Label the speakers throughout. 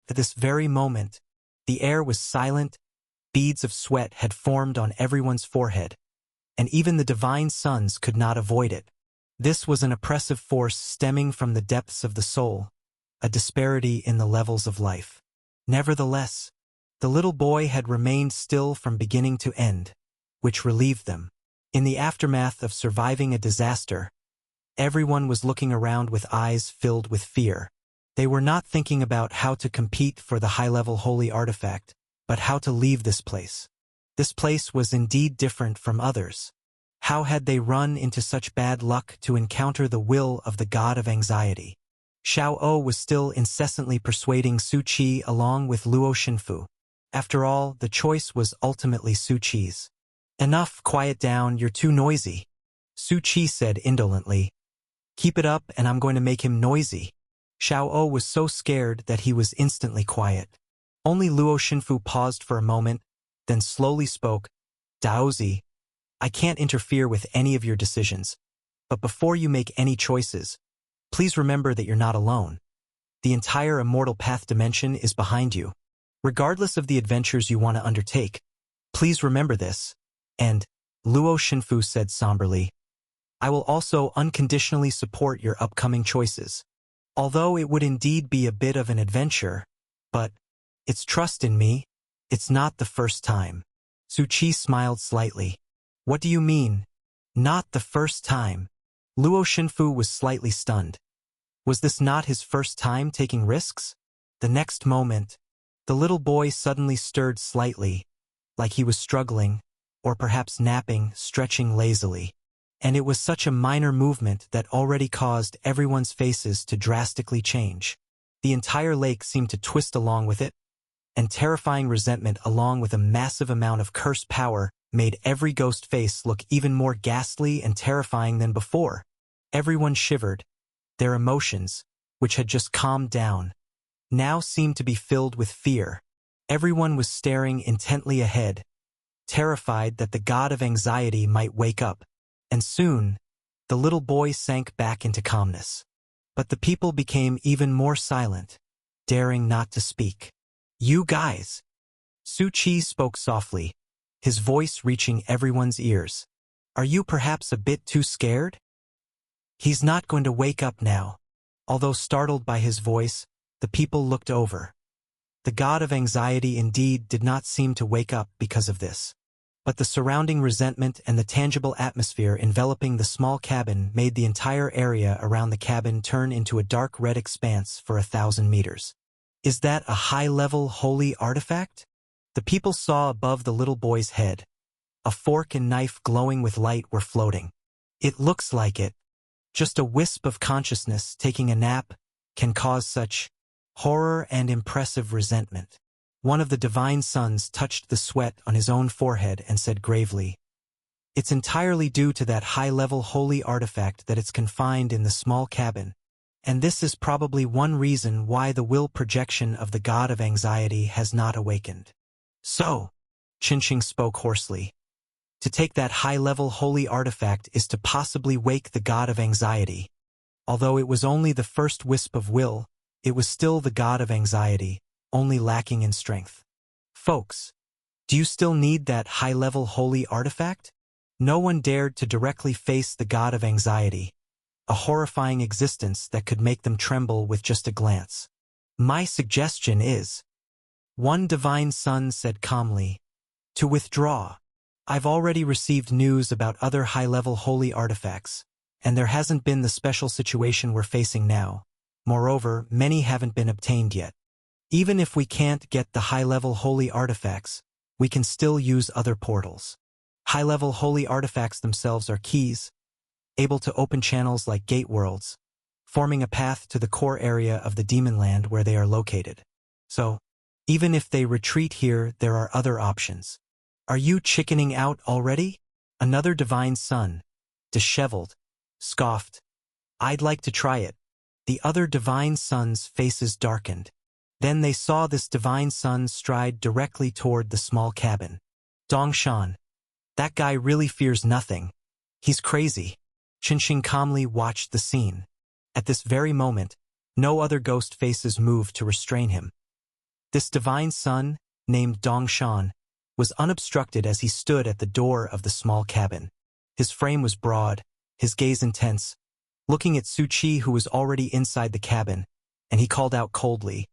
Speaker 1: At this very moment, the air was silent, beads of sweat had formed on everyone's forehead, and even the divine sons could not avoid it. This was an oppressive force stemming from the depths of the soul, a disparity in the levels of life. Nevertheless, the little boy had remained still from beginning to end, which relieved them. In the aftermath of surviving a disaster, everyone was looking around with eyes filled with fear. They were not thinking about how to compete for the high-level holy artifact, but how to leave this place. This place was indeed different from others. How had they run into such bad luck to encounter the will of the god of anxiety? Xiao O was still incessantly persuading Su Qi along with Luo Xinfu. After all, the choice was ultimately Su Qi's. "Enough, quiet down, you're too noisy," Su Qi said indolently. "Keep it up and I'm going to make him noisy." Xiao O was so scared that he was instantly quiet. Only Luo Xinfu paused for a moment, then slowly spoke. "Daozi, I can't interfere with any of your decisions, but before you make any choices, please remember that you're not alone. The entire Immortal Path dimension is behind you. Regardless of the adventures you want to undertake, please remember this." And, Luo Xinfu said somberly, "I will also unconditionally support your upcoming choices. Although it would indeed be a bit of an adventure, but it's trust in me, it's not the first time." Su Qi smiled slightly. "What do you mean, not the first time?" Luo Xinfu was slightly stunned. Was this not his first time taking risks? The next moment, the little boy suddenly stirred slightly, like he was struggling, or perhaps napping, stretching lazily. And it was such a minor movement that already caused everyone's faces to drastically change. The entire lake seemed to twist along with it, and terrifying resentment along with a massive amount of cursed power made every ghost face look even more ghastly and terrifying than before. Everyone shivered. Their emotions, which had just calmed down, now seemed to be filled with fear. Everyone was staring intently ahead, terrified that the god of anxiety might wake up. And soon, the little boy sank back into calmness. But the people became even more silent, daring not to speak. "You guys," Su Qi spoke softly, his voice reaching everyone's ears. "Are you perhaps a bit too scared? He's not going to wake up now." Although startled by his voice, the people looked over. The god of anxiety indeed did not seem to wake up because of this. But the surrounding resentment and the tangible atmosphere enveloping the small cabin made the entire area around the cabin turn into a dark red expanse for 1,000 meters. "Is that a high-level holy artifact?" The people saw above the little boy's head. A fork and knife glowing with light were floating. "It looks like it. Just a wisp of consciousness taking a nap can cause such horror and impressive resentment." One of the divine sons touched the sweat on his own forehead and said gravely, "It's entirely due to that high-level holy artifact that it's confined in the small cabin, and this is probably one reason why the will projection of the god of anxiety has not awakened." "So," Qinsheng spoke hoarsely, "to take that high-level holy artifact is to possibly wake the god of anxiety. Although it was only the first wisp of will, it was still the god of anxiety, only lacking in strength. Folks, do you still need that high-level holy artifact?" No one dared to directly face the god of anxiety, a horrifying existence that could make them tremble with just a glance. "My suggestion is," one divine son said calmly, "to withdraw. I've already received news about other high-level holy artifacts, and there hasn't been the special situation we're facing now. Moreover, many haven't been obtained yet. Even if we can't get the high-level holy artifacts, we can still use other portals. High-level holy artifacts themselves are keys, able to open channels like gate worlds, forming a path to the core area of the demon land where they are located. So, even if they retreat here, there are other options." "Are you chickening out already?" Another divine son, disheveled, scoffed. "I'd like to try it." The other divine sons' faces darkened. Then they saw this divine son stride directly toward the small cabin. "Dongshan, that guy really fears nothing. He's crazy." Qinsheng calmly watched the scene. At this very moment, no other ghost faces moved to restrain him. This divine son, named Dongshan, was unobstructed as he stood at the door of the small cabin. His frame was broad, his gaze intense, looking at Su Qi, who was already inside the cabin, and he called out coldly,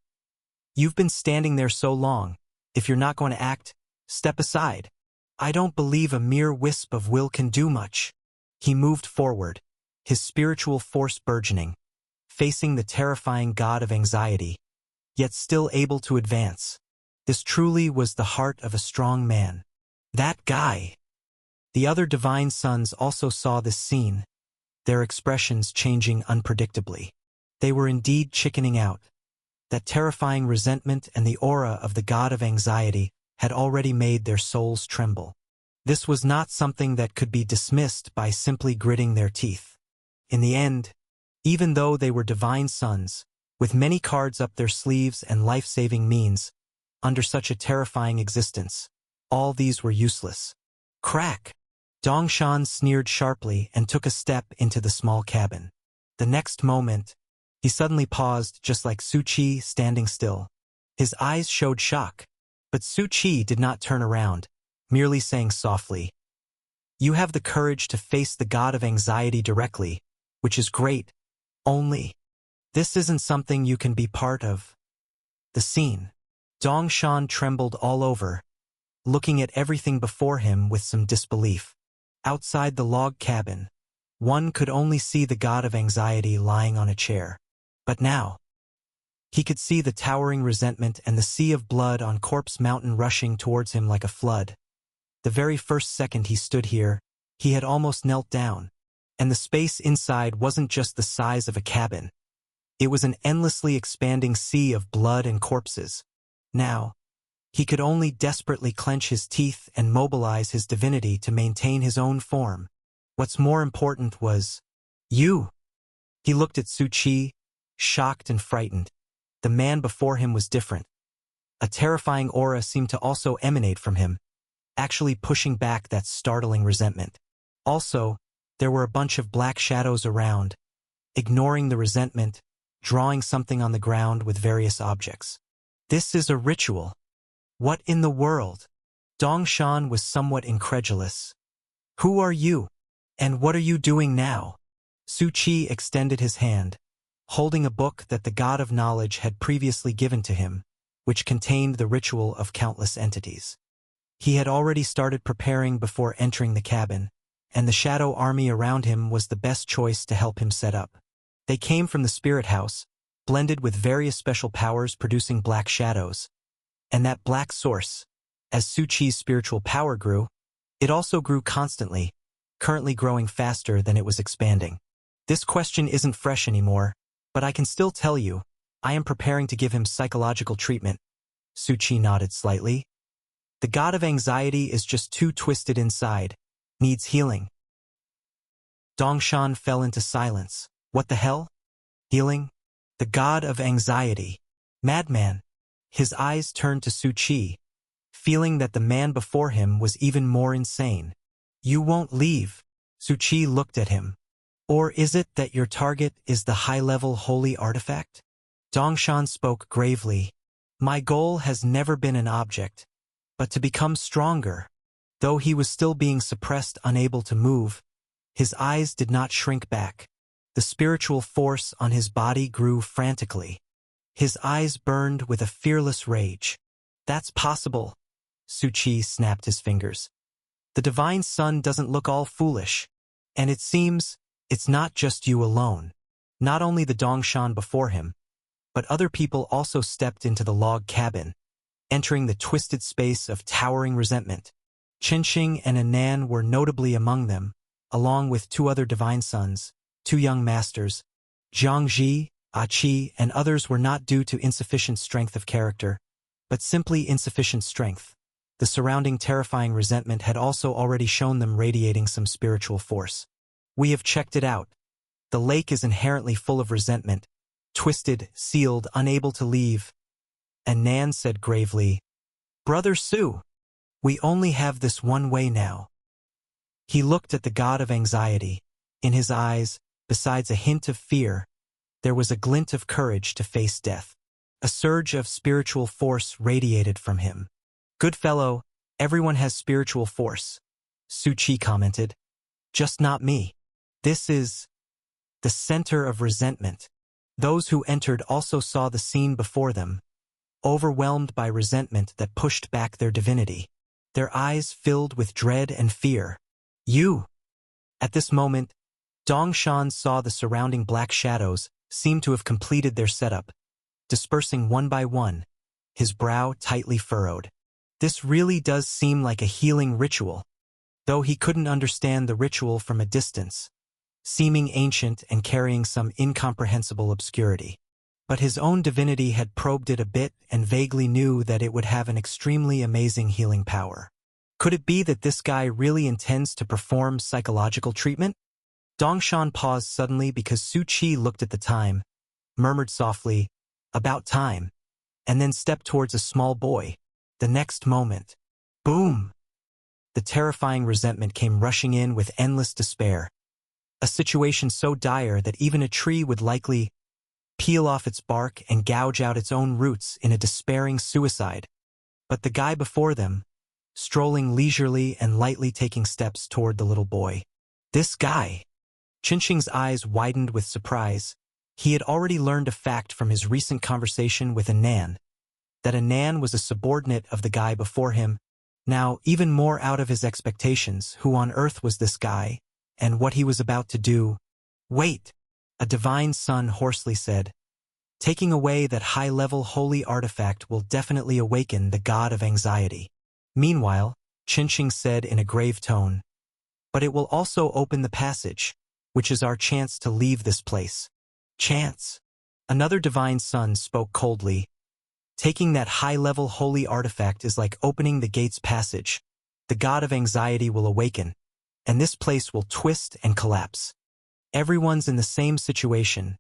Speaker 1: "You've been standing there so long. If you're not going to act, step aside. I don't believe a mere wisp of will can do much." He moved forward, his spiritual force burgeoning, facing the terrifying god of anxiety, yet still able to advance. This truly was the heart of a strong man. That guy! The other divine sons also saw this scene, their expressions changing unpredictably. They were indeed chickening out. That terrifying resentment and the aura of the god of anxiety had already made their souls tremble. This was not something that could be dismissed by simply gritting their teeth. In the end, even though they were divine sons, with many cards up their sleeves and life-saving means, under such a terrifying existence, all these were useless. Crack! Dongshan sneered sharply and took a step into the small cabin. The next moment, he suddenly paused, just like Su Qi standing still. His eyes showed shock, but Su Qi did not turn around, merely saying softly, "You have the courage to face the god of anxiety directly, which is great. Only, this isn't something you can be part of." The scene. Dongshan trembled all over, looking at everything before him with some disbelief. Outside the log cabin, one could only see the god of anxiety lying on a chair. But now, he could see the towering resentment and the sea of blood on Corpse Mountain rushing towards him like a flood. The very first second he stood here, he had almost knelt down, and the space inside wasn't just the size of a cabin. It was an endlessly expanding sea of blood and corpses. Now, he could only desperately clench his teeth and mobilize his divinity to maintain his own form. What's more important was, "You!" He looked at Su Qi, shocked and frightened. The man before him was different. A terrifying aura seemed to also emanate from him, actually pushing back that startling resentment. Also, there were a bunch of black shadows around, ignoring the resentment, drawing something on the ground with various objects. This is a ritual. What in the world? Dongshan was somewhat incredulous. "Who are you? And what are you doing now?" Su Qi extended his hand, holding a book that the god of knowledge had previously given to him, which contained the ritual of countless entities. He had already started preparing before entering the cabin, and the shadow army around him was the best choice to help him set up. They came from the spirit house, blended with various special powers producing black shadows. And that black source, as Su Qi's spiritual power grew, it also grew constantly, currently growing faster than it was expanding. This question isn't fresh anymore, but I can still tell you, I am preparing to give him psychological treatment. Su Qi nodded slightly. The god of anxiety is just too twisted inside, needs healing. Dongshan fell into silence. What the hell? Healing? The god of anxiety. Madman. His eyes turned to Su Qi, feeling that the man before him was even more insane. "You won't leave." Su Qi looked at him. "Or is it that your target is the high-level holy artifact?" Dongshan spoke gravely. "My goal has never been an object, but to become stronger." Though he was still being suppressed, unable to move, his eyes did not shrink back. The spiritual force on his body grew frantically. His eyes burned with a fearless rage. "That's possible." Su Qi snapped his fingers. "The divine son doesn't look all foolish. And it seems, it's not just you alone." Not only the Dongshan before him, but other people also stepped into the log cabin, entering the twisted space of towering resentment. Qinsheng and Anan were notably among them, along with two other divine sons, two young masters. Jiangji, Qi, and others were not due to insufficient strength of character, but simply insufficient strength. The surrounding terrifying resentment had also already shown them radiating some spiritual force. "We have checked it out. The lake is inherently full of resentment, twisted, sealed, unable to leave." And Nan said gravely, "Brother Su, we only have this one way now." He looked at the god of anxiety. In his eyes, besides a hint of fear, there was a glint of courage to face death. A surge of spiritual force radiated from him. "Good fellow, everyone has spiritual force," Su Chi commented. "Just not me. This is the center of resentment." Those who entered also saw the scene before them, overwhelmed by resentment that pushed back their divinity. Their eyes filled with dread and fear. "You!" At this moment, Dongshan saw the surrounding black shadows seem to have completed their setup, dispersing one by one, his brow tightly furrowed. This really does seem like a healing ritual, though he couldn't understand the ritual from a distance, seeming ancient and carrying some incomprehensible obscurity. But his own divinity had probed it a bit and vaguely knew that it would have an extremely amazing healing power. Could it be that this guy really intends to perform psychological treatment? Dongshan paused suddenly because Su Chi looked at the time, murmured softly, "About time," and then stepped towards a small boy. The next moment, boom! The terrifying resentment came rushing in with endless despair. A situation so dire that even a tree would likely peel off its bark and gouge out its own roots in a despairing suicide. But the guy before them, strolling leisurely and lightly taking steps toward the little boy. This guy! Qinsheng's eyes widened with surprise. He had already learned a fact from his recent conversation with Anan, that Anan was a subordinate of the guy before him. Now, even more out of his expectations, who on earth was this guy, and what he was about to do? "Wait," a divine son hoarsely said. "Taking away that high-level holy artifact will definitely awaken the god of anxiety." Meanwhile, Qinsheng said in a grave tone, "But it will also open the passage, which is our chance to leave this place." Chance? Another divine son spoke coldly. "Taking that high-level holy artifact is like opening the gate's passage. The god of anxiety will awaken, and this place will twist and collapse. Everyone's in the same situation.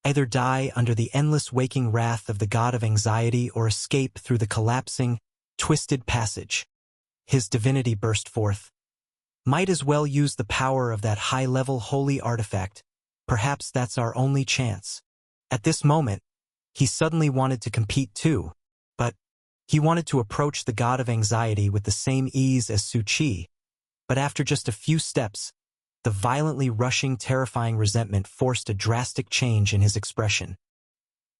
Speaker 1: Either die under the endless waking wrath of the god of anxiety or escape through the collapsing, twisted passage." His divinity burst forth. "Might as well use the power of that high-level holy artifact. Perhaps that's our only chance." At this moment, he suddenly wanted to compete too, but he wanted to approach the god of anxiety with the same ease as Su Chi. But after just a few steps, the violently rushing, terrifying resentment forced a drastic change in his expression.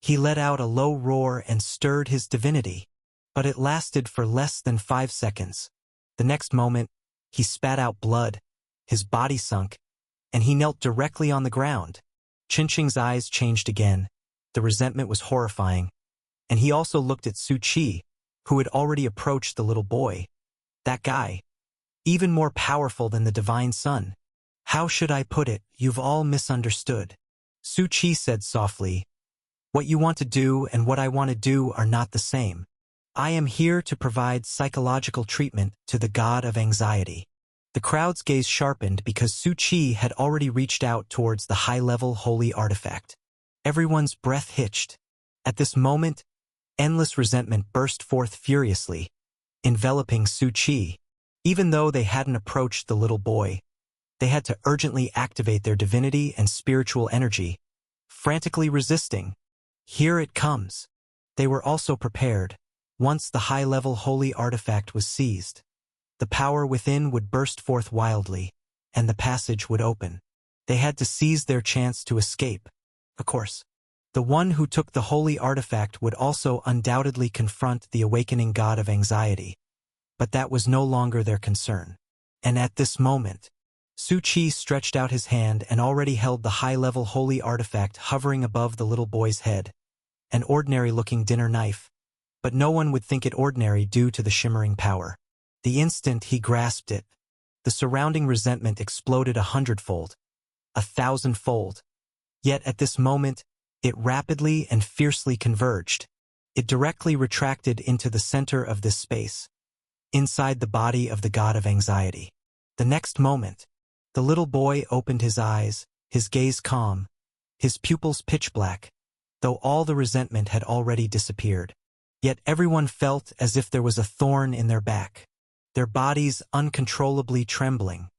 Speaker 1: He let out a low roar and stirred his divinity, but it lasted for less than 5 seconds. The next moment, he spat out blood, his body sunk, and he knelt directly on the ground. Qinsheng's eyes changed again. The resentment was horrifying, and he also looked at Su Chi, who had already approached the little boy. That guy, even more powerful than the divine son. "How should I put it? You've all misunderstood," Su Chi said softly. "What you want to do and what I want to do are not the same. I am here to provide psychological treatment to the god of anxiety." The crowd's gaze sharpened because Su Chi had already reached out towards the high-level holy artifact. Everyone's breath hitched. At this moment, endless resentment burst forth furiously, enveloping Su Chi. Even though they hadn't approached the little boy, they had to urgently activate their divinity and spiritual energy, frantically resisting. Here it comes. They were also prepared. Once the high-level holy artifact was seized, the power within would burst forth wildly, and the passage would open. They had to seize their chance to escape. Of course, the one who took the holy artifact would also undoubtedly confront the awakening god of anxiety, but that was no longer their concern. And at this moment, Su Chi stretched out his hand and already held the high-level holy artifact hovering above the little boy's head. An ordinary-looking dinner knife, but no one would think it ordinary due to the shimmering power. The instant he grasped it, the surrounding resentment exploded 100-fold, 1,000-fold. Yet at this moment, it rapidly and fiercely converged. It directly retracted into the center of this space, inside the body of the god of anxiety. The next moment, the little boy opened his eyes, his gaze calm, his pupils pitch black, though all the resentment had already disappeared. Yet everyone felt as if there was a thorn in their back, their bodies uncontrollably trembling.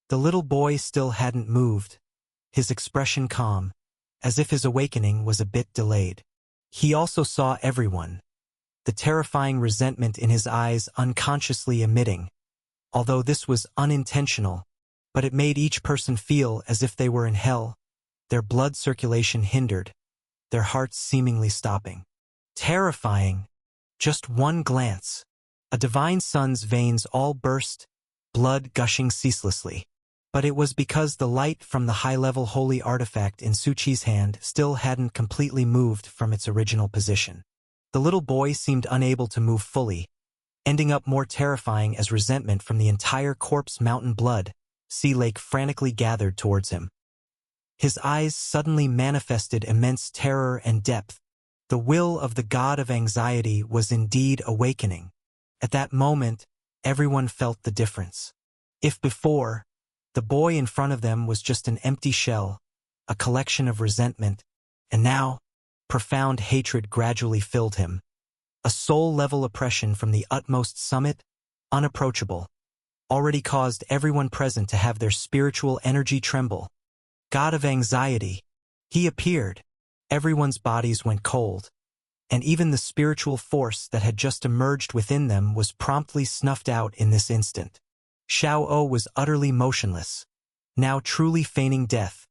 Speaker 1: The little boy still hadn't moved, his expression calm, as if his awakening was a bit delayed. He also saw everyone, the terrifying resentment in his eyes unconsciously emitting, although this was unintentional, but it made each person feel as if they were in hell, their blood circulation hindered, their hearts seemingly stopping. Terrifying. Just one glance. A divine son's veins all burst, blood gushing ceaselessly. But it was because the light from the high-level holy artifact in Suchi's hand still hadn't completely moved from its original position. The little boy seemed unable to move fully, ending up more terrifying as resentment from the entire corpse mountain blood sea lake frantically gathered towards him. His eyes suddenly manifested immense terror and depth. The will of the god of anxiety was indeed awakening. At that moment, everyone felt the difference. If before, the boy in front of them was just an empty shell, a collection of resentment, and now, profound hatred gradually filled him. A soul-level oppression from the utmost summit, unapproachable, already caused everyone present to have their spiritual energy tremble. God of anxiety, he appeared. Everyone's bodies went cold, and even the spiritual force that had just emerged within them was promptly snuffed out in this instant. Xiao was utterly motionless, now truly feigning death.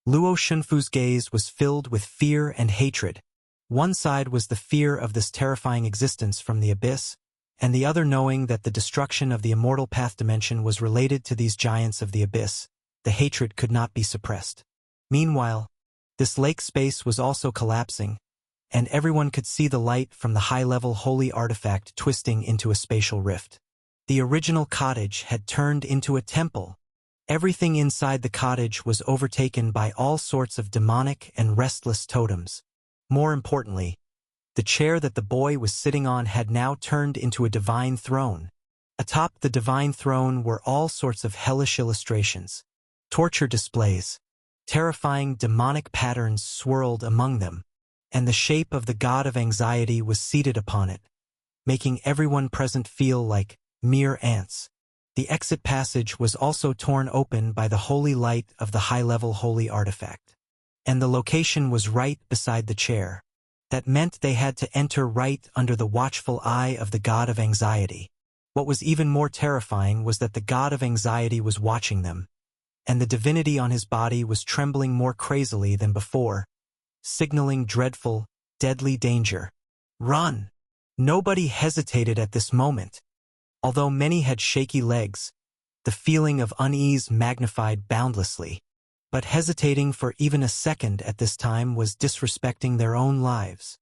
Speaker 1: Luo Shunfu's gaze was filled with fear and hatred. One side was the fear of this terrifying existence from the abyss, and the other knowing that the destruction of the immortal path dimension was related to these giants of the abyss. The hatred could not be suppressed. Meanwhile, this lake space was also collapsing, and everyone could see the light from the high-level holy artifact twisting into a spatial rift. The original cottage had turned into a temple. Everything inside the cottage was overtaken by all sorts of demonic and restless totems. More importantly, the chair that the boy was sitting on had now turned into a divine throne. Atop the divine throne were all sorts of hellish illustrations, torture displays, terrifying demonic patterns swirled among them, and the shape of the god of anxiety was seated upon it, making everyone present feel like mere ants. The exit passage was also torn open by the holy light of the high-level holy artifact. And the location was right beside the chair. That meant they had to enter right under the watchful eye of the god of anxiety. What was even more terrifying was that the god of anxiety was watching them, and the divinity on his body was trembling more crazily than before, signaling dreadful, deadly danger. Run! Nobody hesitated at this moment. Although many had shaky legs, the feeling of unease magnified boundlessly. But hesitating for even a second at this time was disrespecting their own lives.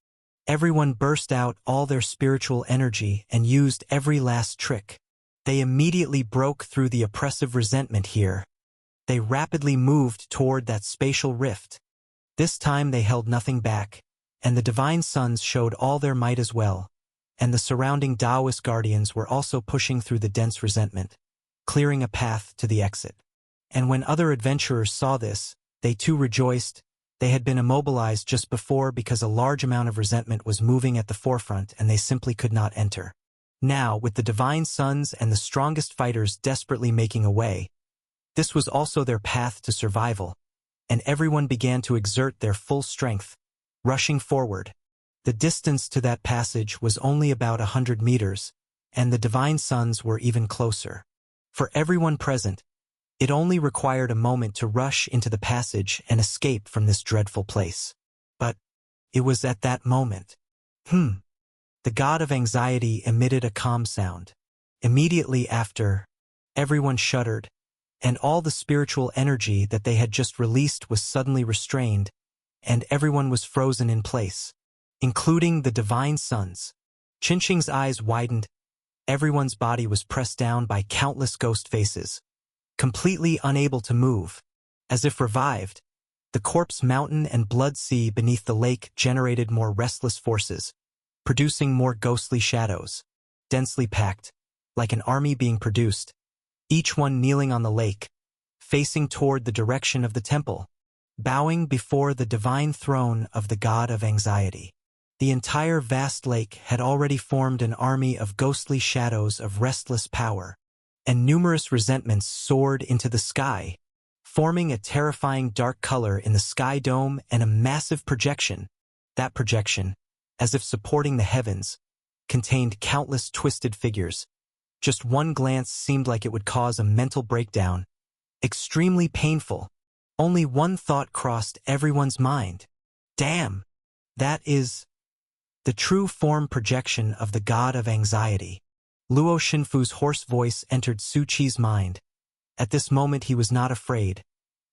Speaker 1: Everyone burst out all their spiritual energy and used every last trick. They immediately broke through the oppressive resentment here. They rapidly moved toward that spatial rift. This time they held nothing back, and the divine sons showed all their might as well, and the surrounding Taoist guardians were also pushing through the dense resentment, clearing a path to the exit. And when other adventurers saw this, they too rejoiced. They had been immobilized just before because a large amount of resentment was moving at the forefront and they simply could not enter. Now, with the divine sons and the strongest fighters desperately making a way, this was also their path to survival, and everyone began to exert their full strength, rushing forward. The distance to that passage was only about 100 meters, and the divine sons were even closer. For everyone present, it only required a moment to rush into the passage and escape from this dreadful place. But it was at that moment. The god of anxiety emitted a calm sound. Immediately after, everyone shuddered, and all the spiritual energy that they had just released was suddenly restrained, and everyone was frozen in place, including the divine sons. Qinqing's eyes widened. Everyone's body was pressed down by countless ghost faces. Completely unable to move, as if revived, the corpse mountain and blood sea beneath the lake generated more restless forces, producing more ghostly shadows, densely packed, like an army being produced, each one kneeling on the lake, facing toward the direction of the temple, bowing before the divine throne of the god of anxiety. The entire vast lake had already formed an army of ghostly shadows of restless power, and numerous resentments soared into the sky, forming a terrifying dark color in the sky dome and a massive projection. That projection, as if supporting the heavens, contained countless twisted figures. Just one glance seemed like it would cause a mental breakdown. Extremely painful. Only one thought crossed everyone's mind. Damn! That is the true form projection of the god of anxiety. Luo Shinfu's hoarse voice entered Su Qi's mind. At this moment he was not afraid,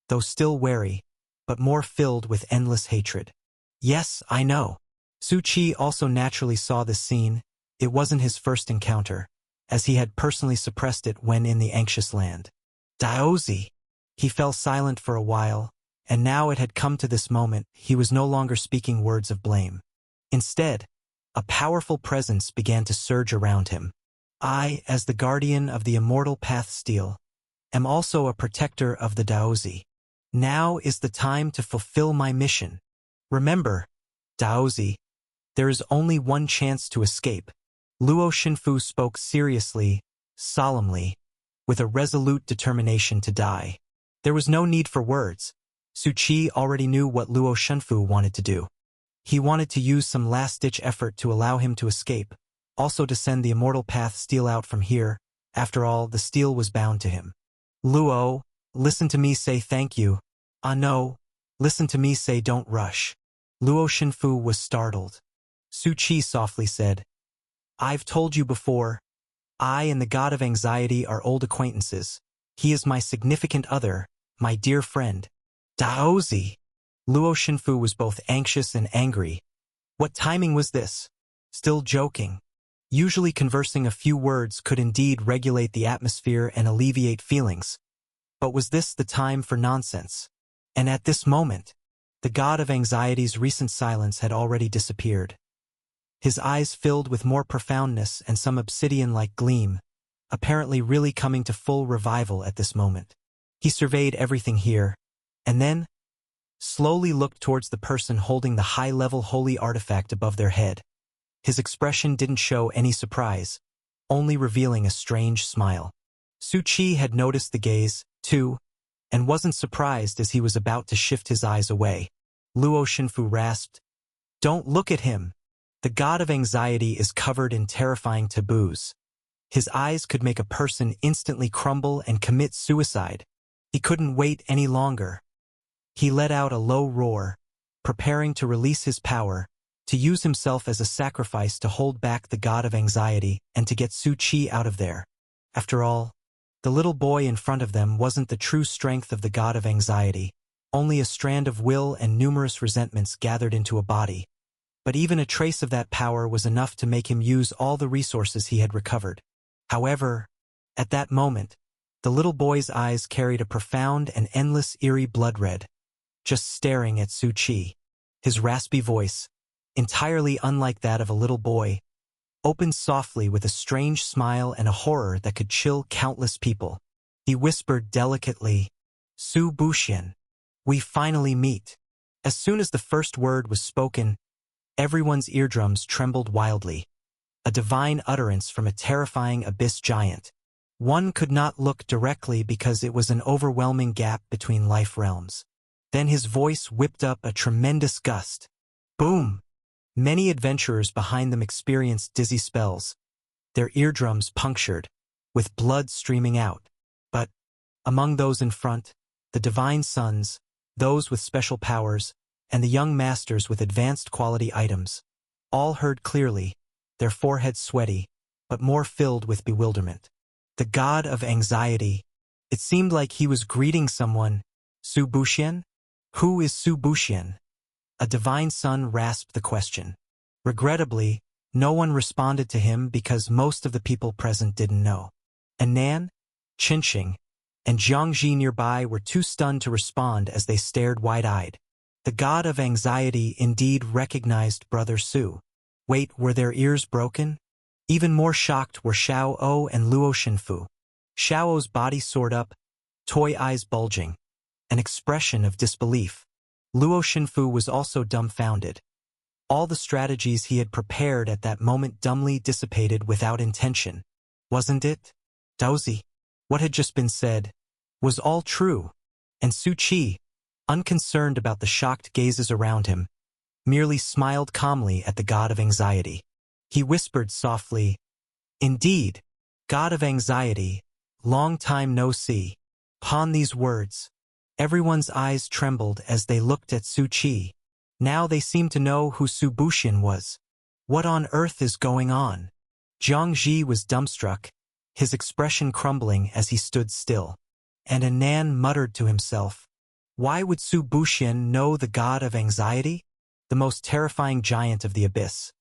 Speaker 1: though still wary, but more filled with endless hatred. Yes, I know. Su Qi also naturally saw this scene. It wasn't his first encounter, as he had personally suppressed it when in the anxious land. Daozi! He fell silent for a while, and now it had come to this moment, he was no longer speaking words of blame. Instead, a powerful presence began to surge around him. I, as the guardian of the immortal path steel, am also a protector of the Daozi. Now is the time to fulfill my mission. Remember, Daozi, there is only one chance to escape. Luo Shinfu spoke seriously, solemnly, with a resolute determination to die. There was no need for words. Su Qi already knew what Luo Shinfu wanted to do. He wanted to use some last-ditch effort to allow him to escape, also to send the immortal path steel out from here. After all, the steel was bound to him. Luo, listen to me say thank you. Ah no, listen to me say don't rush. Luo Shinfu was startled. Su Qi softly said, I've told you before, I and the god of anxiety are old acquaintances. He is my significant other, my dear friend. Daozi! Luo Shinfu was both anxious and angry. What timing was this? Still joking. Usually conversing a few words could indeed regulate the atmosphere and alleviate feelings. But was this the time for nonsense? And at this moment, the god of anxiety's recent silence had already disappeared. His eyes filled with more profoundness and some obsidian-like gleam, apparently really coming to full revival at this moment. He surveyed everything here, and then slowly looked towards the person holding the high-level holy artifact above their head. His expression didn't show any surprise, only revealing a strange smile. Su Qi had noticed the gaze, too, and wasn't surprised as he was about to shift his eyes away. Luo Shinfu rasped, Don't look at him! The god of anxiety is covered in terrifying taboos. His eyes could make a person instantly crumble and commit suicide. He couldn't wait any longer. He let out a low roar, preparing to release his power, to use himself as a sacrifice to hold back the god of anxiety and to get Su Qi out of there. After all, the little boy in front of them wasn't the true strength of the god of anxiety, only a strand of will and numerous resentments gathered into a body. But even a trace of that power was enough to make him use all the resources he had recovered. However, at that moment, the little boy's eyes carried a profound and endless eerie blood red, just staring at Su Qi. His raspy voice, entirely unlike that of a little boy, opened softly with a strange smile and a horror that could chill countless people. He whispered delicately, Su Buxian, we finally meet. As soon as the first word was spoken, everyone's eardrums trembled wildly. A divine utterance from a terrifying abyss giant. One could not look directly because it was an overwhelming gap between life realms. Then his voice whipped up a tremendous gust. Boom! Many adventurers behind them experienced dizzy spells, their eardrums punctured, with blood streaming out. But, among those in front, the divine sons, those with special powers, and the young masters with advanced quality items, all heard clearly, their foreheads sweaty, but more filled with bewilderment. The god of anxiety. It seemed like he was greeting someone. Su Buxian? Who is Su Buxian? A divine son rasped the question. Regrettably, no one responded to him because most of the people present didn't know. Anan, Qinxing, and Jiangji nearby were too stunned to respond as they stared wide-eyed. The god of anxiety indeed recognized Brother Su. Wait, were their ears broken? Even more shocked were Xiao O and Luo Shinfu. Xiao's body soared up, toy eyes bulging, an expression of disbelief. Luo Shinfu was also dumbfounded. All the strategies he had prepared at that moment dumbly dissipated without intention. Wasn't it? Daozi, what had just been said, was all true. And Su Qi, unconcerned about the shocked gazes around him, merely smiled calmly at the god of anxiety. He whispered softly, "Indeed, god of anxiety, long time no see." Upon these words, everyone's eyes trembled as they looked at Su Qi. Now they seemed to know who Su Buxian was. What on earth is going on? Jiang Ji was dumbstruck, his expression crumbling as he stood still. And Anan muttered to himself, why would Su Buxian know the god of anxiety? The most terrifying giant of the abyss.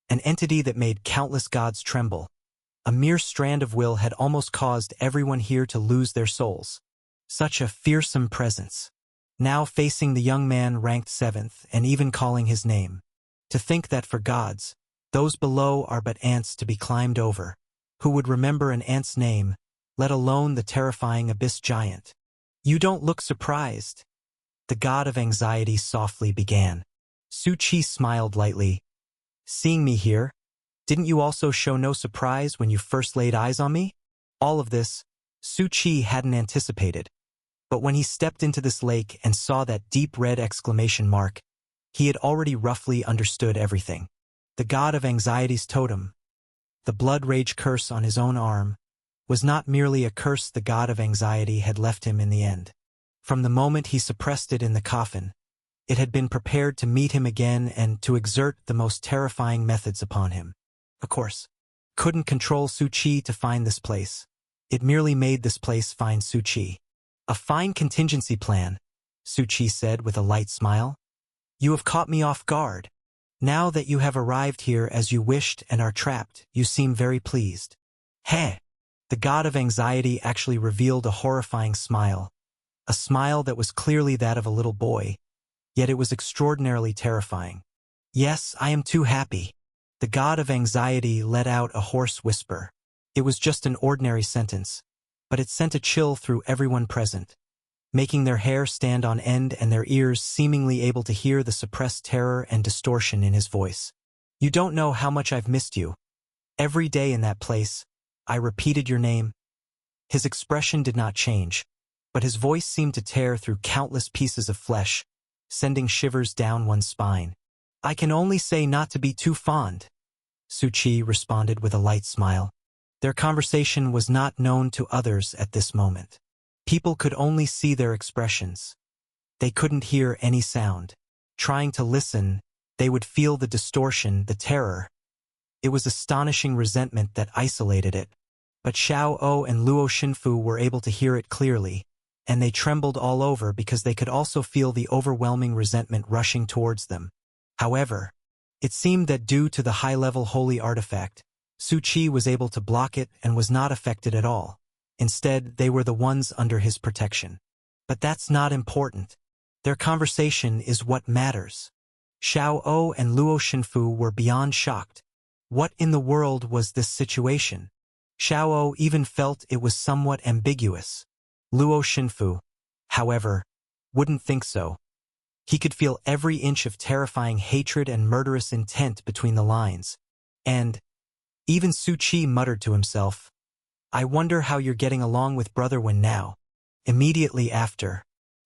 Speaker 1: An entity that made countless gods tremble. A mere strand of will had almost caused everyone here to lose their souls. Such a fearsome presence. Now facing the young man ranked 7th and even calling his name. To think that for gods, those below are but ants to be climbed over. Who would remember an ant's name, let alone the terrifying abyss giant? You don't look surprised. The god of anxiety softly began. Su Qi smiled lightly. Seeing me here, didn't you also show no surprise when you first laid eyes on me? All of this, Su Qi hadn't anticipated. But when he stepped into this lake and saw that deep red exclamation mark, he had already roughly understood everything. The god of anxiety's totem, the blood rage curse on his own arm, was not merely a curse the god of anxiety had left him in the end. From the moment he suppressed it in the coffin, it had been prepared to meet him again and to exert the most terrifying methods upon him. Of course, couldn't control Su Qi to find this place. It merely made this place find Su Qi. A fine contingency plan, Su Qi said with a light smile. You have caught me off guard. Now that you have arrived here as you wished and are trapped, you seem very pleased. Heh! The god of anxiety actually revealed a horrifying smile. A smile that was clearly that of a little boy, yet it was extraordinarily terrifying. Yes, I am too happy. The god of anxiety let out a hoarse whisper. It was just an ordinary sentence, but it sent a chill through everyone present, making their hair stand on end and their ears seemingly able to hear the suppressed terror and distortion in his voice. You don't know how much I've missed you. Every day in that place, I repeated your name. His expression did not change, but his voice seemed to tear through countless pieces of flesh, sending shivers down one's spine. I can only say not to be too fond, Su Qi responded with a light smile. Their conversation was not known to others at this moment. People could only see their expressions. They couldn't hear any sound. Trying to listen, they would feel the distortion, the terror. It was astonishing resentment that isolated it. But Xiao O and Luo Xinfu were able to hear it clearly, and they trembled all over because they could also feel the overwhelming resentment rushing towards them. However, it seemed that due to the high-level holy artifact, Su Qi was able to block it and was not affected at all. Instead, they were the ones under his protection. But that's not important. Their conversation is what matters. Xiao O and Luo Xinfu were beyond shocked. What in the world was this situation? Xiao O even felt it was somewhat ambiguous. Luo Xinfu, however, wouldn't think so. He could feel every inch of terrifying hatred and murderous intent between the lines. And even Su Qi muttered to himself, I wonder how you're getting along with Brother Wen now. Immediately after,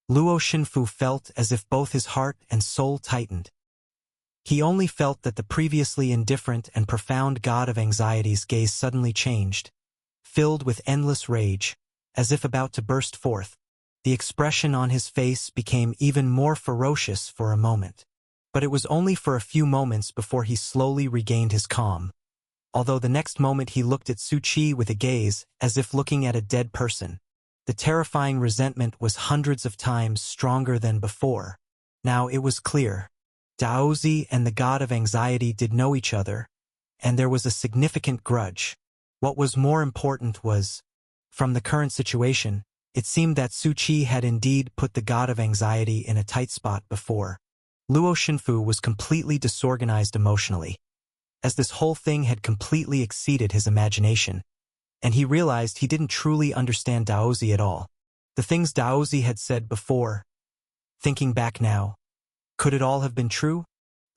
Speaker 1: Luo Xinfu felt as if both his heart and soul tightened. He only felt that the previously indifferent and profound god of anxiety's gaze suddenly changed, filled with endless rage, as if about to burst forth. The expression on his face became even more ferocious for a moment. But it was only for a few moments before he slowly regained his calm. Although the next moment he looked at Su Qi with a gaze as if looking at a dead person. The terrifying resentment was hundreds of times stronger than before. Now it was clear. Daozi and the god of anxiety did know each other, and there was a significant grudge. What was more important was, from the current situation, it seemed that Su Qi had indeed put the god of anxiety in a tight spot before. Luo Xinfu was completely disorganized emotionally, as this whole thing had completely exceeded his imagination, and he realized he didn't truly understand Daozi at all. The things Daozi had said before. Thinking back now, could it all have been true?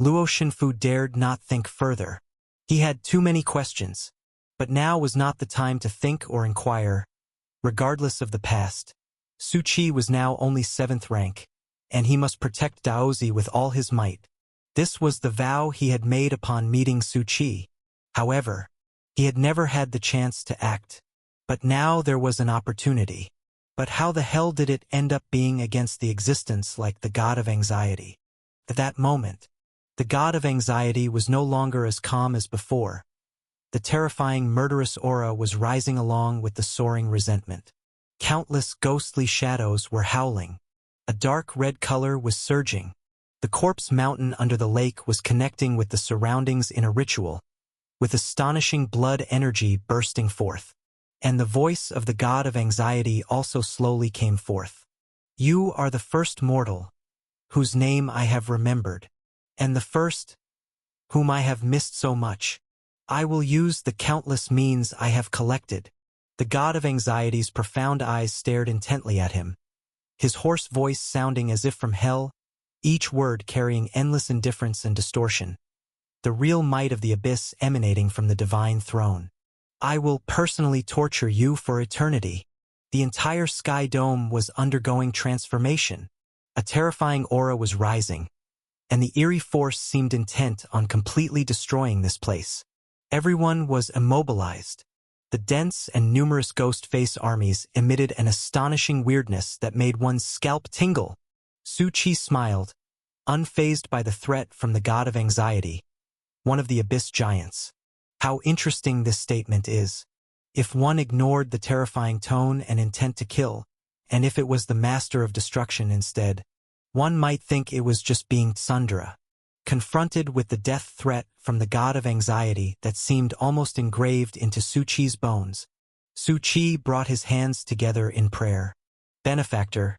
Speaker 1: Luo Xinfu dared not think further. He had too many questions, but now was not the time to think or inquire. Regardless of the past, Su Qi was now only 7th rank, and he must protect Daozi with all his might. This was the vow he had made upon meeting Su Qi. However, he had never had the chance to act. But now there was an opportunity. But how the hell did it end up being against the existence like the god of anxiety? At that moment, the god of anxiety was no longer as calm as before. The terrifying murderous aura was rising along with the soaring resentment. Countless ghostly shadows were howling. A dark red color was surging. The corpse mountain under the lake was connecting with the surroundings in a ritual, with astonishing blood energy bursting forth. And the voice of the god of anxiety also slowly came forth. You are the first mortal, whose name I have remembered, and the first, whom I have missed so much. I will use the countless means I have collected. The god of anxiety's profound eyes stared intently at him, his hoarse voice sounding as if from hell, each word carrying endless indifference and distortion. The real might of the abyss emanating from the divine throne. I will personally torture you for eternity. The entire sky dome was undergoing transformation. A terrifying aura was rising, and the eerie force seemed intent on completely destroying this place. Everyone was immobilized. The dense and numerous ghost face armies emitted an astonishing weirdness that made one's scalp tingle. Su Qi smiled, unfazed by the threat from the god of anxiety, one of the abyss giants. How interesting this statement is. If one ignored the terrifying tone and intent to kill, and if it was the master of destruction instead, one might think it was just being tsundere. Confronted with the death threat from the god of anxiety that seemed almost engraved into Su Qi's bones, Su Qi brought his hands together in prayer. Benefactor,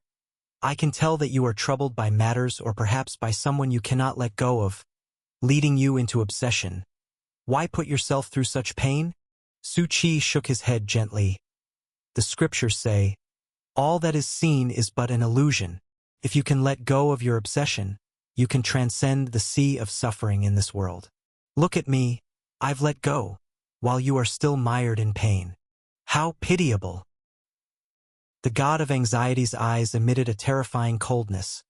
Speaker 1: I can tell that you are troubled by matters or perhaps by someone you cannot let go of, leading you into obsession. Why put yourself through such pain? Su Qi shook his head gently. The scriptures say, all that is seen is but an illusion. If you can let go of your obsession, you can transcend the sea of suffering in this world. Look at me, I've let go, while you are still mired in pain. How pitiable! The god of anxiety's eyes emitted a terrifying coldness,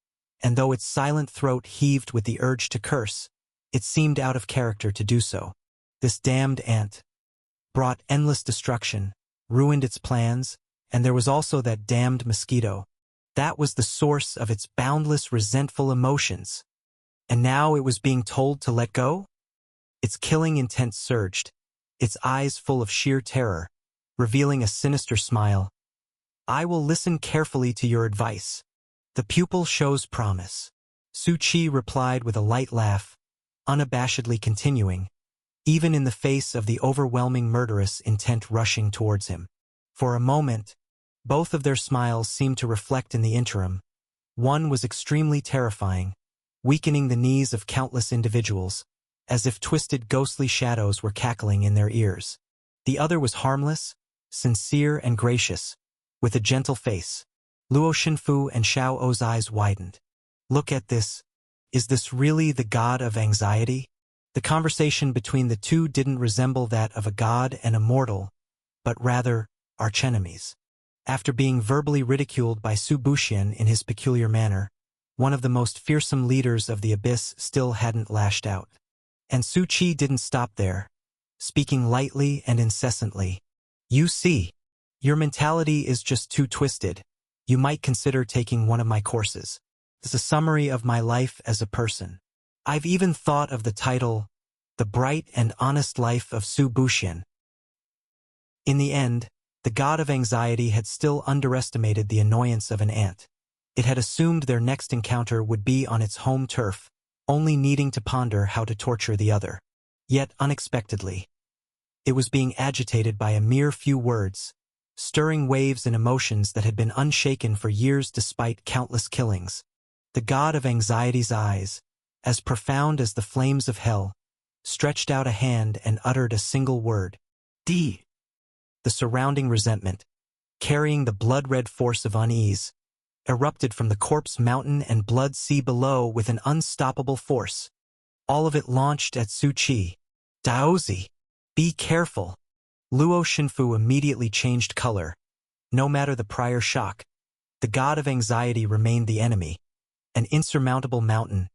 Speaker 1: and though its silent throat heaved with the urge to curse, it seemed out of character to do so. This damned ant brought endless destruction, ruined its plans, and there was also that damned mosquito. That was the source of its boundless, resentful emotions. And now it was being told to let go? Its killing intent surged, its eyes full of sheer terror, revealing a sinister smile. I will listen carefully to your advice. The pupil shows promise. Su Qi replied with a light laugh, unabashedly continuing, even in the face of the overwhelming murderous intent rushing towards him. For a moment, both of their smiles seemed to reflect in the interim. One was extremely terrifying, weakening the knees of countless individuals, as if twisted ghostly shadows were cackling in their ears. The other was harmless, sincere and gracious, with a gentle face. Luo Xinfu and Xiao O's eyes widened. Look at this. Is this really the god of anxiety? The conversation between the two didn't resemble that of a god and a mortal, but rather archenemies. After being verbally ridiculed by Su Buxian in his peculiar manner, one of the most fearsome leaders of the abyss still hadn't lashed out. And Su Qi didn't stop there, speaking lightly and incessantly. You see, your mentality is just too twisted. You might consider taking one of my courses. It's a summary of my life as a person. I've even thought of the title, The Bright and Honest Life of Su Buxian. In the end, the god of anxiety had still underestimated the annoyance of an ant. It had assumed their next encounter would be on its home turf, only needing to ponder how to torture the other. Yet unexpectedly, it was being agitated by a mere few words, stirring waves and emotions that had been unshaken for years despite countless killings. The god of anxiety's eyes, as profound as the flames of hell, stretched out a hand and uttered a single word. D. The surrounding resentment, carrying the blood-red force of unease, erupted from the corpse mountain and blood sea below with an unstoppable force. All of it launched at Su Qi. Daozi, be careful. Luo Xinfu immediately changed color. No matter the prior shock, the god of anxiety remained the enemy, an insurmountable mountain,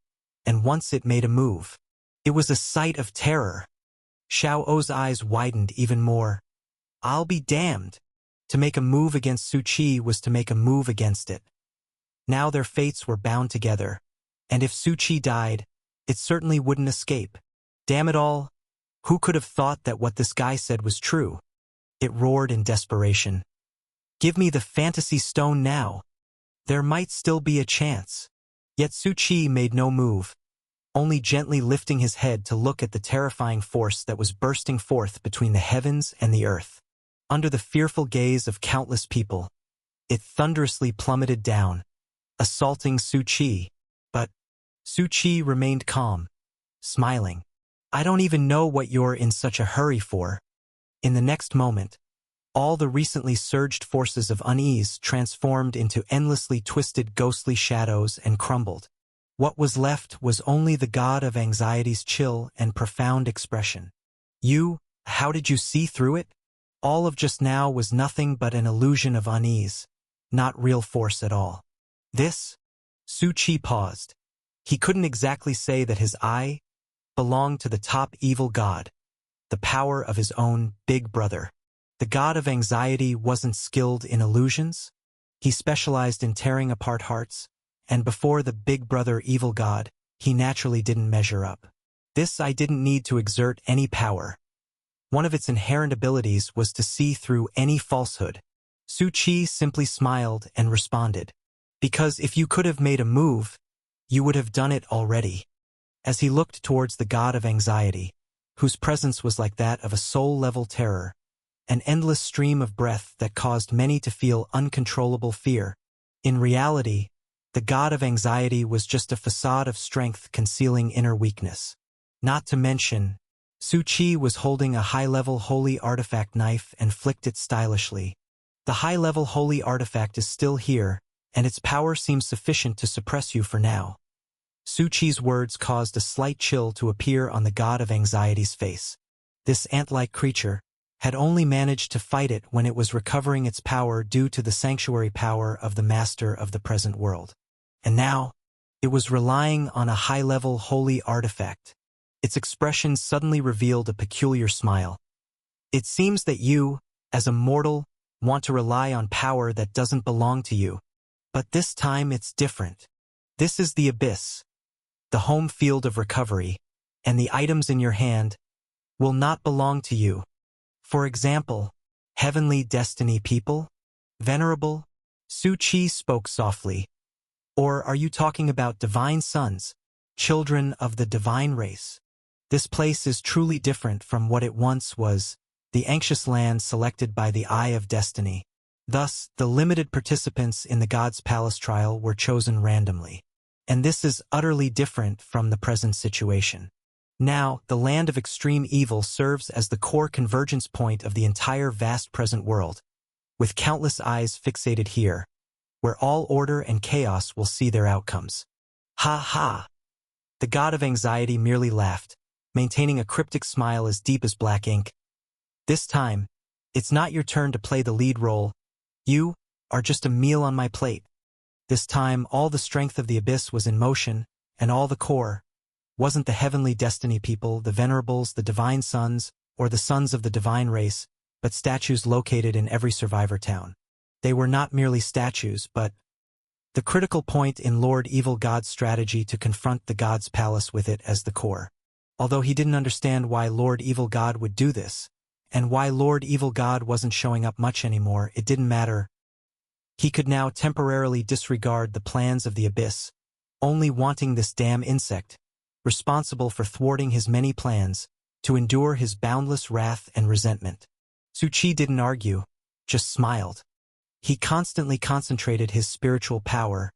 Speaker 1: and once it made a move. It was a sight of terror. Xiao O's eyes widened even more. I'll be damned. To make a move against Su Qi was to make a move against it. Now their fates were bound together, and if Su Qi died, it certainly wouldn't escape. Damn it all, who could have thought that what this guy said was true? It roared in desperation. Give me the fantasy stone now. There might still be a chance. Yet Su Qi made no move, only gently lifting his head to look at the terrifying force that was bursting forth between the heavens and the earth. Under the fearful gaze of countless people, it thunderously plummeted down, assaulting Su Qi. But Su Qi remained calm, smiling. I don't even know what you're in such a hurry for. In the next moment, all the recently surged forces of unease transformed into endlessly twisted ghostly shadows and crumbled. What was left was only the god of anxiety's chill and profound expression. How did you see through it? All of just now was nothing but an illusion of unease, not real force at all. This? Su Qi paused. He couldn't exactly say that his eye belonged to the top evil god, the power of his own big brother. The god of anxiety wasn't skilled in illusions. He specialized in tearing apart hearts, and before the big brother evil god, he naturally didn't measure up. This I didn't need to exert any power. One of its inherent abilities was to see through any falsehood. Su Qi simply smiled and responded, because if you could have made a move, you would have done it already. As he looked towards the god of anxiety, whose presence was like that of a soul-level terror, an endless stream of breath that caused many to feel uncontrollable fear. In reality, the god of anxiety was just a facade of strength concealing inner weakness. Not to mention, Su Qi was holding a high-level holy artifact knife and flicked it stylishly. The high-level holy artifact is still here, and its power seems sufficient to suppress you for now. Su Qi's words caused a slight chill to appear on the god of anxiety's face. This ant-like creature had only managed to fight it when it was recovering its power due to the sanctuary power of the master of the present world. And now, it was relying on a high-level holy artifact. Its expression suddenly revealed a peculiar smile. It seems that you, as a mortal, want to rely on power that doesn't belong to you. But this time it's different. This is the abyss, the home field of recovery, and the items in your hand will not belong to you. For example, heavenly destiny people? Venerable? Su Qi spoke softly. Or are you talking about divine sons, children of the divine race? This place is truly different from what it once was, the anxious land selected by the Eye of Destiny. Thus, the limited participants in the God's Palace trial were chosen randomly. And this is utterly different from the present situation. Now, the land of extreme evil serves as the core convergence point of the entire vast present world, with countless eyes fixated here, where all order and chaos will see their outcomes. Ha ha! The god of anxiety merely laughed, maintaining a cryptic smile as deep as black ink. This time, it's not your turn to play the lead role. You are just a meal on my plate. This time, all the strength of the abyss was in motion, and all the core wasn't the heavenly destiny people, the venerables, the divine sons, or the sons of the divine race, but statues located in every survivor town. They were not merely statues, but the critical point in Lord Evil God's strategy to confront the God's Palace with it as the core. Although he didn't understand why Lord Evil God would do this, and why Lord Evil God wasn't showing up much anymore, it didn't matter. He could now temporarily disregard the plans of the abyss, only wanting this damn insect, responsible for thwarting his many plans, to endure his boundless wrath and resentment. Su Qi didn't argue, just smiled. He constantly concentrated his spiritual power,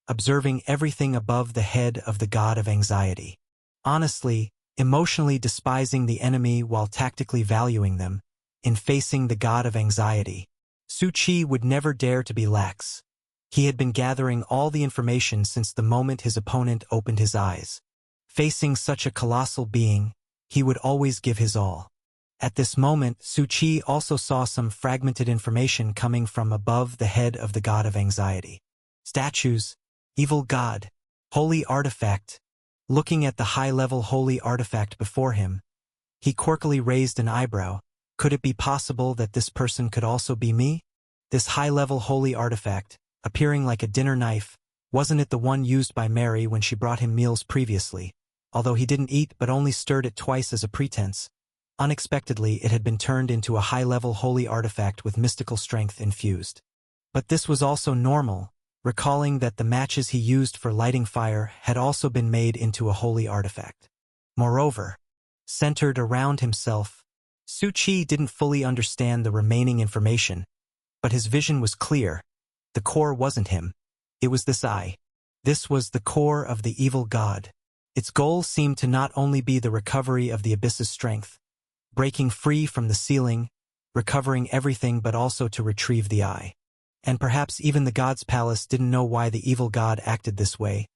Speaker 1: observing everything above the head of the god of anxiety. Honestly, emotionally despising the enemy while tactically valuing them, in facing the god of anxiety, Su Qi would never dare to be lax. He had been gathering all the information since the moment his opponent opened his eyes. Facing such a colossal being, he would always give his all. At this moment, Su Qi also saw some fragmented information coming from above the head of the god of anxiety. Statues, evil god, holy artifact. Looking at the high-level holy artifact before him, he quirkily raised an eyebrow. Could it be possible that this person could also be me? This high-level holy artifact, appearing like a dinner knife, wasn't it the one used by Mary when she brought him meals previously? Although he didn't eat but only stirred it twice as a pretense, unexpectedly it had been turned into a high-level holy artifact with mystical strength infused. But this was also normal, recalling that the matches he used for lighting fire had also been made into a holy artifact. Moreover, centered around himself, Su Qi didn't fully understand the remaining information, but his vision was clear. The core wasn't him. It was this eye. This was the core of the evil god. Its goal seemed to not only be the recovery of the abyss's strength, breaking free from the ceiling, recovering everything, but also to retrieve the eye. And perhaps even the god's palace didn't know why the evil god acted this way,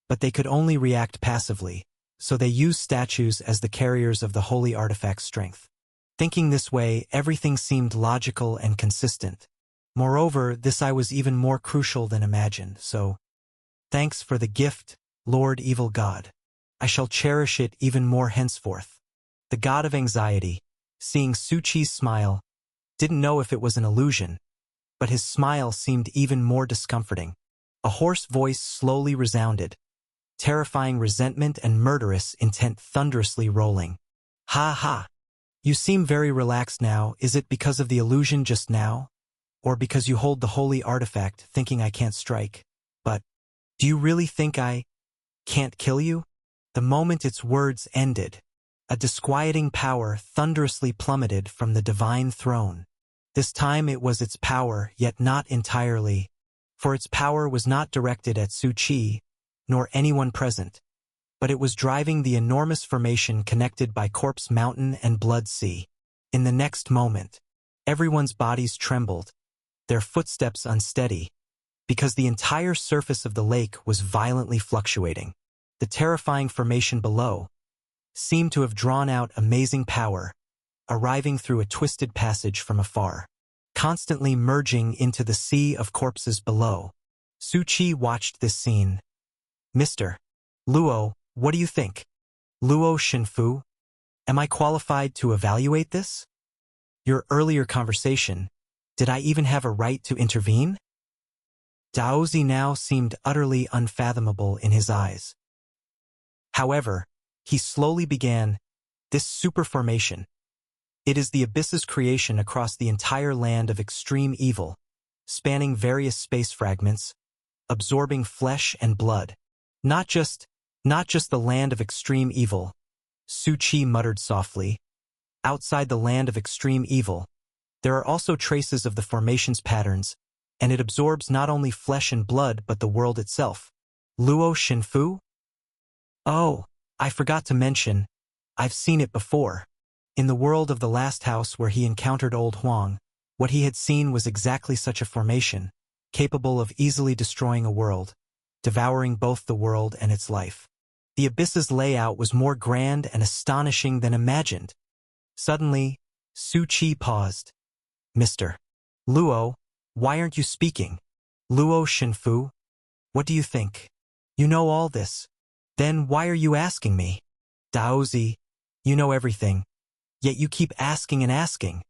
Speaker 1: but they could only react passively, so they used statues as the carriers of the holy artifact's strength. Thinking this way, everything seemed logical and consistent. Moreover, this eye was even more crucial than imagined, so thanks for the gift, Lord Evil God. I shall cherish it even more henceforth. The god of anxiety, seeing Su Qi's smile, didn't know if it was an illusion, but his smile seemed even more discomforting. A hoarse voice slowly resounded, terrifying resentment and murderous intent thunderously rolling. Ha ha! You seem very relaxed now. Is it because of the illusion just now? Or because you hold the holy artifact thinking I can't strike? But, do you really think I can't kill you? The moment its words ended, a disquieting power thunderously plummeted from the divine throne. This time it was its power, yet not entirely, for its power was not directed at Su Qi, nor anyone present, but it was driving the enormous formation connected by Corpse Mountain and Blood Sea. In the next moment, everyone's bodies trembled, their footsteps unsteady, because the entire surface of the lake was violently fluctuating. The terrifying formation below seemed to have drawn out amazing power, arriving through a twisted passage from afar, constantly merging into the sea of corpses below. Su Qi watched this scene. Mr. Luo, what do you think? Luo Shenfu? Am I qualified to evaluate this? Your earlier conversation, did I even have a right to intervene? Daozi now seemed utterly unfathomable in his eyes. However, he slowly began, this superformation. It is the abyss's creation across the entire land of extreme evil, spanning various space fragments, absorbing flesh and blood. Not just the land of extreme evil, Su Qi muttered softly. Outside the land of extreme evil, there are also traces of the formation's patterns, and it absorbs not only flesh and blood but the world itself. Luo Shenfu? Oh, I forgot to mention, I've seen it before. In the world of the last house where he encountered Old Huang, what he had seen was exactly such a formation, capable of easily destroying a world, devouring both the world and its life. The abyss's layout was more grand and astonishing than imagined. Suddenly, Su Qi paused. Mr. Luo, why aren't you speaking? Luo Shenfu? What do you think? You know all this. Then why are you asking me? Daozi, you know everything. Yet you keep asking and asking.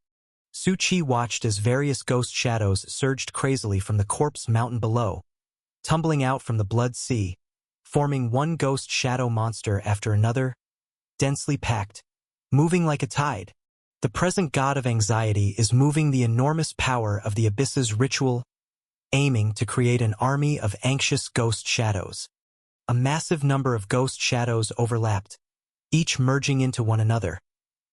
Speaker 1: Su Qi watched as various ghost shadows surged crazily from the Corpse Mountain below, tumbling out from the Blood Sea, forming one ghost shadow monster after another, densely packed, moving like a tide. The present god of anxiety is moving the enormous power of the abyss's ritual, aiming to create an army of anxious ghost shadows. A massive number of ghost shadows overlapped, each merging into one another,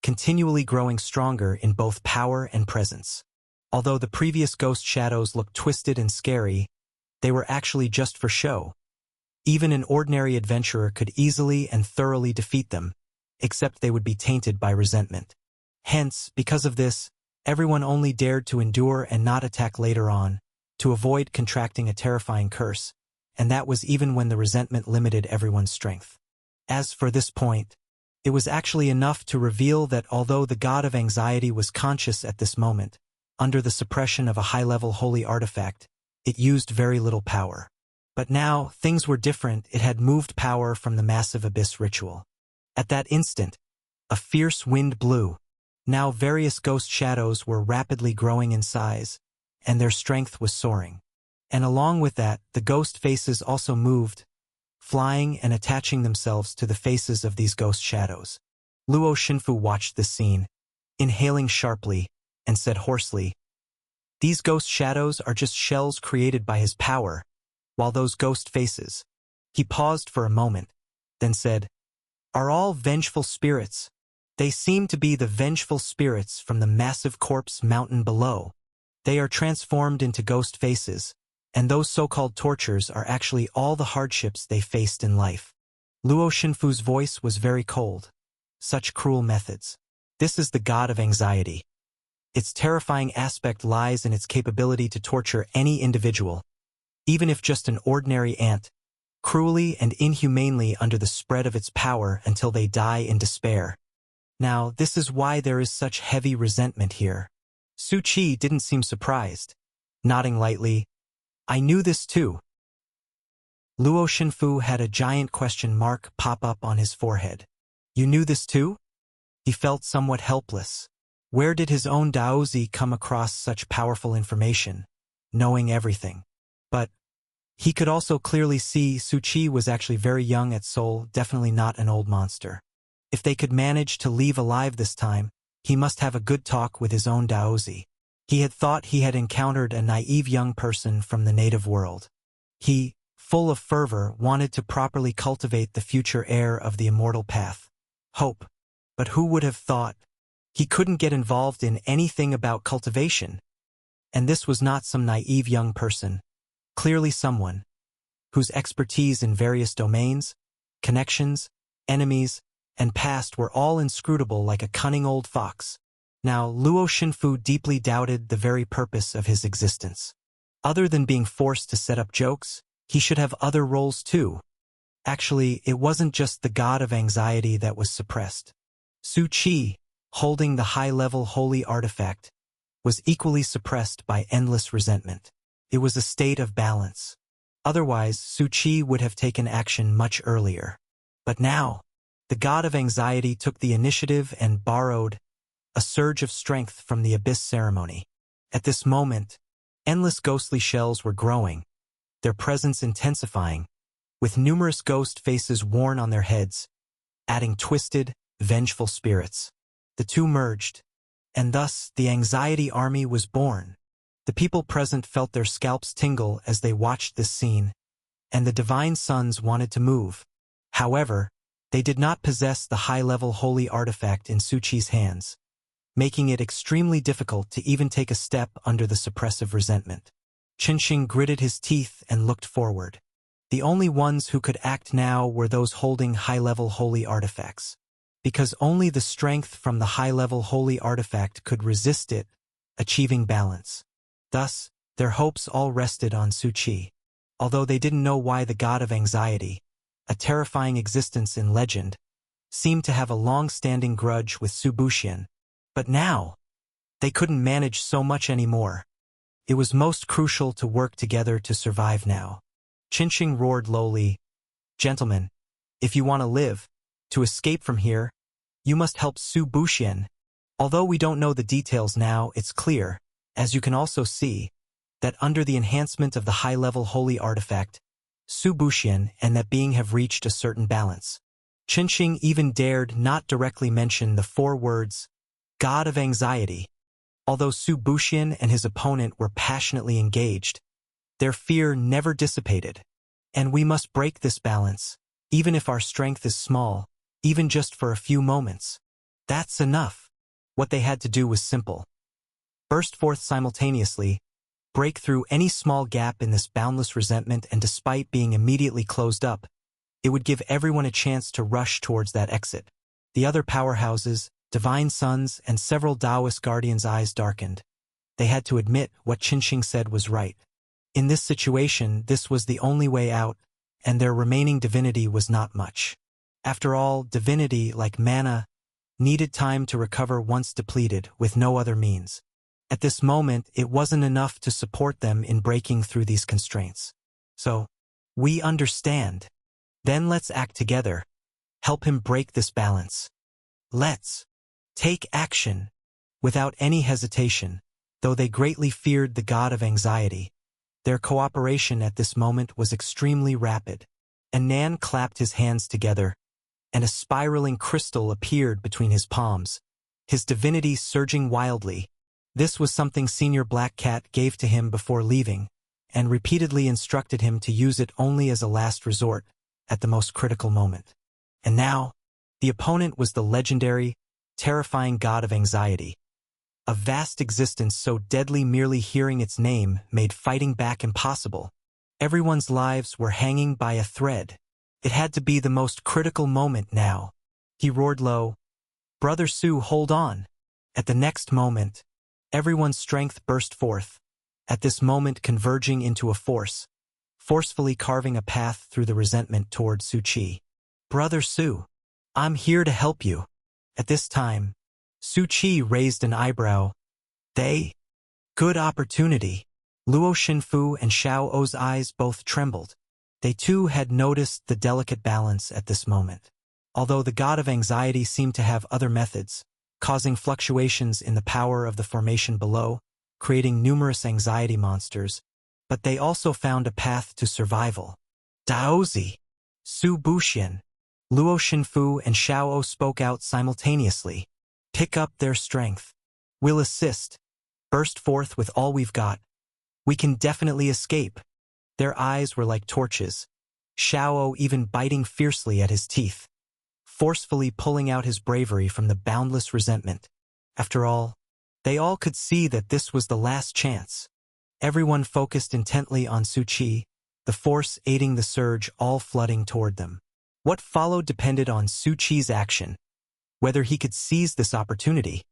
Speaker 1: continually growing stronger in both power and presence. Although the previous ghost shadows looked twisted and scary, they were actually just for show. Even an ordinary adventurer could easily and thoroughly defeat them, except they would be tainted by resentment. Hence, because of this, everyone only dared to endure and not attack later on, to avoid contracting a terrifying curse, and that was even when the resentment limited everyone's strength. As for this point, it was actually enough to reveal that although the god of anxiety was conscious at this moment, under the suppression of a high-level holy artifact, it used very little power. But now, things were different. It had moved power from the massive abyss ritual. At that instant, a fierce wind blew. Now various ghost shadows were rapidly growing in size, and their strength was soaring. And along with that, the ghost faces also moved, flying and attaching themselves to the faces of these ghost shadows. Luo Xinfu watched this scene, inhaling sharply, and said hoarsely, "These ghost shadows are just shells created by his power, while those ghost faces." He paused for a moment, then said, "Are all vengeful spirits. They seem to be the vengeful spirits from the massive corpse mountain below. They are transformed into ghost faces, and those so-called tortures are actually all the hardships they faced in life." Luo Xinfu's voice was very cold. Such cruel methods. This is the god of anxiety. Its terrifying aspect lies in its capability to torture any individual, even if just an ordinary ant, cruelly and inhumanely under the spread of its power until they die in despair. Now, this is why there is such heavy resentment here. Su Qi didn't seem surprised, nodding lightly. "I knew this too." Luo Xinfu had a giant question mark pop up on his forehead. "You knew this too?" He felt somewhat helpless. Where did his own Daozi come across such powerful information, knowing everything? But he could also clearly see Su Qi was actually very young at soul, definitely not an old monster. If they could manage to leave alive this time, he must have a good talk with his own Daozi. He had thought he had encountered a naive young person from the native world. He, full of fervor, wanted to properly cultivate the future heir of the immortal path. Hope. But who would have thought? He couldn't get involved in anything about cultivation. And this was not some naive young person. Clearly someone whose expertise in various domains, connections, enemies, and past were all inscrutable like a cunning old fox. Now, Luo Xinfu deeply doubted the very purpose of his existence. Other than being forced to set up jokes, he should have other roles too. Actually, it wasn't just the god of anxiety that was suppressed. Su Qi, holding the high-level holy artifact, was equally suppressed by endless resentment. It was a state of balance. Otherwise, Su Qi would have taken action much earlier. But now, the god of anxiety took the initiative and borrowed a surge of strength from the abyss ceremony. At this moment, endless ghostly shells were growing, their presence intensifying, with numerous ghost faces worn on their heads, adding twisted, vengeful spirits. The two merged, and thus the anxiety army was born. The people present felt their scalps tingle as they watched this scene, and the divine sons wanted to move. However, they did not possess the high-level holy artifact in Su Qi's hands, making it extremely difficult to even take a step under the suppressive resentment. Qinsheng gritted his teeth and looked forward. The only ones who could act now were those holding high-level holy artifacts, because only the strength from the high-level holy artifact could resist it, achieving balance. Thus, their hopes all rested on Su Qi. Although they didn't know why the god of anxiety, a terrifying existence in legend, seemed to have a long-standing grudge with Su Buxian. But now, they couldn't manage so much anymore. It was most crucial to work together to survive now. Qinsheng roared lowly, "Gentlemen, if you want to live, to escape from here, you must help Su Buxian." Although we don't know the details now, it's clear, as you can also see, that under the enhancement of the high-level holy artifact, Su Buxian and that being have reached a certain balance. Qinsheng even dared not directly mention the 4 words, God of Anxiety. Although Su Buxian and his opponent were passionately engaged, their fear never dissipated. And we must break this balance, even if our strength is small, even just for a few moments. That's enough. What they had to do was simple. Burst forth simultaneously, break through any small gap in this boundless resentment, and despite being immediately closed up, it would give everyone a chance to rush towards that exit. The other powerhouses, divine sons, and several Taoist guardians' eyes darkened. They had to admit what Qinsheng said was right. In this situation, this was the only way out, and their remaining divinity was not much. After all, divinity, like mana, needed time to recover once depleted, with no other means. At this moment, it wasn't enough to support them in breaking through these constraints. So, We understand. Then let's act together. Help him break this balance. Let's take action. Without any hesitation, though they greatly feared the god of anxiety, their cooperation at this moment was extremely rapid. Anan clapped his hands together, and a spiraling crystal appeared between his palms, his divinity surging wildly. This was something Senior Black Cat gave to him before leaving, and repeatedly instructed him to use it only as a last resort, at the most critical moment. And now, the opponent was the legendary, terrifying god of anxiety. A vast existence so deadly merely hearing its name made fighting back impossible. Everyone's lives were hanging by a thread. It had to be the most critical moment now. He roared low, "Brother Su, hold on!" At the next moment, everyone's strength burst forth, at this moment converging into a force, forcefully carving a path through the resentment toward Su Qi. "Brother Su, I'm here to help you." At this time, Su Qi raised an eyebrow. Good opportunity. Luo Xinfu and Xiao O's eyes both trembled. They too had noticed the delicate balance at this moment. Although the god of anxiety seemed to have other methods, causing fluctuations in the power of the formation below, creating numerous anxiety monsters, but they also found a path to survival. Daozi, Su Buxian, Luo Xinfu and Xiao O spoke out simultaneously. "Pick up their strength. We'll assist. Burst forth with all we've got. We can definitely escape." Their eyes were like torches, Xiao O even biting fiercely at his teeth, forcefully pulling out his bravery from the boundless resentment. After all, they all could see that this was the last chance. Everyone focused intently on Su Qi, the force aiding the surge all flooding toward them. What followed depended on Su Qi's action, whether he could seize this opportunity.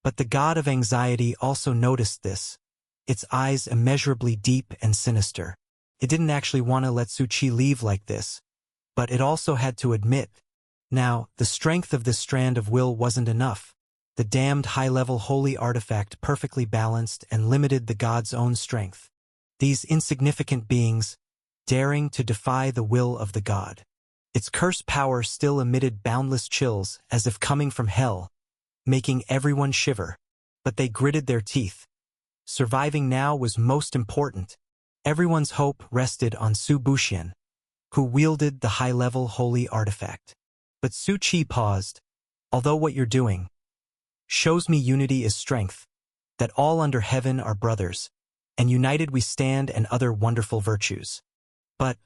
Speaker 1: But the god of anxiety also noticed this, its eyes immeasurably deep and sinister. It didn't actually want to let Su Qi leave like this, but it also had to admit, now, the strength of this strand of will wasn't enough. The damned high-level holy artifact perfectly balanced and limited the god's own strength. These insignificant beings, daring to defy the will of the god. Its cursed power still emitted boundless chills as if coming from hell, making everyone shiver. But they gritted their teeth. Surviving now was most important. Everyone's hope rested on Su Buxian, who wielded the high-level holy artifact. But Su Qi paused. "Although what you're doing shows me unity is strength, that all under heaven are brothers, and united we stand and other wonderful virtues. But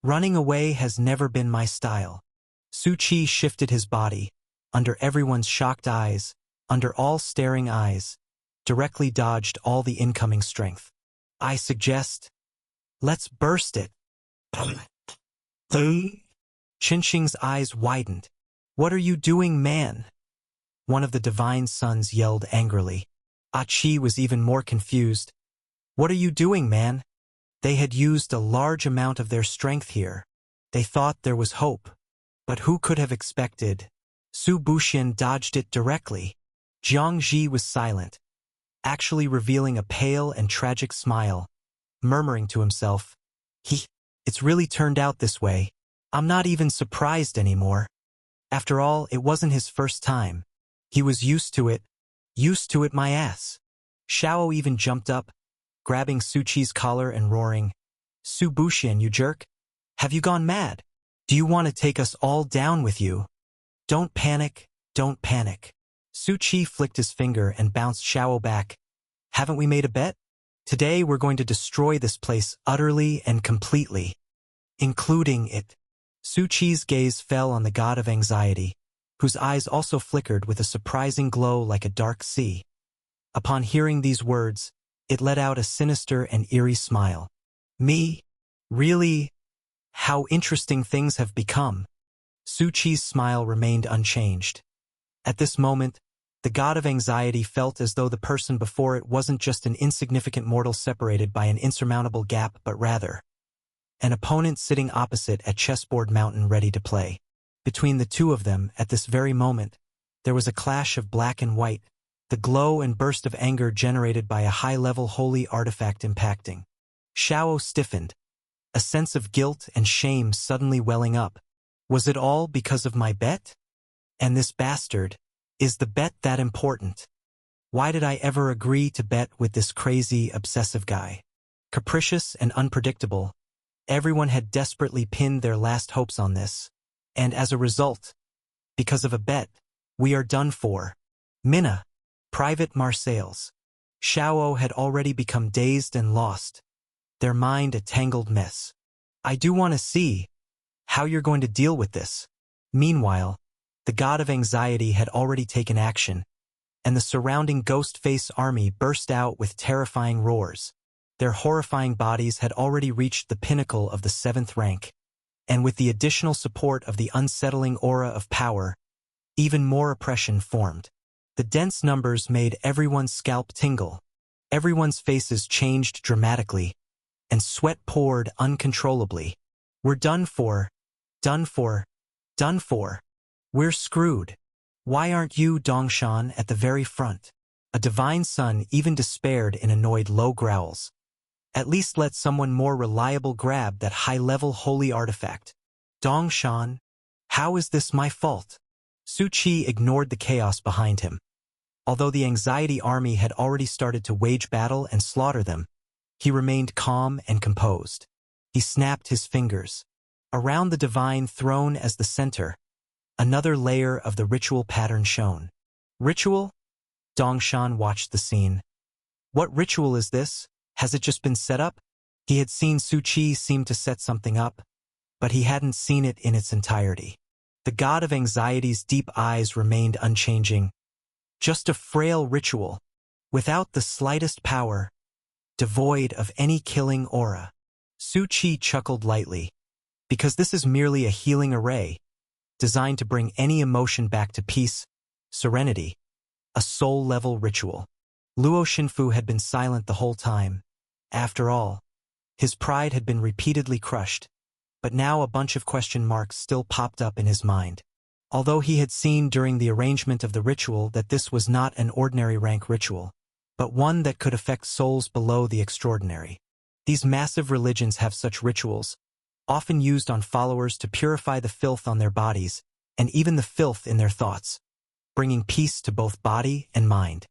Speaker 1: running away has never been my style." Su Qi shifted his body, under everyone's shocked eyes, under all staring eyes, directly dodged all the incoming strength. "I suggest, let's burst it." Qinxing's eyes widened. "What are you doing, man?" One of the divine sons yelled angrily. Qi was even more confused. "What are you doing, man?" They had used a large amount of their strength here. They thought there was hope. But who could have expected? Su Buxian dodged it directly. Jiang Ji was silent, actually revealing a pale and tragic smile, murmuring to himself, It's really turned out this way. I'm not even surprised anymore." After all, it wasn't his first time. He was used to it my ass. Xiao even jumped up, grabbing Su Qi's collar and roaring, "Su Buxian, you jerk! Have you gone mad? Do you want to take us all down with you? Don't panic, don't panic." Su Qi flicked his finger and bounced Xiao back. "Haven't we made a bet? Today we're going to destroy this place utterly and completely, including it." Su Qi's gaze fell on the god of anxiety, whose eyes also flickered with a surprising glow like a dark sea. Upon hearing these words, it let out a sinister and eerie smile. "Me? Really? How interesting things have become." Su Qi's smile remained unchanged. At this moment, the god of anxiety felt as though the person before it wasn't just an insignificant mortal separated by an insurmountable gap, but rather an opponent sitting opposite at chessboard mountain ready to play. Between the two of them, at this very moment, there was a clash of black and white, the glow and burst of anger generated by a high-level holy artifact impacting. Xiao stiffened. a sense of guilt and shame suddenly welling up. Was it all because of my bet? And this bastard, is the bet that important? Why did I ever agree to bet with this crazy, obsessive guy? Capricious and unpredictable, everyone had desperately pinned their last hopes on this. And as a result, because of a bet, we are done for. Minna, Private Marseilles. Xiao had already become dazed and lost, their mind a tangled mess. I do want to see how you're going to deal with this. Meanwhile, the god of anxiety had already taken action, and the surrounding ghost-face army burst out with terrifying roars. Their horrifying bodies had already reached the pinnacle of the 7th rank, and with the additional support of the unsettling aura of power, even more oppression formed. The dense numbers made everyone's scalp tingle, everyone's faces changed dramatically, and sweat poured uncontrollably. We're done for, done for, done for. We're screwed. Why aren't you, Dongshan, at the very front? A divine son even despaired in annoyed low growls. At least let someone more reliable grab that high-level holy artifact. Dongshan, how is this my fault? Su Qi ignored the chaos behind him. Although the anxiety army had already started to wage battle and slaughter them, he remained calm and composed. He snapped his fingers. Around the divine throne as the center, another layer of the ritual pattern shone. Ritual? Dongshan watched the scene. What ritual is this? Has it just been set up? He had seen Su Qi seem to set something up, but he hadn't seen it in its entirety. The god of anxiety's deep eyes remained unchanging. Just a frail ritual, without the slightest power, devoid of any killing aura. Su Qi chuckled lightly, because this is merely a healing array, designed to bring any emotion back to peace, serenity, a soul-level ritual. Luo Xinfu had been silent the whole time. After all, his pride had been repeatedly crushed, but now a bunch of question marks still popped up in his mind. Although he had seen during the arrangement of the ritual that this was not an ordinary rank ritual, but one that could affect souls below the extraordinary. These massive religions have such rituals, often used on followers to purify the filth on their bodies, and even the filth in their thoughts, bringing peace to both body and mind.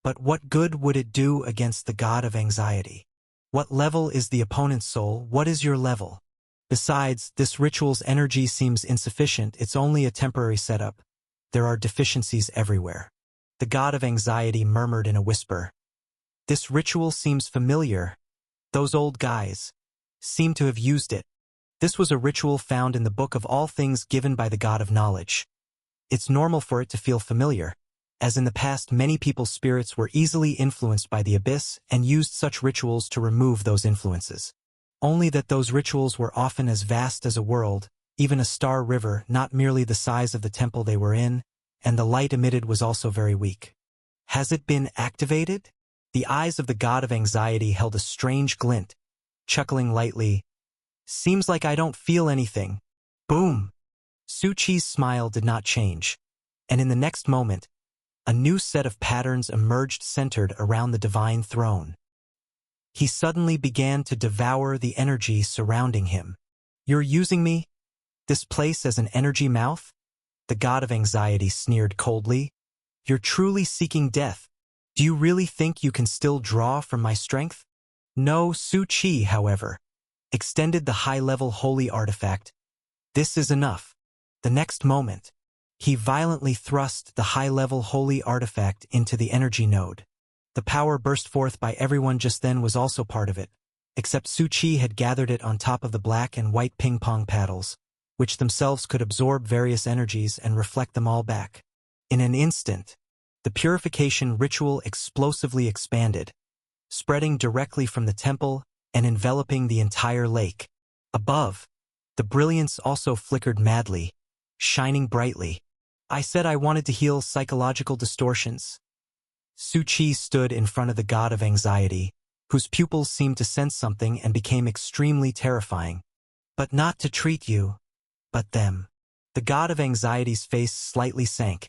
Speaker 1: But what good would it do against the god of anxiety? What level is the opponent's soul? What is your level? Besides, this ritual's energy seems insufficient. It's only a temporary setup. There are deficiencies everywhere. The god of anxiety murmured in a whisper. This ritual seems familiar. Those old guys seem to have used it. This was a ritual found in the book of all things given by the god of knowledge. It's normal for it to feel familiar, as in the past many people's spirits were easily influenced by the abyss and used such rituals to remove those influences. Only that those rituals were often as vast as a world, even a star river, not merely the size of the temple they were in, and the light emitted was also very weak. Has it been activated? The eyes of the god of anxiety held a strange glint, chuckling lightly. Seems like I don't feel anything. Boom! Su Qi's smile did not change, and in the next moment, a new set of patterns emerged centered around the divine throne. He suddenly began to devour the energy surrounding him. You're using me? This place as an energy mouth? The god of anxiety sneered coldly. You're truly seeking death. Do you really think you can still draw from my strength? No. Su Qi, however, extended the high-level holy artifact. This is enough. The next moment, he violently thrust the high-level holy artifact into the energy node. The power burst forth by everyone just then was also part of it, except Su Qi had gathered it on top of the black and white ping-pong paddles, which themselves could absorb various energies and reflect them all back. In an instant, the purification ritual explosively expanded, spreading directly from the temple and enveloping the entire lake. Above, the brilliance also flickered madly, shining brightly. I said I wanted to heal psychological distortions. Su Qi stood in front of the god of anxiety, whose pupils seemed to sense something and became extremely terrifying. But not to treat you, but them. The god of anxiety's face slightly sank.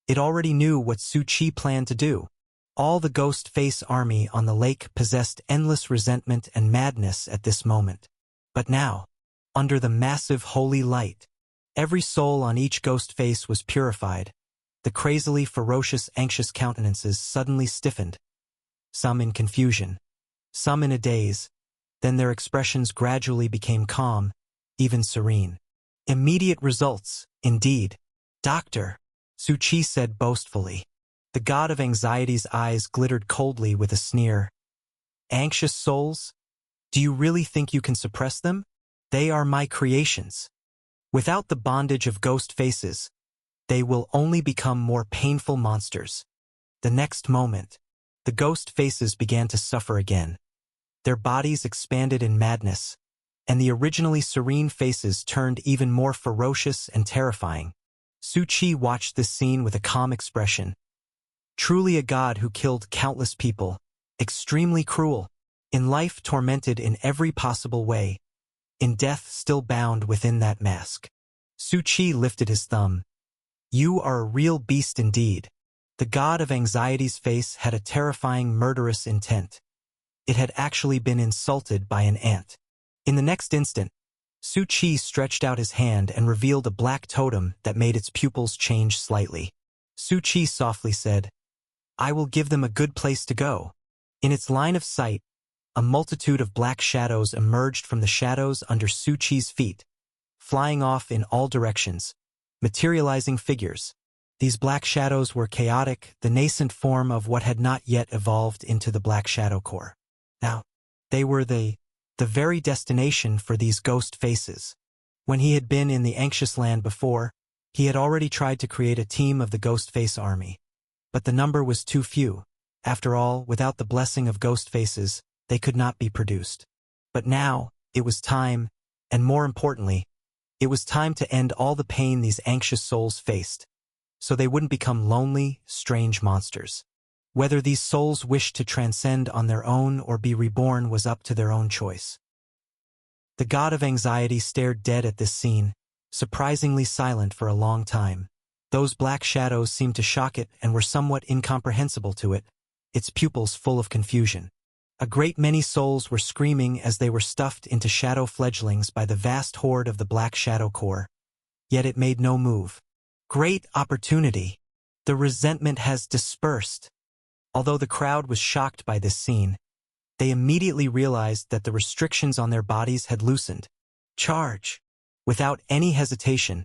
Speaker 1: It already knew what Su Qi planned to do. All the ghost face army on the lake possessed endless resentment and madness at this moment. But now, under the massive holy light, every soul on each ghost face was purified. The crazily ferocious, anxious countenances suddenly stiffened, some in confusion, some in a daze. Then their expressions gradually became calm, even serene. Immediate results, indeed. Doctor, Su Chi said boastfully. The god of anxiety's eyes glittered coldly with a sneer. Anxious souls? Do you really think you can suppress them? They are my creations. Without the bondage of ghost faces, they will only become more painful monsters. The next moment, the ghost faces began to suffer again. Their bodies expanded in madness, and the originally serene faces turned even more ferocious and terrifying. Su Chi watched this scene with a calm expression. Truly a god who killed countless people, extremely cruel, in life tormented in every possible way, in death still bound within that mask. Su Chi lifted his thumb. You are a real beast indeed. The god of anxiety's face had a terrifying murderous intent. It had actually been insulted by an ant. In the next instant, Su Chi stretched out his hand and revealed a black totem that made its pupils change slightly. Su Chi softly said, I will give them a good place to go. In its line of sight, a multitude of black shadows emerged from the shadows under Su Chi's feet, flying off in all directions, materializing figures. These black shadows were chaotic, the nascent form of what had not yet evolved into the Black Shadow Core. Now, they were the very destination for these ghost faces. When he had been in the anxious land before, he had already tried to create a team of the ghost face army. But the number was too few. After all, without the blessing of ghost faces, they could not be produced. But now, it was time, and more importantly, it was time to end all the pain these anxious souls faced, so they wouldn't become lonely, strange monsters. Whether these souls wished to transcend on their own or be reborn was up to their own choice. The god of anxiety stared dead at this scene, surprisingly silent for a long time. Those black shadows seemed to shock it and were somewhat incomprehensible to it, its pupils full of confusion. A great many souls were screaming as they were stuffed into shadow fledglings by the vast horde of the Black Shadow Core. Yet it made no move. Great opportunity. The resentment has dispersed. Although the crowd was shocked by this scene, they immediately realized that the restrictions on their bodies had loosened. Charge! Without any hesitation,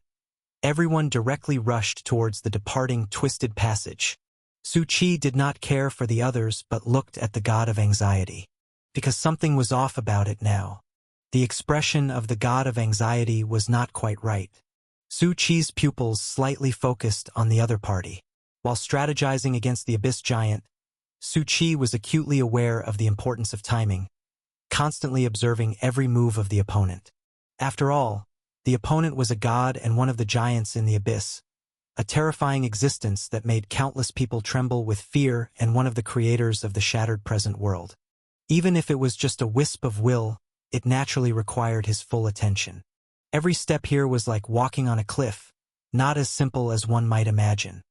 Speaker 1: everyone directly rushed towards the departing twisted passage. Su Chi did not care for the others but looked at the god of anxiety. Because something was off about it now. The expression of the god of anxiety was not quite right. Su Chi's pupils slightly focused on the other party. While strategizing against the Abyss Giant, Su Chi was acutely aware of the importance of timing, constantly observing every move of the opponent. After all, the opponent was a god and one of the giants in the abyss, a terrifying existence that made countless people tremble with fear and one of the creators of the shattered present world. Even if it was just a wisp of will, it naturally required his full attention. Every step here was like walking on a cliff, not as simple as one might imagine.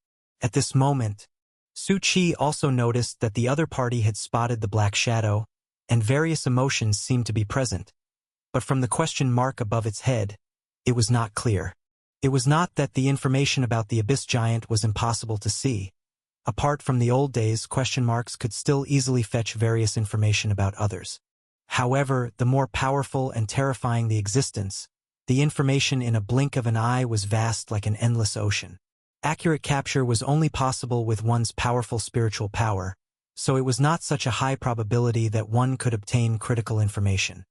Speaker 1: At this moment, Su Chi also noticed that the other party had spotted the Black Shadow, and various emotions seemed to be present. But from the question mark above its head, it was not clear. It was not that the information about the Abyss Giant was impossible to see. Apart from the old days, question marks could still easily fetch various information about others. However, the more powerful and terrifying the existence, the information in a blink of an eye was vast like an endless ocean. Accurate capture was only possible with one's powerful spiritual power, so it was not such a high probability that one could obtain critical information.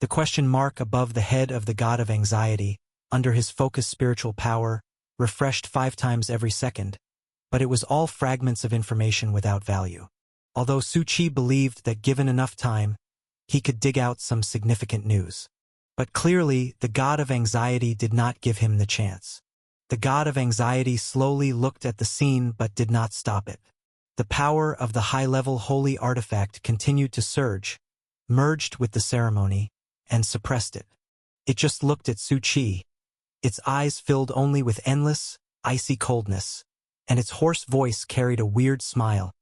Speaker 1: The question mark above the head of the god of anxiety, under his focused spiritual power, refreshed 5 times every second, but it was all fragments of information without value. Although Su Chi believed that given enough time, he could dig out some significant news. But clearly, the god of anxiety did not give him the chance. The god of anxiety slowly looked at the scene but did not stop it. The power of the high-level holy artifact continued to surge, merged with the ceremony, and suppressed it. It just looked at Su Chi. Its eyes filled only with endless, icy coldness, and its hoarse voice carried a weird smile.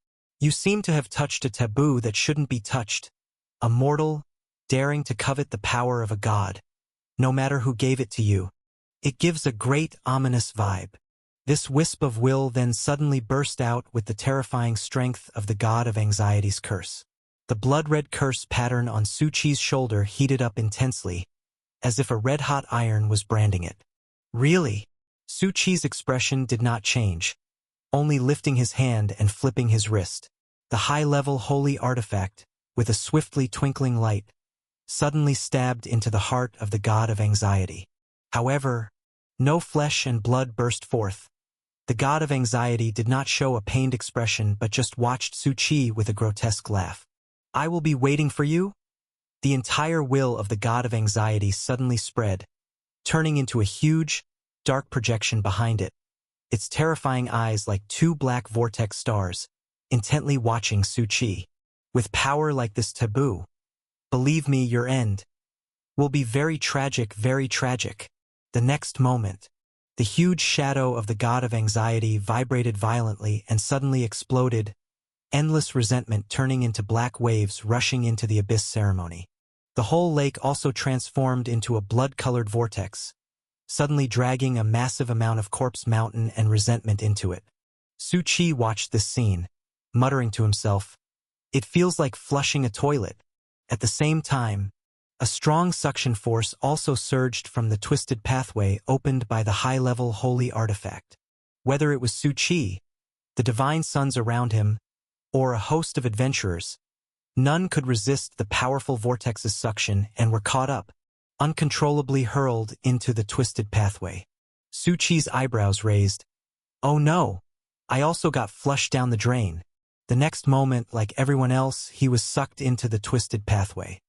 Speaker 1: You seem to have touched a taboo that shouldn't be touched. A mortal, daring to covet the power of a god, no matter who gave it to you. It gives a great ominous vibe. This wisp of will then suddenly burst out with the terrifying strength of the god of anxiety's curse. The blood-red curse pattern on Su Qi's shoulder heated up intensely, as if a red-hot iron was branding it. Really? Su Qi's expression did not change, only lifting his hand and flipping his wrist. The high-level holy artifact, with a swiftly twinkling light, suddenly stabbed into the heart of the god of anxiety. However, no flesh and blood burst forth. The god of anxiety did not show a pained expression but just watched Su Qi with a grotesque laugh. "I will be waiting for you?" The entire will of the god of anxiety suddenly spread, turning into a huge, dark projection behind it, its terrifying eyes like two black vortex stars, intently watching Su Qi. With power like this taboo, believe me, your end will be very tragic, very tragic. The next moment, the huge shadow of the god of anxiety vibrated violently and suddenly exploded, endless resentment turning into black waves rushing into the abyss ceremony. The whole lake also transformed into a blood-colored vortex, suddenly dragging a massive amount of corpse mountain and resentment into it. Su Qi watched this scene, muttering to himself, "It feels like flushing a toilet." At the same time, a strong suction force also surged from the twisted pathway opened by the high-level holy artifact. Whether it was Su Qi, the divine sons around him, or a host of adventurers, none could resist the powerful vortex's suction and were caught up, uncontrollably hurled into the twisted pathway. Su Qi's eyebrows raised. "Oh no! I also got flushed down the drain." The next moment, like everyone else, he was sucked into the twisted pathway.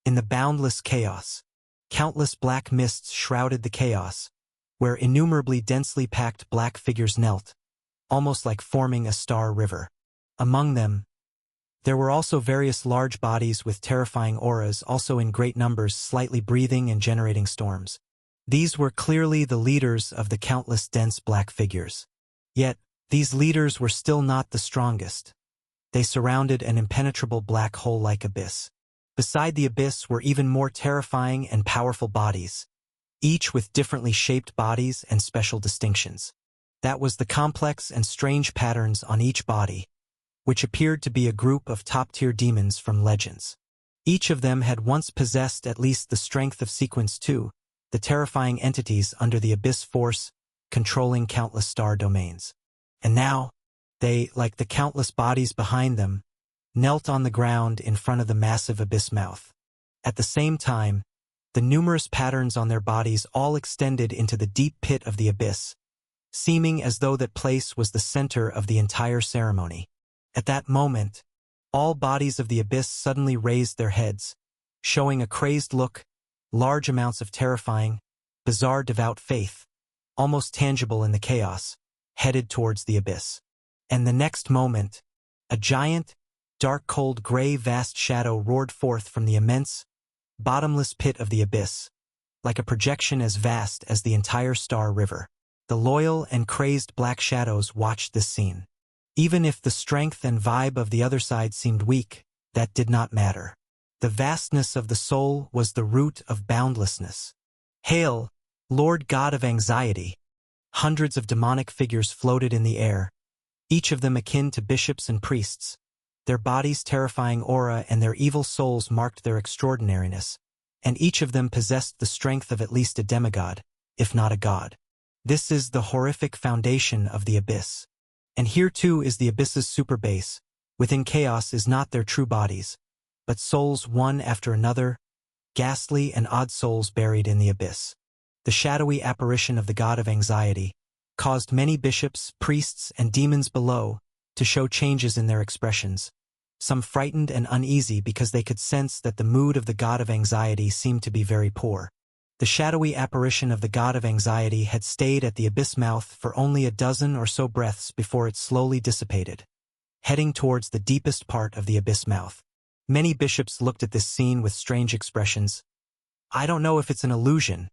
Speaker 1: In the boundless chaos, countless black mists shrouded the chaos, where innumerably densely packed black figures knelt, almost like forming a star river. Among them, there were also various large bodies with terrifying auras, also in great numbers, slightly breathing and generating storms. These were clearly the leaders of the countless dense black figures. Yet, these leaders were still not the strongest. They surrounded an impenetrable black hole-like abyss. Beside the abyss were even more terrifying and powerful bodies, each with differently shaped bodies and special distinctions. That was the complex and strange patterns on each body, which appeared to be a group of top-tier demons from legends. Each of them had once possessed at least the strength of Sequence 2, the terrifying entities under the abyss force, controlling countless star domains. And now, they, like the countless bodies behind them, knelt on the ground in front of the massive abyss mouth. At the same time, the numerous patterns on their bodies all extended into the deep pit of the abyss, seeming as though that place was the center of the entire ceremony. At that moment, all bodies of the abyss suddenly raised their heads, showing a crazed look, large amounts of terrifying, bizarre devout faith, almost tangible in the chaos, headed towards the abyss. And the next moment, a giant, dark cold gray vast shadow roared forth from the immense, bottomless pit of the abyss, like a projection as vast as the entire Star River. The loyal and crazed black shadows watched this scene. Even if the strength and vibe of the other side seemed weak, that did not matter. The vastness of the soul was the root of boundlessness. "Hail, Lord God of Anxiety!" Hundreds of demonic figures floated in the air, each of them akin to bishops and priests. Their bodies' terrifying aura and their evil souls marked their extraordinariness, and each of them possessed the strength of at least a demigod, if not a god. This is the horrific foundation of the abyss. And here too is the abyss's superbase. Within chaos is not their true bodies, but souls one after another, ghastly and odd souls buried in the abyss. The shadowy apparition of the god of anxiety caused many bishops, priests, and demons below to show changes in their expressions, some frightened and uneasy because they could sense that the mood of the god of anxiety seemed to be very poor. The shadowy apparition of the god of anxiety had stayed at the abyss mouth for only a dozen or so breaths before it slowly dissipated, heading towards the deepest part of the abyss mouth. Many bishops looked at this scene with strange expressions. "I don't know if it's an illusion.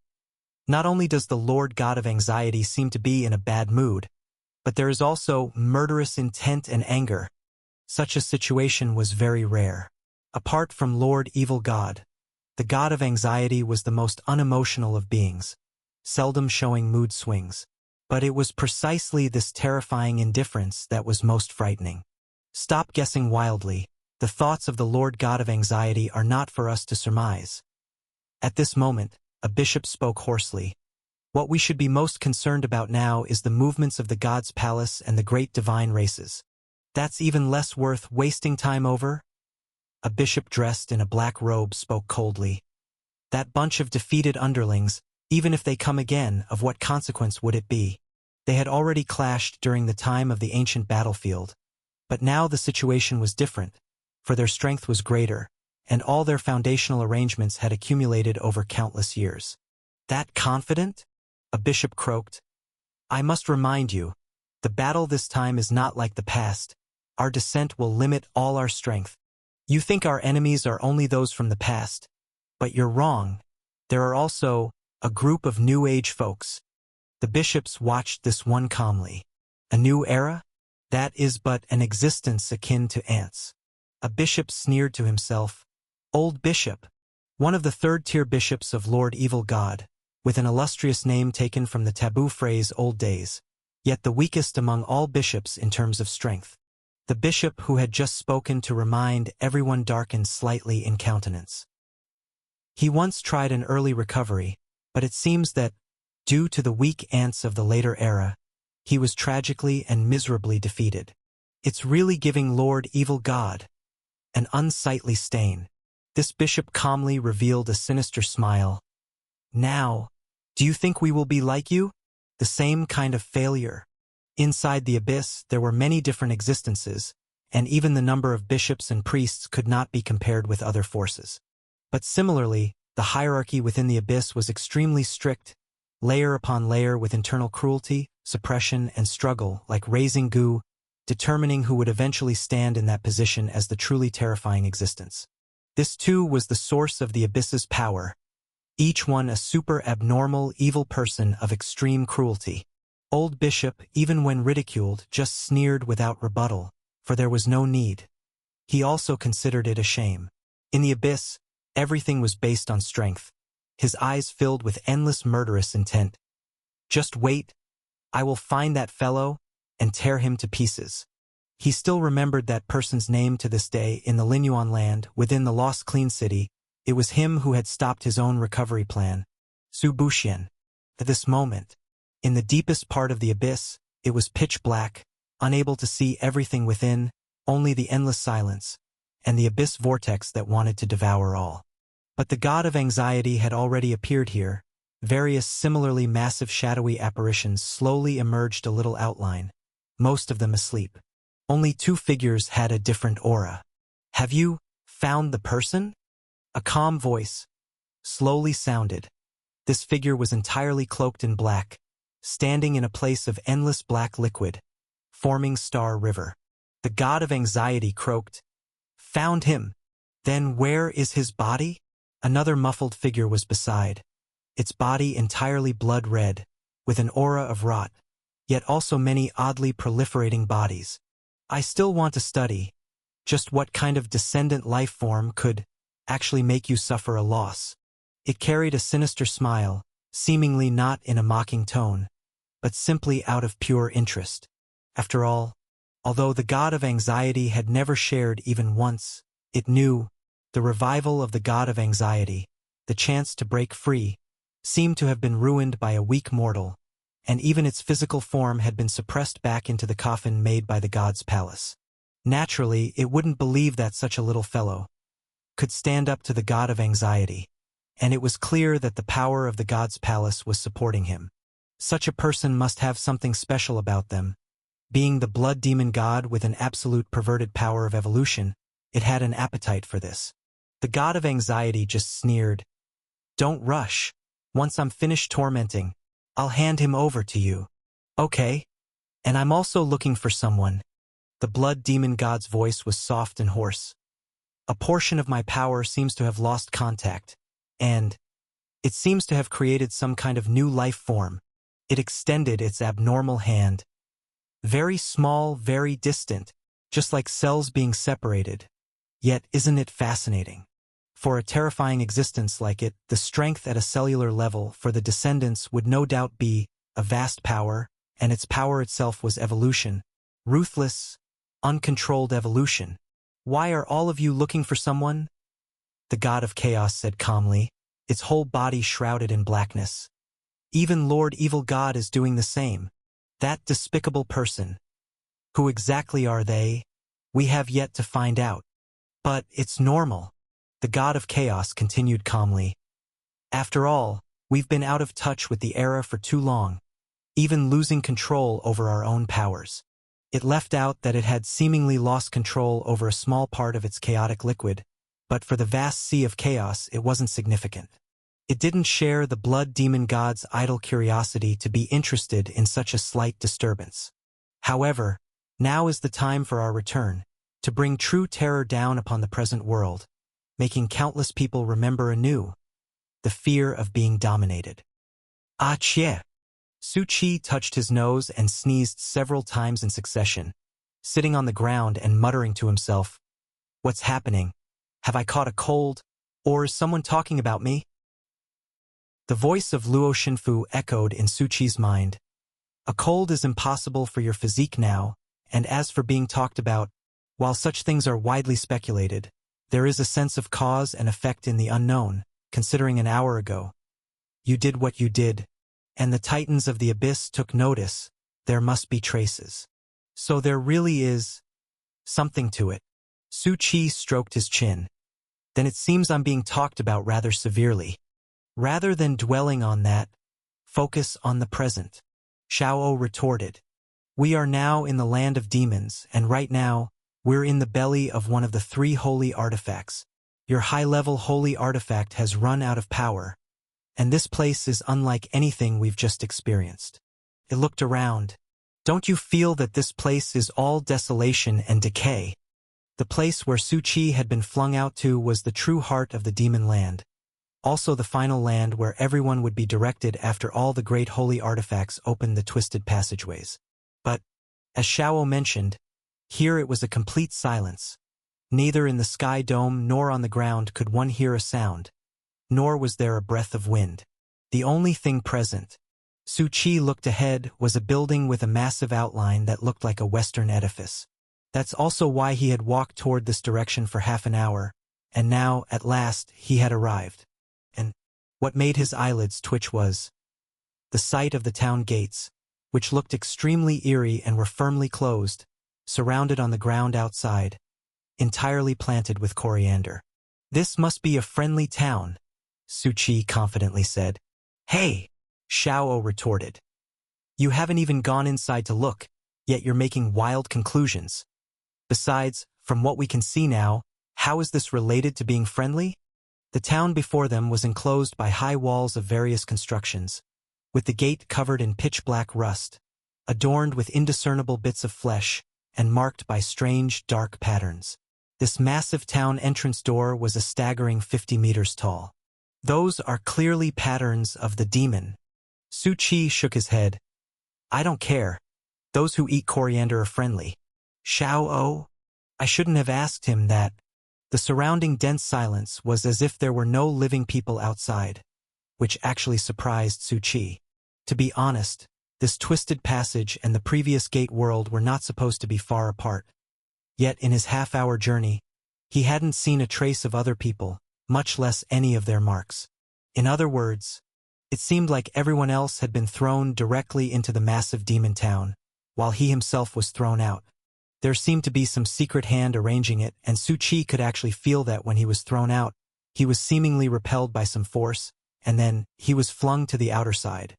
Speaker 1: Not only does the Lord God of Anxiety seem to be in a bad mood, but there is also murderous intent and anger. Such a situation was very rare. Apart from Lord Evil God, The god of anxiety was the most unemotional of beings, seldom showing mood swings. But it was precisely this terrifying indifference that was most frightening. Stop guessing wildly. The thoughts of the Lord God of anxiety are not for us to surmise. At this moment, a bishop spoke hoarsely. What we should be most concerned about now is the movements of the god's palace and the great divine races. That's even less worth wasting time over? A bishop dressed in a black robe spoke coldly. That bunch of defeated underlings, even if they come again, of what consequence would it be? They had already clashed during the time of the ancient battlefield. But now the situation was different, for their strength was greater, and all their foundational arrangements had accumulated over countless years. That confident? A bishop croaked. I must remind you, the battle this time is not like the past. Our descent will limit all our strength. You think our enemies are only those from the past, but you're wrong. There are also a group of New Age folks. The bishops watched this one calmly. A new era? That is but an existence akin to ants. A bishop sneered to himself. Old bishop, one of the third-tier bishops of Lord Evil God, with an illustrious name taken from the taboo phrase old days, yet the weakest among all bishops in terms of strength. The bishop who had just spoken to remind everyone darkened slightly in countenance. He once tried an early recovery, but it seems that, due to the weak ants of the later era, he was tragically and miserably defeated. It's really giving Lord Evil God an unsightly stain. This bishop calmly revealed a sinister smile. Now, do you think we will be like you? The same kind of failure? Inside the abyss, there were many different existences, and even the number of bishops and priests could not be compared with other forces. But similarly, the hierarchy within the abyss was extremely strict, layer upon layer with internal cruelty, suppression, and struggle, like raising goo, determining who would eventually stand in that position as the truly terrifying existence. This too was the source of the abyss's power, each one a super abnormal, evil person of extreme cruelty. Old bishop, even when ridiculed, just sneered without rebuttal, for there was no need. He also considered it a shame. In the abyss, everything was based on strength. His eyes filled with endless murderous intent. Just wait. I will find that fellow and tear him to pieces. He still remembered that person's name to this day in the Linyuan land, within the Lost Clean City. It was him who had stopped his own recovery plan. Su Buxian. At this moment, in the deepest part of the abyss, it was pitch black, unable to see everything within, only the endless silence, and the abyss vortex that wanted to devour all. But the god of anxiety had already appeared here. Various similarly massive shadowy apparitions slowly emerged, a little outline, most of them asleep. Only two figures had a different aura. Have you found the person? A calm voice slowly sounded. This figure was entirely cloaked in black, standing in a place of endless black liquid, forming Star River. The god of anxiety croaked. Found him. Then where is his body? Another muffled figure was beside, its body entirely blood red, with an aura of rot, yet also many oddly proliferating bodies. I still want to study just what kind of descendant life form could actually make you suffer a loss. It carried a sinister smile, seemingly not in a mocking tone, but simply out of pure interest. After all, although the god of anxiety had never shared even once, it knew the revival of the god of anxiety, the chance to break free, seemed to have been ruined by a weak mortal, and even its physical form had been suppressed back into the coffin made by the god's palace. Naturally, it wouldn't believe that such a little fellow could stand up to the god of anxiety, and it was clear that the power of the god's palace was supporting him. Such a person must have something special about them. Being the blood demon god with an absolute perverted power of evolution, it had an appetite for this. The god of anxiety just sneered. Don't rush. Once I'm finished tormenting, I'll hand him over to you. Okay. And I'm also looking for someone. The blood demon god's voice was soft and hoarse. A portion of my power seems to have lost contact, and it seems to have created some kind of new life form. It extended its abnormal hand. Very small, very distant, just like cells being separated. Yet isn't it fascinating? For a terrifying existence like it, the strength at a cellular level for the descendants would no doubt be a vast power, and its power itself was evolution. Ruthless, uncontrolled evolution. Why are all of you looking for someone? The god of chaos said calmly, its whole body shrouded in blackness. Even Lord Evil God is doing the same. That despicable person. Who exactly are they? We have yet to find out. But it's normal. The god of chaos continued calmly. After all, we've been out of touch with the era for too long, even losing control over our own powers. It left out that it had seemingly lost control over a small part of its chaotic liquid, but for the vast sea of chaos it wasn't significant. It didn't share the blood demon god's idle curiosity to be interested in such a slight disturbance. However, now is the time for our return, to bring true terror down upon the present world, making countless people remember anew the fear of being dominated. Achie! Su Chi touched his nose and sneezed several times in succession, sitting on the ground and muttering to himself, "What's happening? Have I caught a cold? Or is someone talking about me?" The voice of Luo Xinfu echoed in Su Chi's mind. "A cold is impossible for your physique now, and as for being talked about, while such things are widely speculated, there is a sense of cause and effect in the unknown, considering an hour ago. You did what you did, and the titans of the abyss took notice. There must be traces. So there really is something to it." Su Chi stroked his chin. "Then it seems I'm being talked about rather severely. Rather than dwelling on that, focus on the present," Xiao retorted. "We are now in the land of demons, and right now, we're in the belly of one of the 3 holy artifacts. Your high-level holy artifact has run out of power, and this place is unlike anything we've just experienced." It looked around. "Don't you feel that this place is all desolation and decay?" The place where Su Chi had been flung out to was the true heart of the demon land, also the final land where everyone would be directed after all the great holy artifacts opened the twisted passageways. But, as Xiao mentioned, here it was a complete silence. Neither in the sky dome nor on the ground could one hear a sound, nor was there a breath of wind. The only thing present, Su Chi looked ahead, was a building with a massive outline that looked like a Western edifice. That's also why he had walked toward this direction for half an hour, and now, at last, he had arrived. And what made his eyelids twitch was the sight of the town gates, which looked extremely eerie and were firmly closed, surrounded on the ground outside, entirely planted with coriander. "This must be a friendly town," Su Chi confidently said. "Hey!" Xiao retorted. "You haven't even gone inside to look, yet you're making wild conclusions. Besides, from what we can see now, how is this related to being friendly?" The town before them was enclosed by high walls of various constructions, with the gate covered in pitch-black rust, adorned with indiscernible bits of flesh, and marked by strange, dark patterns. This massive town entrance door was a staggering 50 meters tall. "Those are clearly patterns of the demon." Su Chi shook his head. "I don't care. Those who eat coriander are friendly." "Xiao? I shouldn't have asked him that." The surrounding dense silence was as if there were no living people outside, which actually surprised Su Chi. To be honest, this twisted passage and the previous gate world were not supposed to be far apart. Yet in his half-hour journey, he hadn't seen a trace of other people, much less any of their marks. In other words, it seemed like everyone else had been thrown directly into the massive demon town, while he himself was thrown out. There seemed to be some secret hand arranging it, and Su Chi could actually feel that when he was thrown out, he was seemingly repelled by some force, and then he was flung to the outer side.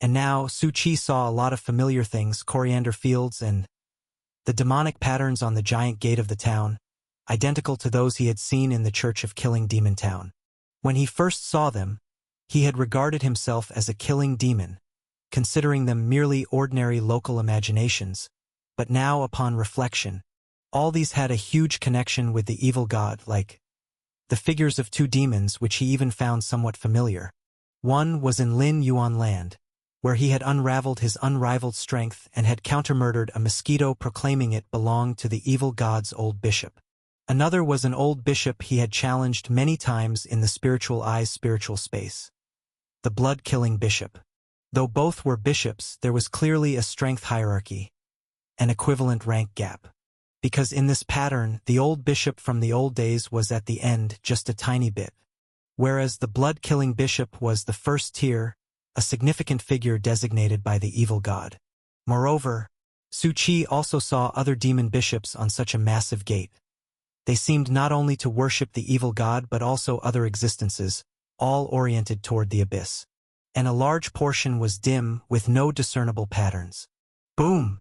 Speaker 1: And now Su Chi saw a lot of familiar things, coriander fields and the demonic patterns on the giant gate of the town, identical to those he had seen in the Church of Killing Demon Town. When he first saw them, he had regarded himself as a killing demon, considering them merely ordinary local imaginations. But now, upon reflection, all these had a huge connection with the evil god, like the figures of 2 demons which he even found somewhat familiar. One was in Lin Yuan land, where he had unraveled his unrivaled strength and had counter-murdered a mosquito proclaiming it belonged to the evil god's old bishop. Another was an old bishop he had challenged many times in the spiritual space. The blood-killing bishop. Though both were bishops, there was clearly a strength hierarchy, an equivalent rank gap. Because in this pattern, the old bishop from the old days was at the end just a tiny bit, whereas the blood-killing bishop was the first tier, a significant figure designated by the evil god. Moreover, Su Qi also saw other demon bishops on such a massive gate. They seemed not only to worship the evil god but also other existences, all oriented toward the abyss. And a large portion was dim, with no discernible patterns. Boom!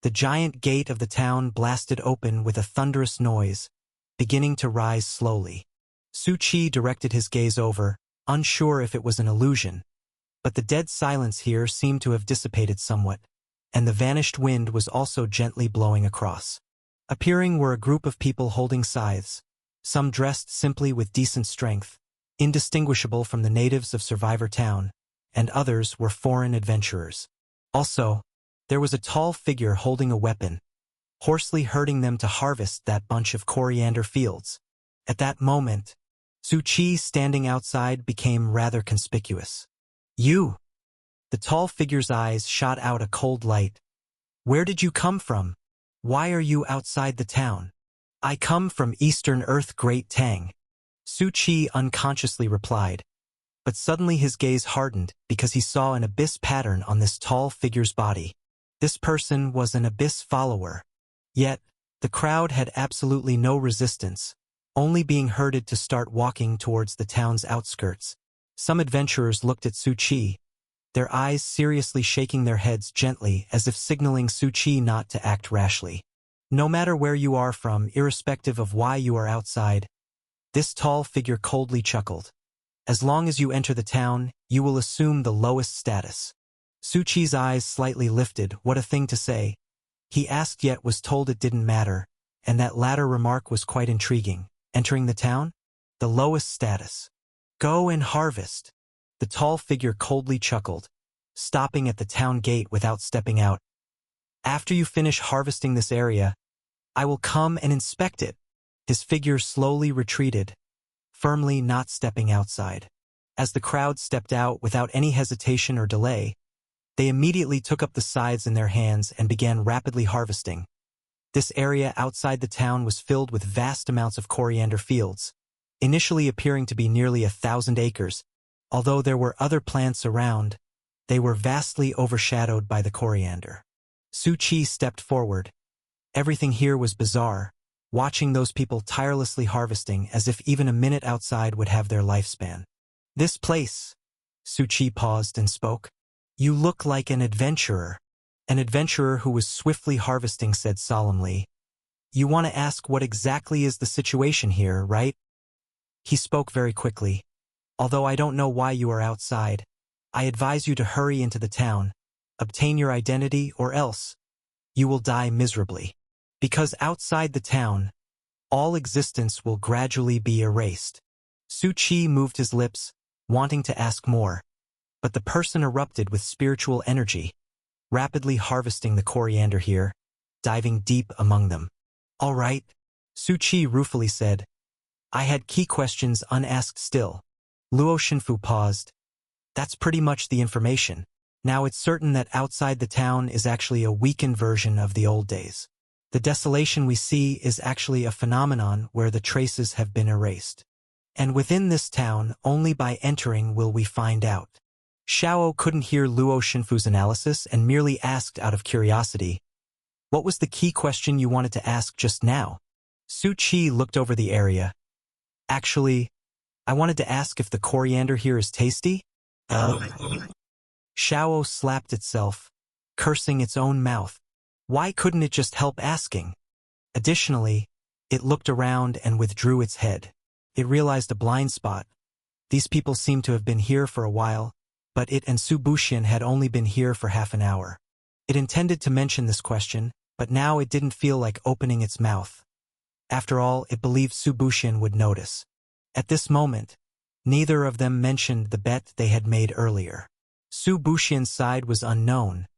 Speaker 1: The giant gate of the town blasted open with a thunderous noise, beginning to rise slowly. Su Qi directed his gaze over, unsure if it was an illusion. But the dead silence here seemed to have dissipated somewhat, and the vanished wind was also gently blowing across. Appearing were a group of people holding scythes, some dressed simply with decent strength, indistinguishable from the natives of Survivor Town, and others were foreign adventurers. Also, there was a tall figure holding a weapon, hoarsely herding them to harvest that bunch of coriander fields. At that moment, Su Qi standing outside became rather conspicuous. "You!" The tall figure's eyes shot out a cold light. "Where did you come from? Why are you outside the town?" "I come from Eastern Earth Great Tang," Su Qi unconsciously replied. But suddenly his gaze hardened because he saw an abyss pattern on this tall figure's body. This person was an abyss follower. Yet, the crowd had absolutely no resistance, only being herded to start walking towards the town's outskirts. Some adventurers looked at Su Qi, their eyes seriously shaking their heads gently as if signaling Su Qi not to act rashly. "No matter where you are from, irrespective of why you are outside," this tall figure coldly chuckled. "As long as you enter the town, you will assume the lowest status." Su Qi's eyes slightly lifted. What a thing to say. He asked yet was told it didn't matter, and that latter remark was quite intriguing. Entering the town? The lowest status. "Go and harvest." The tall figure coldly chuckled, stopping at the town gate without stepping out. "After you finish harvesting this area, I will come and inspect it." His figure slowly retreated, firmly not stepping outside. As the crowd stepped out without any hesitation or delay, they immediately took up the scythes in their hands and began rapidly harvesting. This area outside the town was filled with vast amounts of coriander fields, initially appearing to be nearly 1,000 acres. Although there were other plants around, they were vastly overshadowed by the coriander. Su Qi stepped forward. Everything here was bizarre, watching those people tirelessly harvesting as if even a minute outside would have their lifespan. "This place," Su Qi paused and spoke. "You look like an adventurer." An adventurer who was swiftly harvesting said solemnly, "You want to ask what exactly is the situation here, right?" He spoke very quickly. "Although I don't know why you are outside, I advise you to hurry into the town, obtain your identity, or else you will die miserably. Because outside the town, all existence will gradually be erased." Su Qi moved his lips, wanting to ask more, but the person erupted with spiritual energy, rapidly harvesting the coriander here, diving deep among them. "All right," Su Qi ruefully said. "I had key questions unasked still." Luo Shinfu paused. "That's pretty much the information. Now it's certain that outside the town is actually a weakened version of the old days. The desolation we see is actually a phenomenon where the traces have been erased. And within this town, only by entering will we find out." Xiao couldn't hear Luo Shinfu's analysis and merely asked out of curiosity, "What was the key question you wanted to ask just now?" Su Qi looked over the area. "Actually, I wanted to ask if the coriander here is tasty." Xiao slapped itself, cursing its own mouth. Why couldn't it just help asking? Additionally, it looked around and withdrew its head. It realized a blind spot. These people seemed to have been here for a while, but it and Su Buxian had only been here for half an hour. It intended to mention this question, but now it didn't feel like opening its mouth. After all, it believed Su Buxian would notice. At this moment, neither of them mentioned the bet they had made earlier. Su Buxian's side was unknown,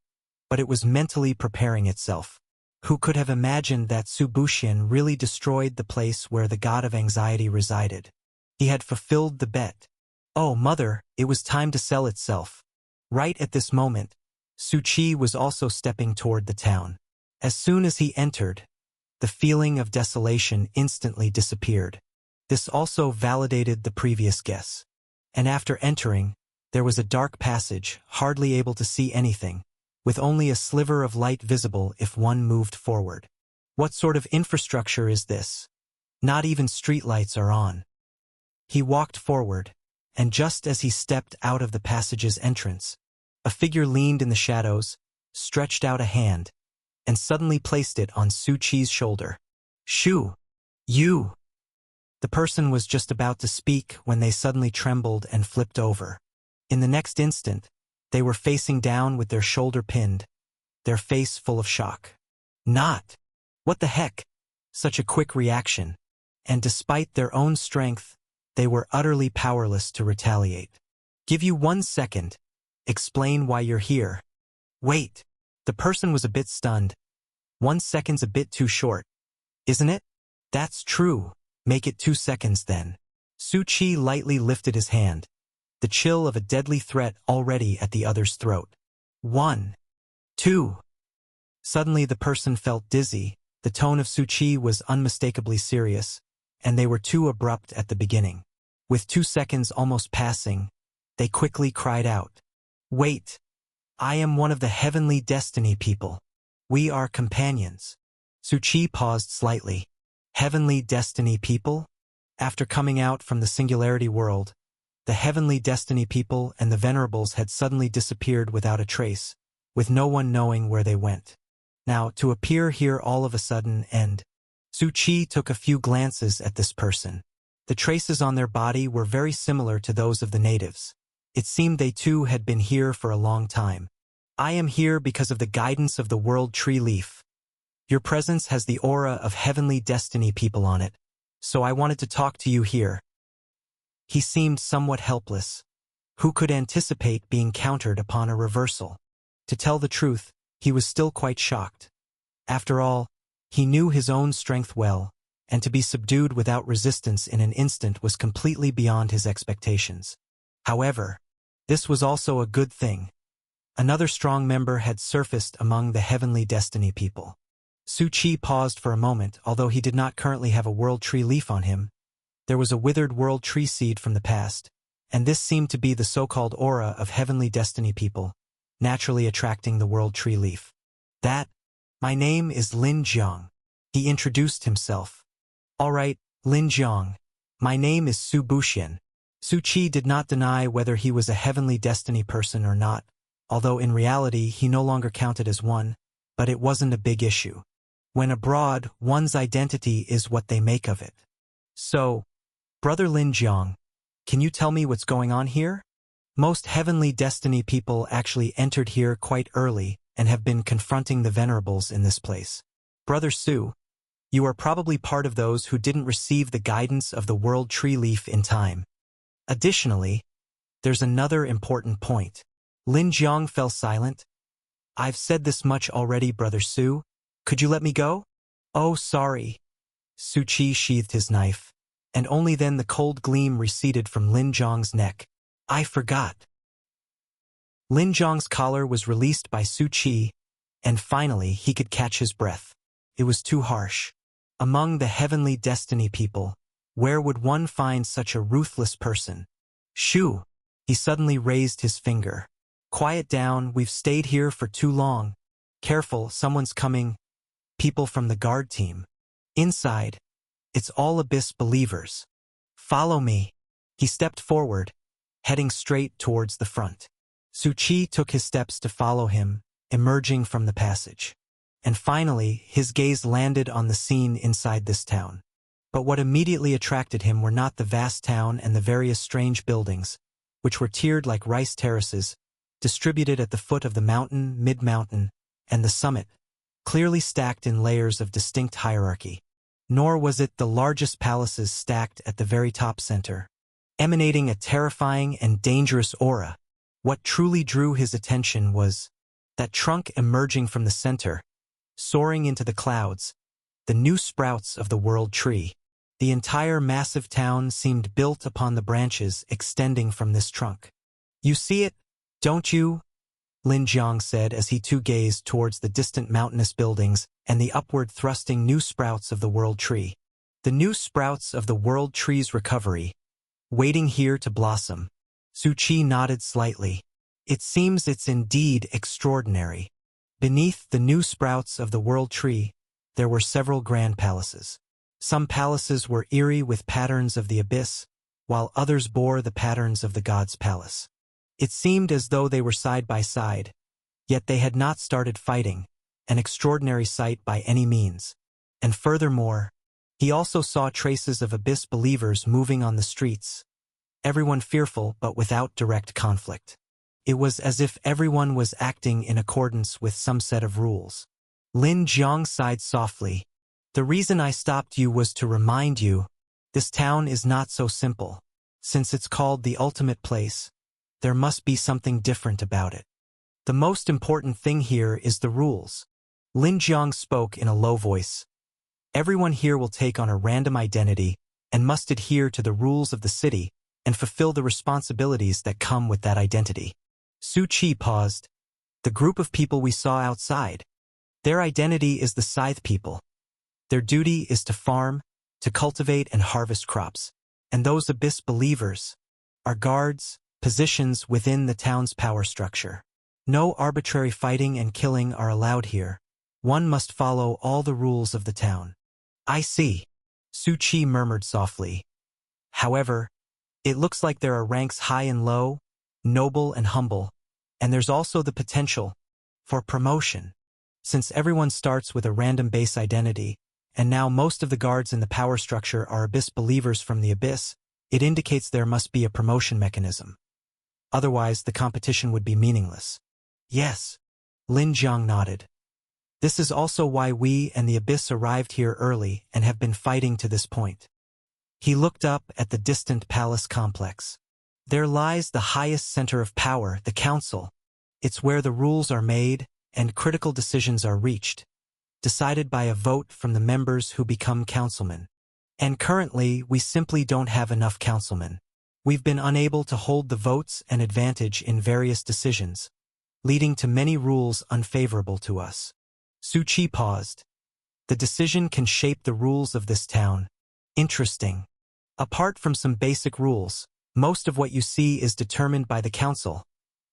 Speaker 1: but it was mentally preparing itself. Who could have imagined that Su Buxian really destroyed the place where the god of anxiety resided? He had fulfilled the bet. Oh, mother, it was time to sell itself. Right at this moment, Su Qi was also stepping toward the town. As soon as he entered, the feeling of desolation instantly disappeared. This also validated the previous guess. And after entering, there was a dark passage, hardly able to see anything, with only a sliver of light visible if one moved forward. What sort of infrastructure is this? Not even streetlights are on. He walked forward, and just as he stepped out of the passage's entrance, a figure leaned in the shadows, stretched out a hand, and suddenly placed it on Su Qi's shoulder. "Shu, you!" The person was just about to speak when they suddenly trembled and flipped over. In the next instant, they were facing down with their shoulder pinned, their face full of shock. Not! What the heck? Such a quick reaction. And despite their own strength, they were utterly powerless to retaliate. "Give you 1 second. Explain why you're here." "Wait." The person was a bit stunned. 1 second's a bit too short, isn't it? "That's true. Make it 2 seconds then." Su Qi lightly lifted his hand, the chill of a deadly threat already at the other's throat. 1, 2. Suddenly the person felt dizzy. The tone of Su Qi was unmistakably serious, and they were too abrupt at the beginning. With 2 seconds almost passing, they quickly cried out, "Wait! I am one of the heavenly destiny people. We are companions." Su Qi paused slightly. Heavenly destiny people? After coming out from the singularity world, the heavenly destiny people and the venerables had suddenly disappeared without a trace, with no one knowing where they went. Now, to appear here all of a sudden and… Su Qi took a few glances at this person. The traces on their body were very similar to those of the natives. It seemed they too had been here for a long time. "I am here because of the guidance of the world tree leaf. Your presence has the aura of heavenly destiny people on it, so I wanted to talk to you here." He seemed somewhat helpless. Who could anticipate being countered upon a reversal? To tell the truth, he was still quite shocked. After all, he knew his own strength well, and to be subdued without resistance in an instant was completely beyond his expectations. However, this was also a good thing. Another strong member had surfaced among the heavenly destiny people. Su Qi paused for a moment. Although he did not currently have a world tree leaf on him, there was a withered world tree seed from the past, and this seemed to be the so-called aura of heavenly destiny people, naturally attracting the world tree leaf. My name is Lin Jiang." He introduced himself. "All right, Lin Jiang. My name is Su Buxian." Su Qi did not deny whether he was a heavenly destiny person or not, although in reality he no longer counted as one, but it wasn't a big issue. When abroad, one's identity is what they make of it. "So, Brother Lin Jiang, can you tell me what's going on here?" Most heavenly destiny people actually entered here quite early and have been confronting the venerables in this place. "Brother Su, you are probably part of those who didn't receive the guidance of the world tree leaf in time. Additionally, there's another important point." Lin Jiang fell silent. "I've said this much already, Brother Su. Could you let me go?" "Oh, sorry." Su Qi sheathed his knife, and only then the cold gleam receded from Lin Jiang's neck. "I forgot." Lin Jiang's collar was released by Su Qi, and finally he could catch his breath. It was too harsh. Among the heavenly destiny people, where would one find such a ruthless person? "Shu!" He suddenly raised his finger. "Quiet down, we've stayed here for too long. Careful, someone's coming. People from the guard team. Inside. It's all Abyss believers. Follow me." He stepped forward, heading straight towards the front. Su Qi took his steps to follow him, emerging from the passage. And finally, his gaze landed on the scene inside this town. But what immediately attracted him were not the vast town and the various strange buildings, which were tiered like rice terraces, distributed at the foot of the mountain, mid-mountain, and the summit, clearly stacked in layers of distinct hierarchy. Nor was it the largest palaces stacked at the very top center, emanating a terrifying and dangerous aura. What truly drew his attention was that trunk emerging from the center, soaring into the clouds, the new sprouts of the world tree. The entire massive town seemed built upon the branches extending from this trunk. You see it, don't you? Lin Jiang said as he too gazed towards the distant mountainous buildings and the upward thrusting new sprouts of the world tree. The new sprouts of the world tree's recovery, waiting here to blossom. Su Qi nodded slightly. It seems it's indeed extraordinary. Beneath the new sprouts of the world tree, there were several grand palaces. Some palaces were eerie with patterns of the abyss, while others bore the patterns of the god's palace. It seemed as though they were side by side, yet they had not started fighting, an extraordinary sight by any means. And furthermore, he also saw traces of abyss believers moving on the streets, everyone fearful but without direct conflict. It was as if everyone was acting in accordance with some set of rules. Lin Jiang sighed softly. The reason I stopped you was to remind you, this town is not so simple. Since it's called the ultimate place, there must be something different about it. The most important thing here is the rules. Lin Jiang spoke in a low voice. Everyone here will take on a random identity and must adhere to the rules of the city and fulfill the responsibilities that come with that identity. Su Qi paused. The group of people we saw outside. Their identity is the Scythe people. Their duty is to farm, to cultivate and harvest crops. And those abyss believers are guards, positions within the town's power structure. No arbitrary fighting and killing are allowed here. One must follow all the rules of the town. I see, Su Qi murmured softly. However, it looks like there are ranks high and low, noble and humble, and there's also the potential for promotion. Since everyone starts with a random base identity, and now most of the guards in the power structure are abyss believers from the abyss, it indicates there must be a promotion mechanism. Otherwise, the competition would be meaningless. Yes, Lin Jiang nodded. This is also why we and the abyss arrived here early and have been fighting to this point. He looked up at the distant palace complex. There lies the highest center of power, the council. It's where the rules are made and critical decisions are reached, decided by a vote from the members who become councilmen. And currently, we simply don't have enough councilmen. We've been unable to hold the votes and advantage in various decisions, leading to many rules unfavorable to us. Su Qi paused. The decision can shape the rules of this town. Interesting. Apart from some basic rules, most of what you see is determined by the council,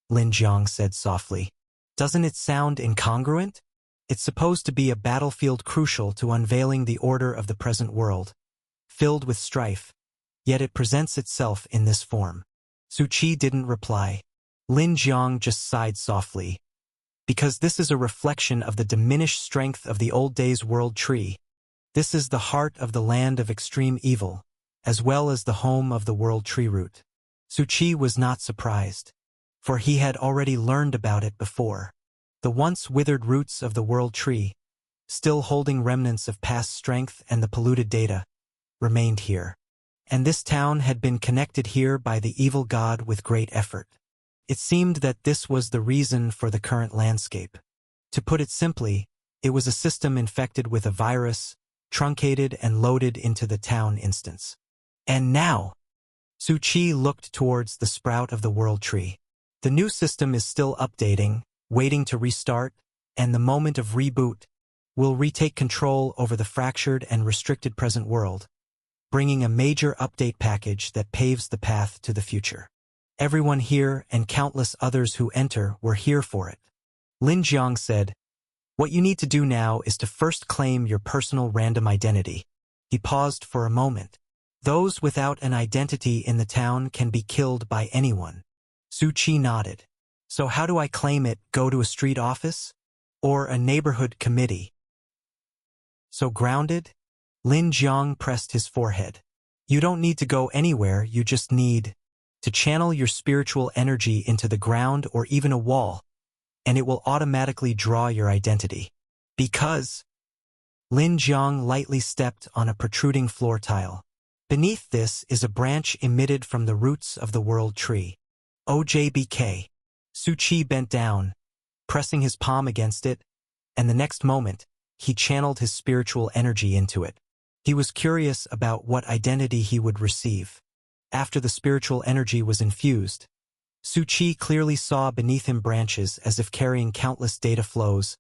Speaker 1: Lin Jiang said softly. Doesn't it sound incongruent? It's supposed to be a battlefield crucial to unveiling the order of the present world, filled with strife, yet it presents itself in this form. Su Qi didn't reply. Lin Jiang just sighed softly. Because this is a reflection of the diminished strength of the old days world tree. This is the heart of the land of extreme evil, as well as the home of the world tree root. Su Qi was not surprised, for he had already learned about it before. The once withered roots of the world tree, still holding remnants of past strength and the polluted data, remained here. And this town had been connected here by the evil god with great effort. It seemed that this was the reason for the current landscape. To put it simply, it was a system infected with a virus, truncated and loaded into the town instance. And now, Su Qi looked towards the sprout of the world tree. The new system is still updating, waiting to restart, and the moment of reboot will retake control over the fractured and restricted present world, bringing a major update package that paves the path to the future. Everyone here and countless others who enter were here for it. Lin Jiang said, "What you need to do now is to first claim your personal random identity." He paused for a moment. Those without an identity in the town can be killed by anyone. Su Qi nodded. So how do I claim it? Go to a street office? Or a neighborhood committee? So grounded? Lin Jiang pressed his forehead. You don't need to go anywhere, you just need to channel your spiritual energy into the ground or even a wall, and it will automatically draw your identity. Because Lin Jiang lightly stepped on a protruding floor tile. Beneath this is a branch emitted from the roots of the world tree. OJBK. Su Qi bent down, pressing his palm against it, and the next moment, he channeled his spiritual energy into it. He was curious about what identity he would receive. After the spiritual energy was infused, Su Chi clearly saw beneath him branches as if carrying countless data flows,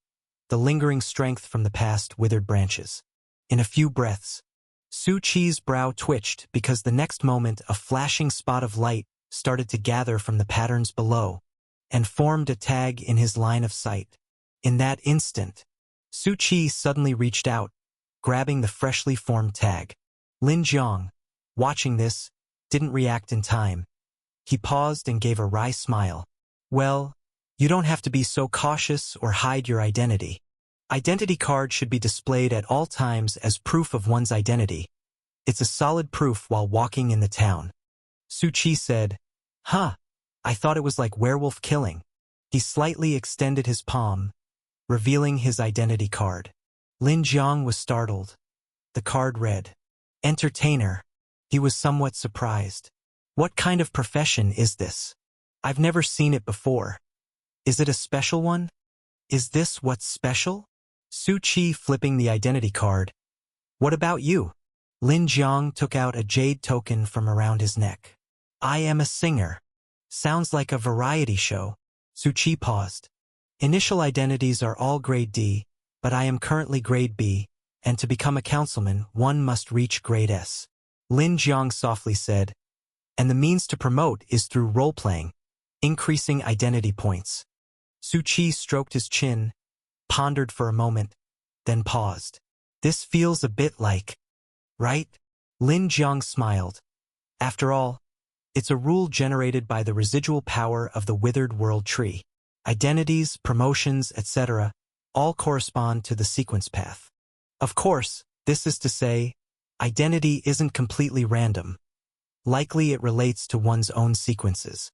Speaker 1: the lingering strength from the past withered branches. In a few breaths, Su Chi's brow twitched because the next moment a flashing spot of light started to gather from the patterns below and formed a tag in his line of sight. In that instant, Su Chi suddenly reached out, grabbing the freshly formed tag. Lin Jiang, watching this, didn't react in time. He paused and gave a wry smile. Well, you don't have to be so cautious or hide your identity. Identity card should be displayed at all times as proof of one's identity. It's a solid proof while walking in the town. Su Chi said, "Huh, I thought it was like werewolf killing." He slightly extended his palm, revealing his identity card. Lin Jiang was startled. The card read, "Entertainer." He was somewhat surprised. What kind of profession is this? I've never seen it before. Is it a special one? Is this what's special? Su Chi flipping the identity card. What about you? Lin Jiang took out a jade token from around his neck. I am a singer. Sounds like a variety show. Su Chi paused. Initial identities are all grade D, but I am currently grade B, and to become a councilman, one must reach grade S. Lin Jiang softly said, and the means to promote is through role-playing, increasing identity points. Su Chi stroked his chin, pondered for a moment, then paused. This feels a bit like, right? Lin Jiang smiled. After all, it's a rule generated by the residual power of the withered world tree. Identities, promotions, etc., all correspond to the sequence path. Of course, this is to say, identity isn't completely random. Likely it relates to one's own sequences.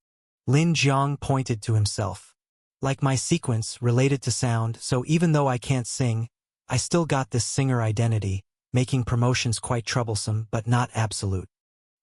Speaker 1: Lin Jiang pointed to himself. Like my sequence related to sound, so even though I can't sing, I still got this singer identity, making promotions quite troublesome but not absolute.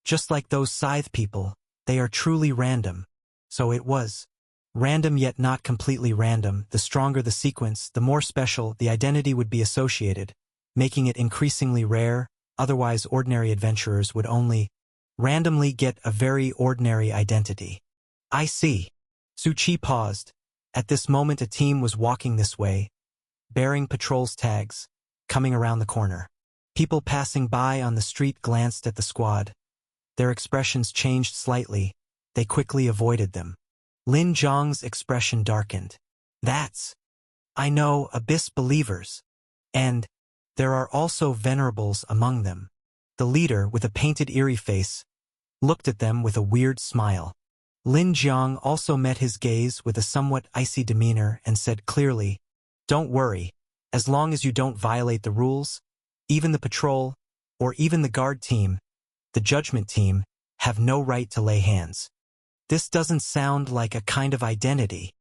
Speaker 1: Just like those scythe people, they are truly random. So it was. Random yet not completely random. The stronger the sequence, the more special the identity would be associated, making it increasingly rare, otherwise ordinary adventurers would only randomly get a very ordinary identity. I see. Su Chi paused. At this moment a team was walking this way, bearing patrol's tags, coming around the corner. People passing by on the street glanced at the squad. Their expressions changed slightly. They quickly avoided them. Lin Jiang's expression darkened. That's, I know, Abyss believers. And there are also venerables among them. The leader, with a painted eerie face, looked at them with a weird smile. Lin Jiang also met his gaze with a somewhat icy demeanor and said clearly, "Don't worry, as long as you don't violate the rules, even the patrol, or even the guard team, the judgment team, have no right to lay hands." This doesn't sound like a kind of identity,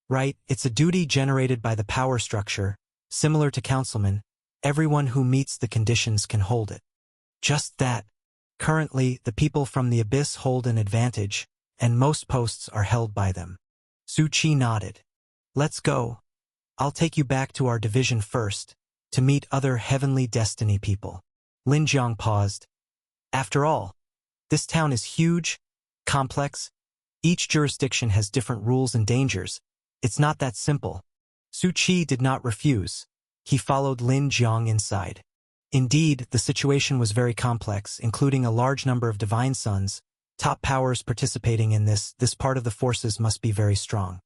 Speaker 1: right? It's a duty generated by the power structure, similar to councilmen. Everyone who meets the conditions can hold it. Just that. Currently, the people from the Abyss hold an advantage, and most posts are held by them. Su Chi nodded. Let's go. I'll take you back to our division first, to meet other heavenly destiny people. Lin Jiang paused. After all, this town is huge, complex. Each jurisdiction has different rules and dangers. It's not that simple. Su Chi did not refuse. He followed Lin Jiang inside. Indeed, the situation was very complex, including a large number of divine sons. Top powers participating in this part of the forces must be very strong.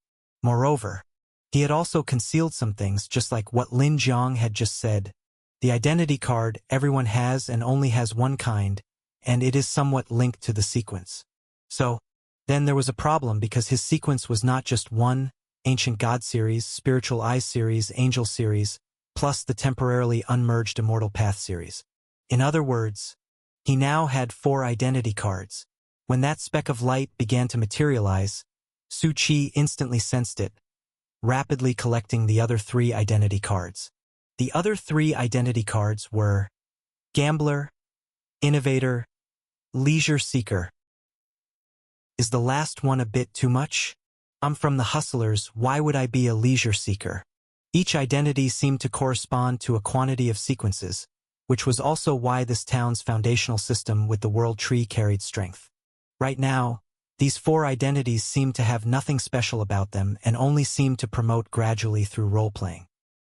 Speaker 1: Moreover, he had also concealed some things, just like what Lin Jiang had just said. The identity card everyone has and only has one kind, and it is somewhat linked to the sequence. So, then there was a problem because his sequence was not just one, Ancient God series, Spiritual Eyes series, Angel series, plus the temporarily unmerged Immortal Path series. In other words, he now had 4 identity cards. When that speck of light began to materialize, Su Chi instantly sensed it, rapidly collecting the other 3 identity cards. The other 3 identity cards were Gambler, Innovator, Leisure Seeker. Is the last one a bit too much? I'm from the Hustlers, why would I be a leisure seeker? Each identity seemed to correspond to a quantity of sequences, which was also why this town's foundational system with the world tree carried strength. Right now, these 4 identities seemed to have nothing special about them and only seemed to promote gradually through role-playing.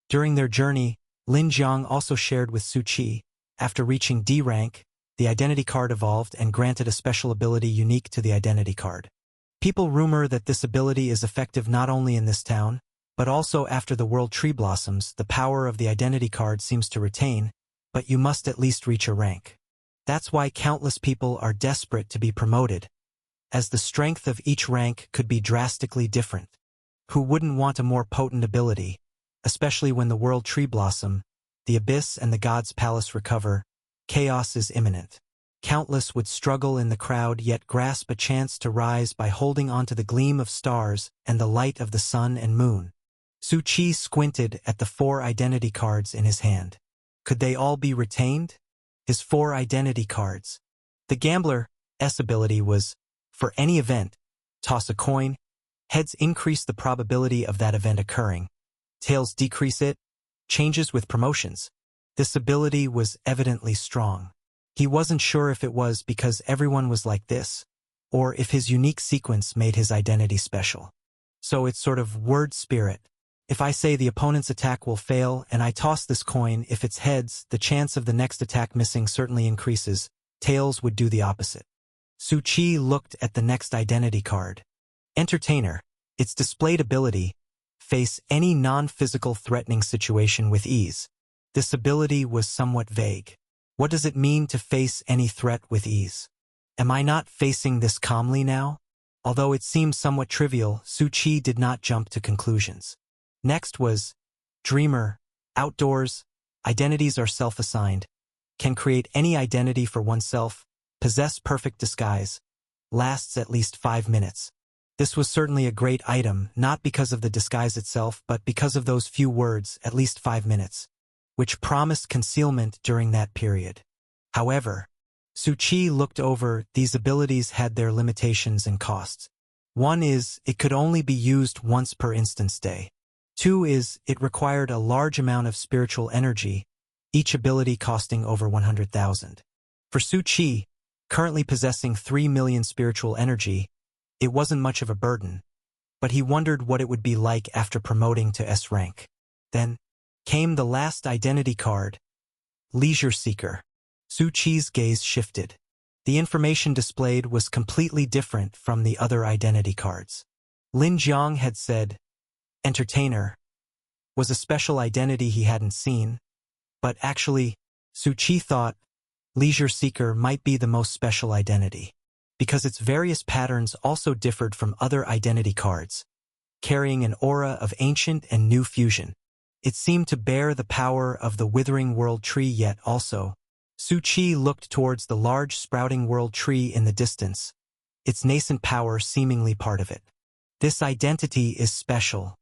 Speaker 1: During their journey, Lin Jiang also shared with Su Qi. After reaching D rank, the identity card evolved and granted a special ability unique to the identity card. People rumor that this ability is effective not only in this town, but also after the world tree blossoms. The power of the identity card seems to retain, but you must at least reach a rank. That's why countless people are desperate to be promoted, as the strength of each rank could be drastically different. Who wouldn't want a more potent ability, especially when the world tree blossom, the abyss and the god's palace recover? Chaos is imminent. Countless would struggle in the crowd yet grasp a chance to rise by holding onto the gleam of stars and the light of the sun and moon. Su Qi squinted at the 4 identity cards in his hand. Could they all be retained? His 4 identity cards. The gambler's ability was, for any event, toss a coin. Heads increase the probability of that event occurring. Tails decrease it. Changes with promotions. This ability was evidently strong. He wasn't sure if it was because everyone was like this, or if his unique sequence made his identity special. So it's sort of word spirit. If I say the opponent's attack will fail and I toss this coin, if it's heads, the chance of the next attack missing certainly increases. Tails would do the opposite. Su Qi looked at the next identity card. Entertainer. Its displayed ability, face any non-physical threatening situation with ease. This ability was somewhat vague. What does it mean to face any threat with ease? Am I not facing this calmly now? Although it seemed somewhat trivial, Su Qi did not jump to conclusions. Next was Dreamer. Outdoors. Identities are self-assigned. Can create any identity for oneself. Possess perfect disguise. Lasts at least 5 minutes. This was certainly a great item, not because of the disguise itself, but because of those few words, at least 5 minutes, which promised concealment during that period. However, Su Qi looked over, these abilities had their limitations and costs. 1 is, it could only be used once per instance day. 2 is, it required a large amount of spiritual energy, each ability costing over 100,000. For Su Qi, currently possessing 3 million spiritual energy, it wasn't much of a burden, but he wondered what it would be like after promoting to S rank. Then came the last identity card, Leisure Seeker. Su Qi's gaze shifted. The information displayed was completely different from the other identity cards. Lin Jiang had said, Entertainer was a special identity he hadn't seen, but actually, Su Qi thought Leisure Seeker might be the most special identity, because its various patterns also differed from other identity cards, carrying an aura of ancient and new fusion. It seemed to bear the power of the withering world tree, yet also. Su Qi looked towards the large sprouting world tree in the distance, its nascent power seemingly part of it. This identity is special.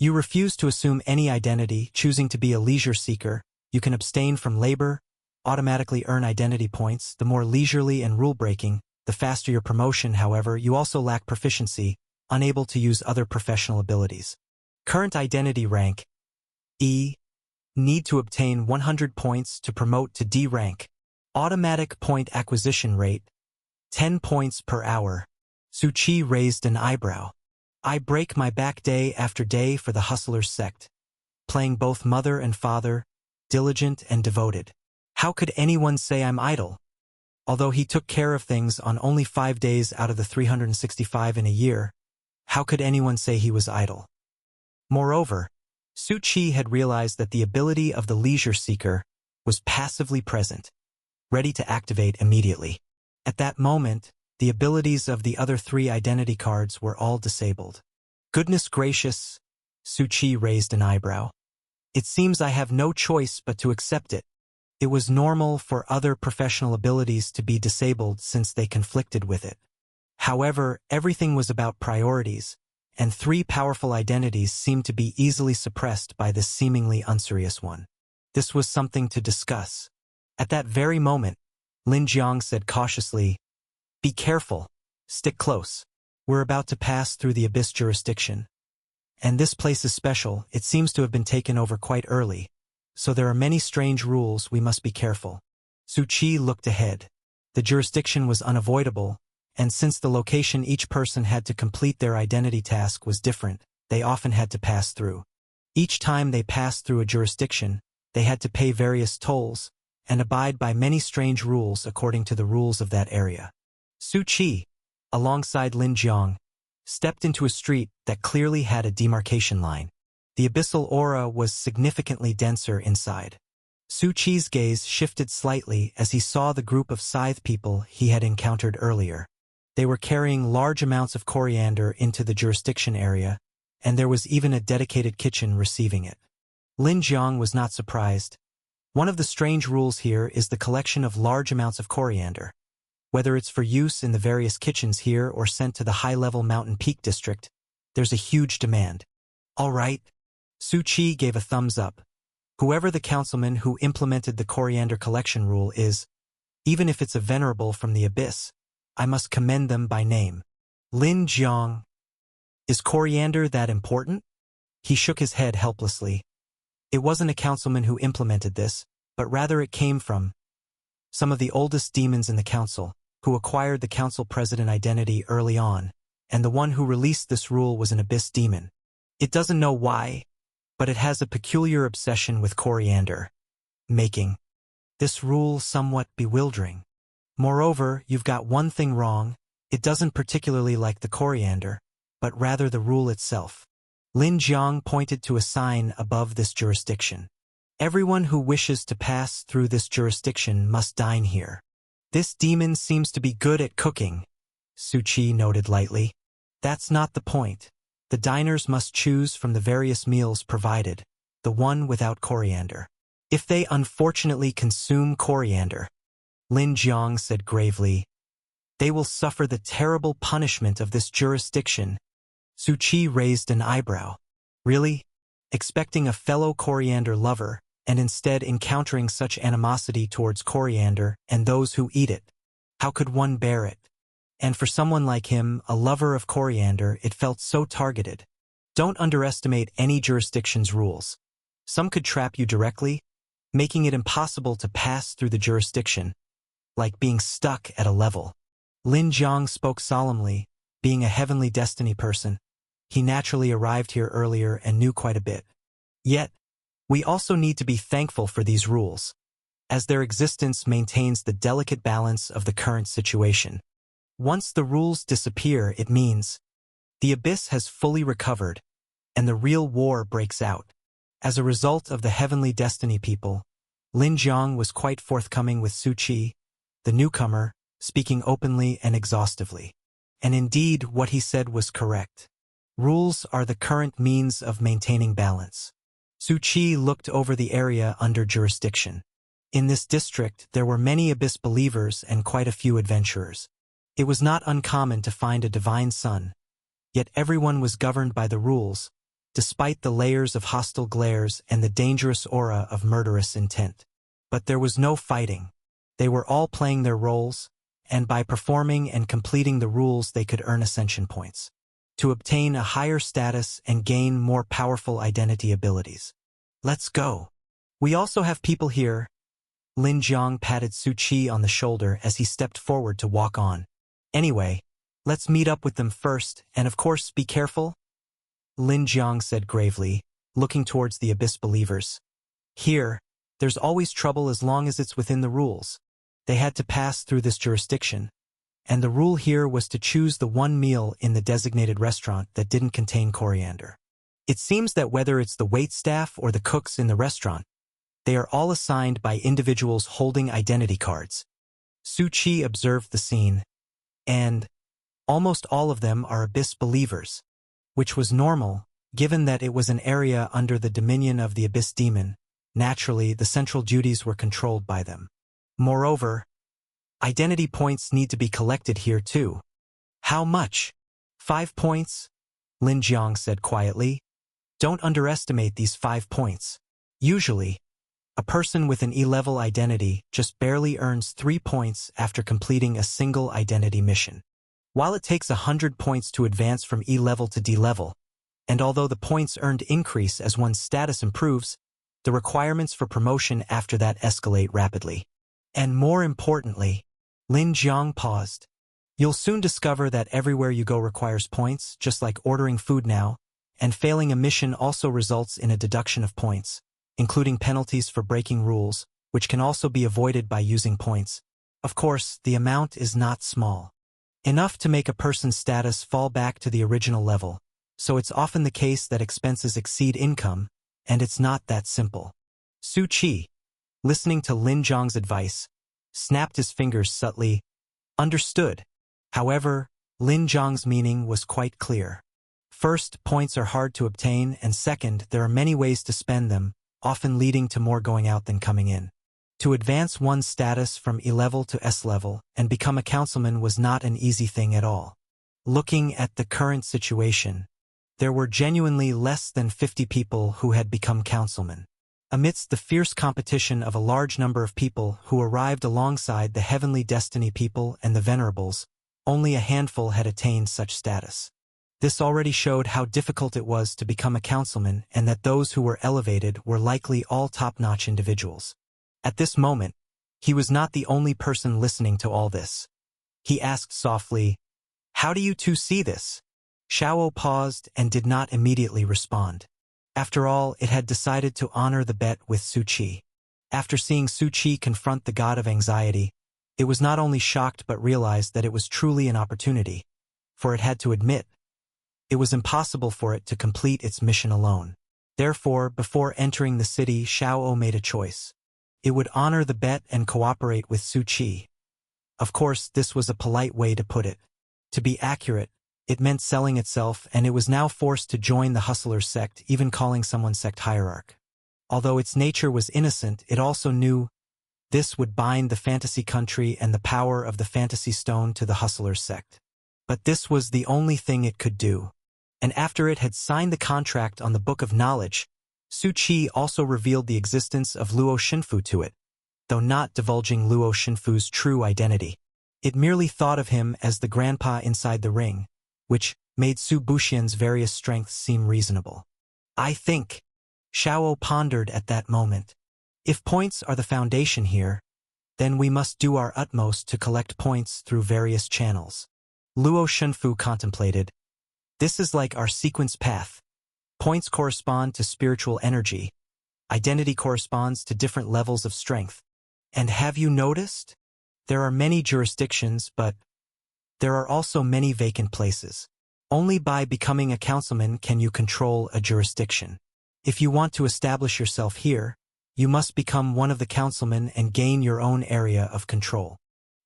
Speaker 1: You refuse to assume any identity, choosing to be a leisure seeker. You can abstain from labor, automatically earn identity points. The more leisurely and rule-breaking, the faster your promotion. However, you also lack proficiency, unable to use other professional abilities. Current identity rank, E. Need to obtain 100 points to promote to D rank. Automatic point acquisition rate, 10 points per hour. Su Qi raised an eyebrow. I break my back day after day for the hustler's sect, playing both mother and father, diligent and devoted. How could anyone say I'm idle? Although he took care of things on only 5 days out of the 365 in a year, how could anyone say he was idle? Moreover, Su Qi had realized that the ability of the leisure seeker was passively present, ready to activate immediately. At that moment, the abilities of the other 3 identity cards were all disabled. Goodness gracious, Su Qi raised an eyebrow. It seems I have no choice but to accept it. It was normal for other professional abilities to be disabled since they conflicted with it. However, everything was about priorities, and 3 powerful identities seemed to be easily suppressed by this seemingly unserious one. This was something to discuss. At that very moment, Lin Jiang said cautiously, Be careful. Stick close. We're about to pass through the abyss jurisdiction. And this place is special, it seems to have been taken over quite early. So there are many strange rules, we must be careful. Su Chi looked ahead. The jurisdiction was unavoidable, and since the location each person had to complete their identity task was different, they often had to pass through. Each time they passed through a jurisdiction, they had to pay various tolls, and abide by many strange rules according to the rules of that area. Su Chi, alongside Lin Jiang, stepped into a street that clearly had a demarcation line. The abyssal aura was significantly denser inside. Su Chi's gaze shifted slightly as he saw the group of scythe people he had encountered earlier. They were carrying large amounts of coriander into the jurisdiction area, and there was even a dedicated kitchen receiving it. Lin Jiang was not surprised. One of the strange rules here is the collection of large amounts of coriander. Whether it's for use in the various kitchens here or sent to the high-level Mountain Peak district, there's a huge demand. All right. Su Chi gave a thumbs up. Whoever the councilman who implemented the coriander collection rule is, even if it's a venerable from the abyss, I must commend them by name. Lin Jiang. Is coriander that important? He shook his head helplessly. It wasn't a councilman who implemented this, but rather it came from some of the oldest demons in the council, who acquired the council president identity early on, and the one who released this rule was an abyss demon. It doesn't know why, but it has a peculiar obsession with coriander, making this rule somewhat bewildering. Moreover, you've got one thing wrong, it doesn't particularly like the coriander, but rather the rule itself. Lin Jiang pointed to a sign above this jurisdiction. Everyone who wishes to pass through this jurisdiction must dine here. This demon seems to be good at cooking, Su Chi noted lightly. That's not the point. The diners must choose from the various meals provided, the one without coriander. If they unfortunately consume coriander, Lin Jiang said gravely, they will suffer the terrible punishment of this jurisdiction. Su Chi raised an eyebrow. Really? Expecting a fellow coriander lover, and instead encountering such animosity towards coriander and those who eat it. How could one bear it? And for someone like him, a lover of coriander, it felt so targeted. Don't underestimate any jurisdiction's rules. Some could trap you directly, making it impossible to pass through the jurisdiction, like being stuck at a level. Lin Jiang spoke solemnly, being a heavenly destiny person. He naturally arrived here earlier and knew quite a bit. Yet, we also need to be thankful for these rules, as their existence maintains the delicate balance of the current situation. Once the rules disappear, it means the abyss has fully recovered, and the real war breaks out. As a result of the heavenly destiny people, Lin Jiang was quite forthcoming with Su Chi, the newcomer, speaking openly and exhaustively. And indeed, what he said was correct. Rules are the current means of maintaining balance. Su Chi looked over the area under jurisdiction. In this district, there were many abyss believers and quite a few adventurers. It was not uncommon to find a divine son, yet everyone was governed by the rules, despite the layers of hostile glares and the dangerous aura of murderous intent. But there was no fighting. They were all playing their roles, and by performing and completing the rules they could earn ascension points, to obtain a higher status and gain more powerful identity abilities. Let's go. We also have people here. Lin Jiang patted Su Chi on the shoulder as he stepped forward to walk on. Anyway, let's meet up with them first, and of course be careful. Lin Jiang said gravely, looking towards the abyss believers. Here, there's always trouble as long as it's within the rules. They had to pass through this jurisdiction, and the rule here was to choose the one meal in the designated restaurant that didn't contain coriander. It seems that whether it's the waitstaff or the cooks in the restaurant, they are all assigned by individuals holding identity cards. Su Chi observed the scene, and almost all of them are abyss believers, which was normal, given that it was an area under the dominion of the abyss demon. Naturally, the central duties were controlled by them. Moreover, identity points need to be collected here too. How much? 5 points? Lin Jiang said quietly. Don't underestimate these 5 points. Usually, a person with an E-level identity just barely earns 3 points after completing a single identity mission. While it takes 100 points to advance from E-level to D-level, And although the points earned increase as one's status improves, the requirements for promotion after that escalate rapidly. And more importantly, Lin Jiang paused. You'll soon discover that everywhere you go requires points, just like ordering food now, and failing a mission also results in a deduction of points, including penalties for breaking rules, which can also be avoided by using points. Of course, the amount is not small. Enough to make a person's status fall back to the original level, so it's often the case that expenses exceed income, and it's not that simple. Su Qi, listening to Lin Jiang's advice, snapped his fingers subtly. Understood. However, Lin Jiang's meaning was quite clear. First, points are hard to obtain, and second, there are many ways to spend them, often leading to more going out than coming in. To advance one's status from E level to S level and become a councilman was not an easy thing at all. Looking at the current situation, there were genuinely less than 50 people who had become councilmen. Amidst the fierce competition of a large number of people who arrived alongside the Heavenly Destiny people and the Venerables, only a handful had attained such status. This already showed how difficult it was to become a councilman and that those who were elevated were likely all top-notch individuals. At this moment, he was not the only person listening to all this. He asked softly, "How do you two see this?" Xiao paused and did not immediately respond. After all, it had decided to honor the bet with Su Qi. After seeing Su Qi confront the god of anxiety, it was not only shocked but realized that it was truly an opportunity, for it had to admit, it was impossible for it to complete its mission alone. Therefore, before entering the city, Xiao made a choice. It would honor the bet and cooperate with Su Qi. Of course, this was a polite way to put it. To be accurate, it meant selling itself, and it was now forced to join the Hustlers sect, even calling someone sect hierarch. Although its nature was innocent, it also knew this would bind the fantasy country and the power of the fantasy stone to the Hustlers sect. But this was the only thing it could do. And after it had signed the contract on the Book of Knowledge, Su Qi also revealed the existence of Luo Xinfu to it, though not divulging Luo Xinfu's true identity. It merely thought of him as the grandpa inside the ring, which made Su Buxian's various strengths seem reasonable. I think, Xiao pondered at that moment, if points are the foundation here, then we must do our utmost to collect points through various channels. Luo Xinfu contemplated. This is like our sequence path. Points correspond to spiritual energy. Identity corresponds to different levels of strength. And have you noticed? There are many jurisdictions, but there are also many vacant places. Only by becoming a councilman can you control a jurisdiction. If you want to establish yourself here, you must become one of the councilmen and gain your own area of control.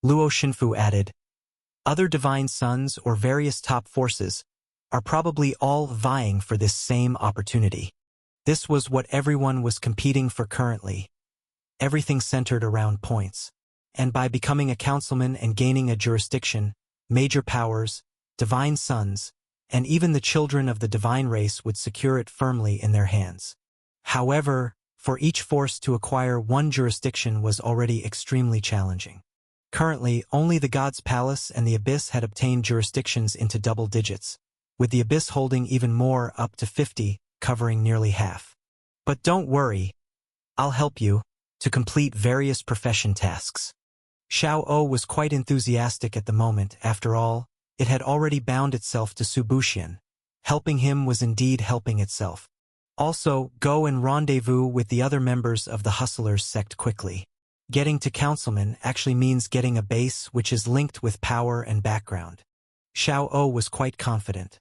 Speaker 1: Luo Xinfu added, other divine sons or various top forces are probably all vying for this same opportunity. This was what everyone was competing for currently. Everything centered around points. And by becoming a councilman and gaining a jurisdiction, major powers, divine sons, and even the children of the divine race would secure it firmly in their hands. However, for each force to acquire one jurisdiction was already extremely challenging. Currently, only the God's Palace and the Abyss had obtained jurisdictions into double digits, with the Abyss holding even more, up to 50, covering nearly half. But don't worry, I'll help you to complete various profession tasks. Xiao was quite enthusiastic at the moment. After all, it had already bound itself to Su Buxian. Helping him was indeed helping itself. Also, go and rendezvous with the other members of the Hustlers sect quickly. Getting to councilman actually means getting a base which is linked with power and background. Xiao was quite confident.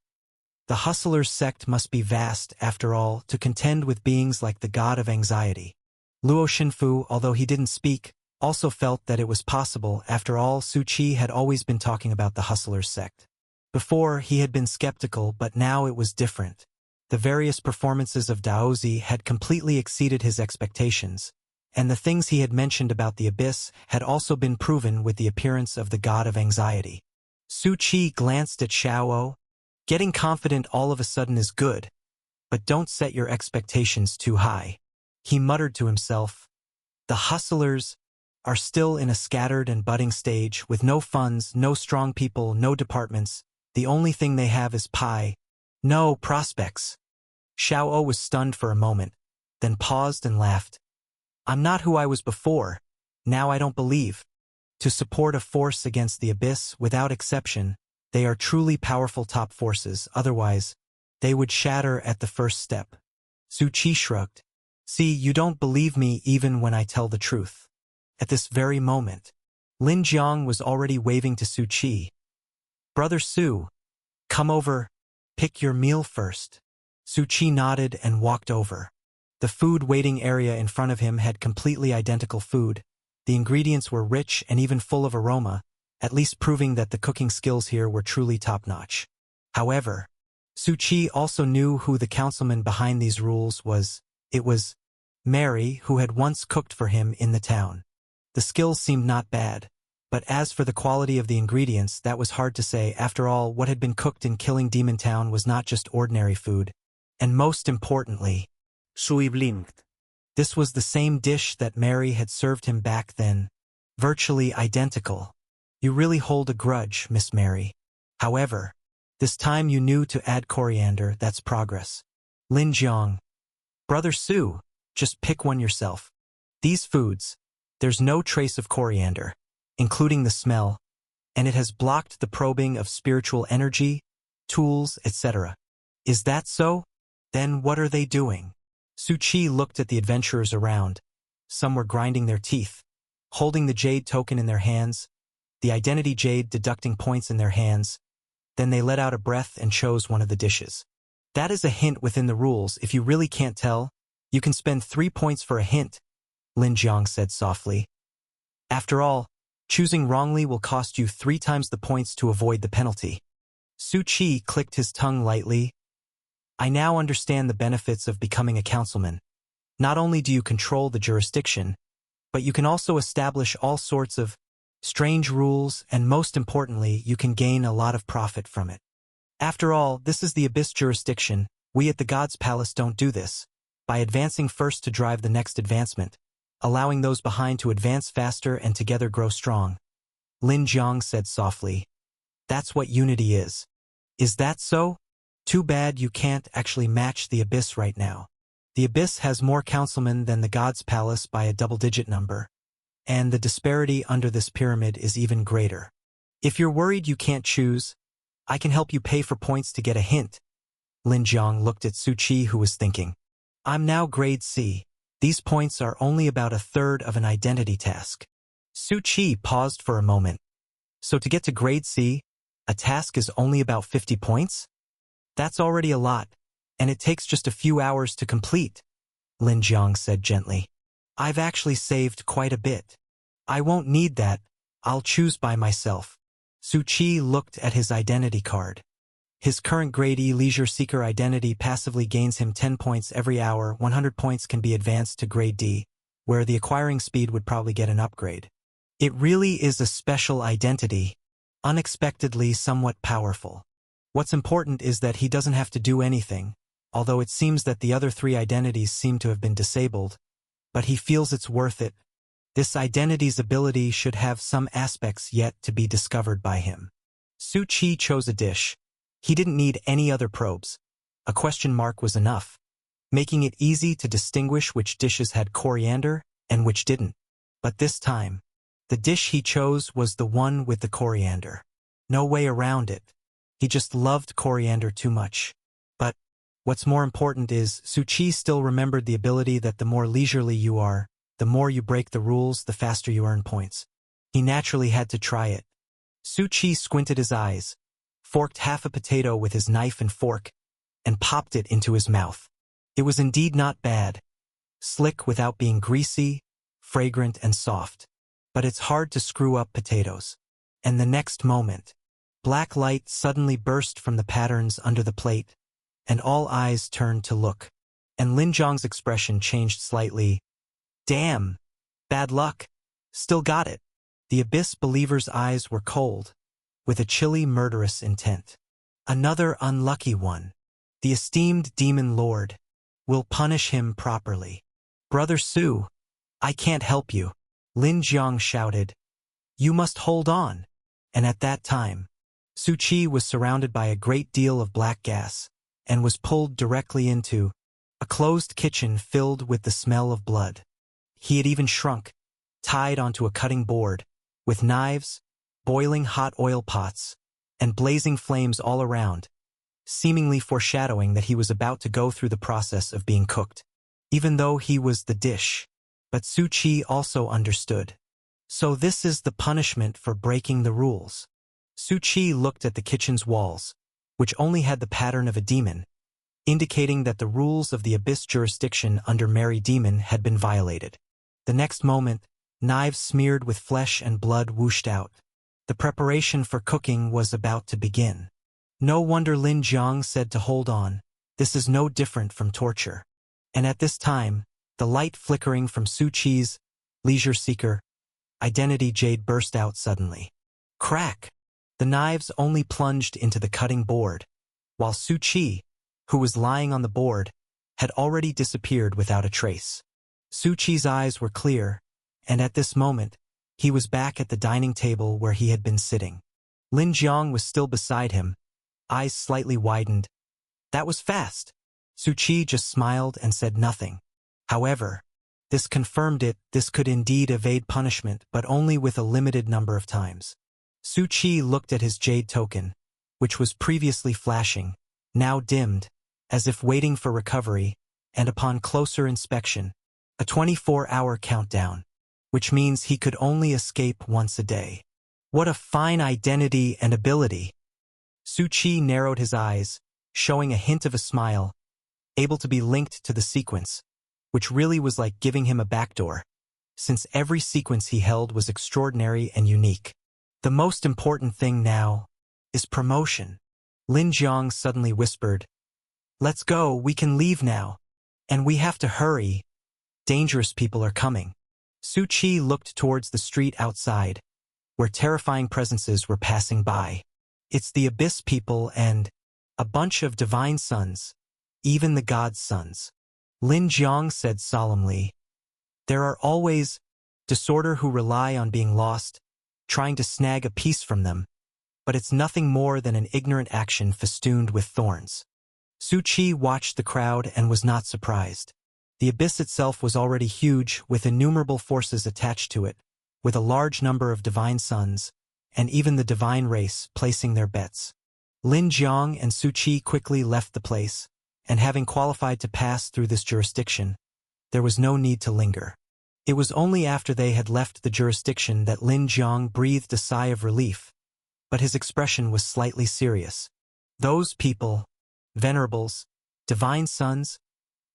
Speaker 1: The Hustlers sect must be vast, after all, to contend with beings like the god of anxiety. Luo Xinfu, although he didn't speak, also felt that it was possible. After all, Su Qi had always been talking about the Hustlers sect. Before, he had been skeptical, but now it was different. The various performances of Daozi had completely exceeded his expectations, and the things he had mentioned about the Abyss had also been proven with the appearance of the god of anxiety. Su Qi glanced at Xiao. Getting confident all of a sudden is good, but don't set your expectations too high. He muttered to himself. The Hustlers are still in a scattered and budding stage with no funds, no strong people, no departments. The only thing they have is pi, No prospects. Xiao was stunned for a moment, then paused and laughed. I'm not who I was before. Now I don't believe. To support a force against the abyss, without exception, they are truly powerful top forces, otherwise, they would shatter at the first step. Su Qi shrugged. See, you don't believe me even when I tell the truth. At this very moment, Lin Jiang was already waving to Su Qi. Brother Su, come over, pick your meal first. Su Qi nodded and walked over. The food waiting area in front of him had completely identical food. The ingredients were rich and even full of aroma, at least proving that the cooking skills here were truly top-notch. However, Su Qi also knew who the councilman behind these rules was. It was Mary, who had once cooked for him in the town. The skills seemed not bad, but as for the quality of the ingredients, that was hard to say. After all, what had been cooked in Killing Demon Town was not just ordinary food. And most importantly,
Speaker 2: Sui blinked.
Speaker 1: This was the same dish that Mary had served him back then. Virtually identical. You really hold a grudge, Miss Mary. However, this time you knew to add coriander. That's progress. Lin Jiang. Brother Su, just pick one yourself. These foods, there's no trace of coriander, including the smell, and it has blocked the probing of spiritual energy, tools, etc. Is that so? Then what are they doing? Su Qi looked at the adventurers around. Some were grinding their teeth, holding the jade token in their hands, the identity jade deducting points in their hands. Then they let out a breath and chose one of the dishes. That is a hint within the rules. If you really can't tell, you can spend 3 points for a hint, Lin Jiang said softly. After all, choosing wrongly will cost you 3 times the points to avoid the penalty. Su Qi clicked his tongue lightly. I now understand the benefits of becoming a councilman. Not only do you control the jurisdiction, but you can also establish all sorts of strange rules, and most importantly, you can gain a lot of profit from it. After all, this is the Abyss jurisdiction. We at the God's Palace don't do this. By advancing first to drive the next advancement, allowing those behind to advance faster and together grow strong. Lin Jiang said softly. That's what unity is. Is that so? Too bad you can't actually match the Abyss right now. The Abyss has more councilmen than the God's Palace by a double-digit number, and the disparity under this pyramid is even greater. If you're worried you can't choose, I can help you pay for points to get a hint. Lin Jiang looked at Su Qi, who was thinking. I'm now grade C. These points are only about a third of an identity task. Su Qi paused for a moment. So to get to grade C, a task is only about 50 points? That's already a lot, and it takes just a few hours to complete, Lin Jiang said gently. I've actually saved quite a bit. I won't need that. I'll choose by myself. Su Qi looked at his identity card. His current grade E Leisure Seeker identity passively gains him 10 points every hour. 100 points can be advanced to grade D, where the acquiring speed would probably get an upgrade. It really is a special identity, unexpectedly somewhat powerful. What's important is that he doesn't have to do anything, although it seems that the other 3 identities seem to have been disabled, but he feels it's worth it. This identity's ability should have some aspects yet to be discovered by him. Su Qi chose a dish. He didn't need any other probes. A question mark was enough, making it easy to distinguish which dishes had coriander and which didn't. But this time, the dish he chose was the one with the coriander. No way around it. He just loved coriander too much. But what's more important is, Su Qi still remembered the ability that the more leisurely you are, the more you break the rules, the faster you earn points. He naturally had to try it. Su Qi squinted his eyes, forked half a potato with his knife and fork, and popped it into his mouth. It was indeed not bad. Slick without being greasy, fragrant and soft. But it's hard to screw up potatoes. And the next moment, black light suddenly burst from the patterns under the plate, and all eyes turned to look. And Lin Jiang's expression changed slightly. Damn! Bad luck! Still got it. The Abyss believer's eyes were cold, with a chilly, murderous intent. Another unlucky one. The esteemed demon lord will punish him properly. Brother Su, I can't help you. Lin Jiang shouted. You must hold on. And at that time, Su Qi was surrounded by a great deal of black gas, and was pulled directly into a closed kitchen filled with the smell of blood. He had even shrunk, tied onto a cutting board, with knives, boiling hot oil pots, and blazing flames all around, seemingly foreshadowing that he was about to go through the process of being cooked. Even though he was the dish. But Su Qi also understood. So this is the punishment for breaking the rules. Su Qi looked at the kitchen's walls, which only had the pattern of a demon, indicating that the rules of the Abyss jurisdiction under Mary Demon had been violated. The next moment, knives smeared with flesh and blood whooshed out. The preparation for cooking was about to begin. No wonder Lin Jiang said to hold on. This is no different from torture. And at this time, the light flickering from Su Qi's leisure seeker identity jade burst out suddenly. Crack! The knives only plunged into the cutting board, while Su Qi, who was lying on the board, had already disappeared without a trace. Su Qi's eyes were clear, and at this moment, he was back at the dining table where he had been sitting. Lin Jiang was still beside him, eyes slightly widened. That was fast. Su Qi just smiled and said nothing. However, this confirmed it. This could indeed evade punishment, but only with a limited number of times. Su Qi looked at his jade token, which was previously flashing, now dimmed, as if waiting for recovery, and upon closer inspection, a 24-hour countdown, which means he could only escape once a day. What a fine identity and ability! Su Qi narrowed his eyes, showing a hint of a smile, able to be linked to the sequence, which really was like giving him a backdoor, since every sequence he held was extraordinary and unique. The most important thing now is promotion. Lin Jiang suddenly whispered, "Let's go, we can leave now. And we have to hurry. Dangerous people are coming." Su Qi looked towards the street outside, where terrifying presences were passing by. It's the Abyss people and a bunch of divine sons, even the gods' sons. Lin Jiang said solemnly, "There are always disorder who rely on being lost, trying to snag a piece from them, but it's nothing more than an ignorant action festooned with thorns." Su Qi watched the crowd and was not surprised. The Abyss itself was already huge, with innumerable forces attached to it, with a large number of divine sons, and even the divine race placing their bets. Lin Jiang and Su Qi quickly left the place, and having qualified to pass through this jurisdiction, there was no need to linger. It was only after they had left the jurisdiction that Lin Jiang breathed a sigh of relief, but his expression was slightly serious. Those people, venerables, divine sons,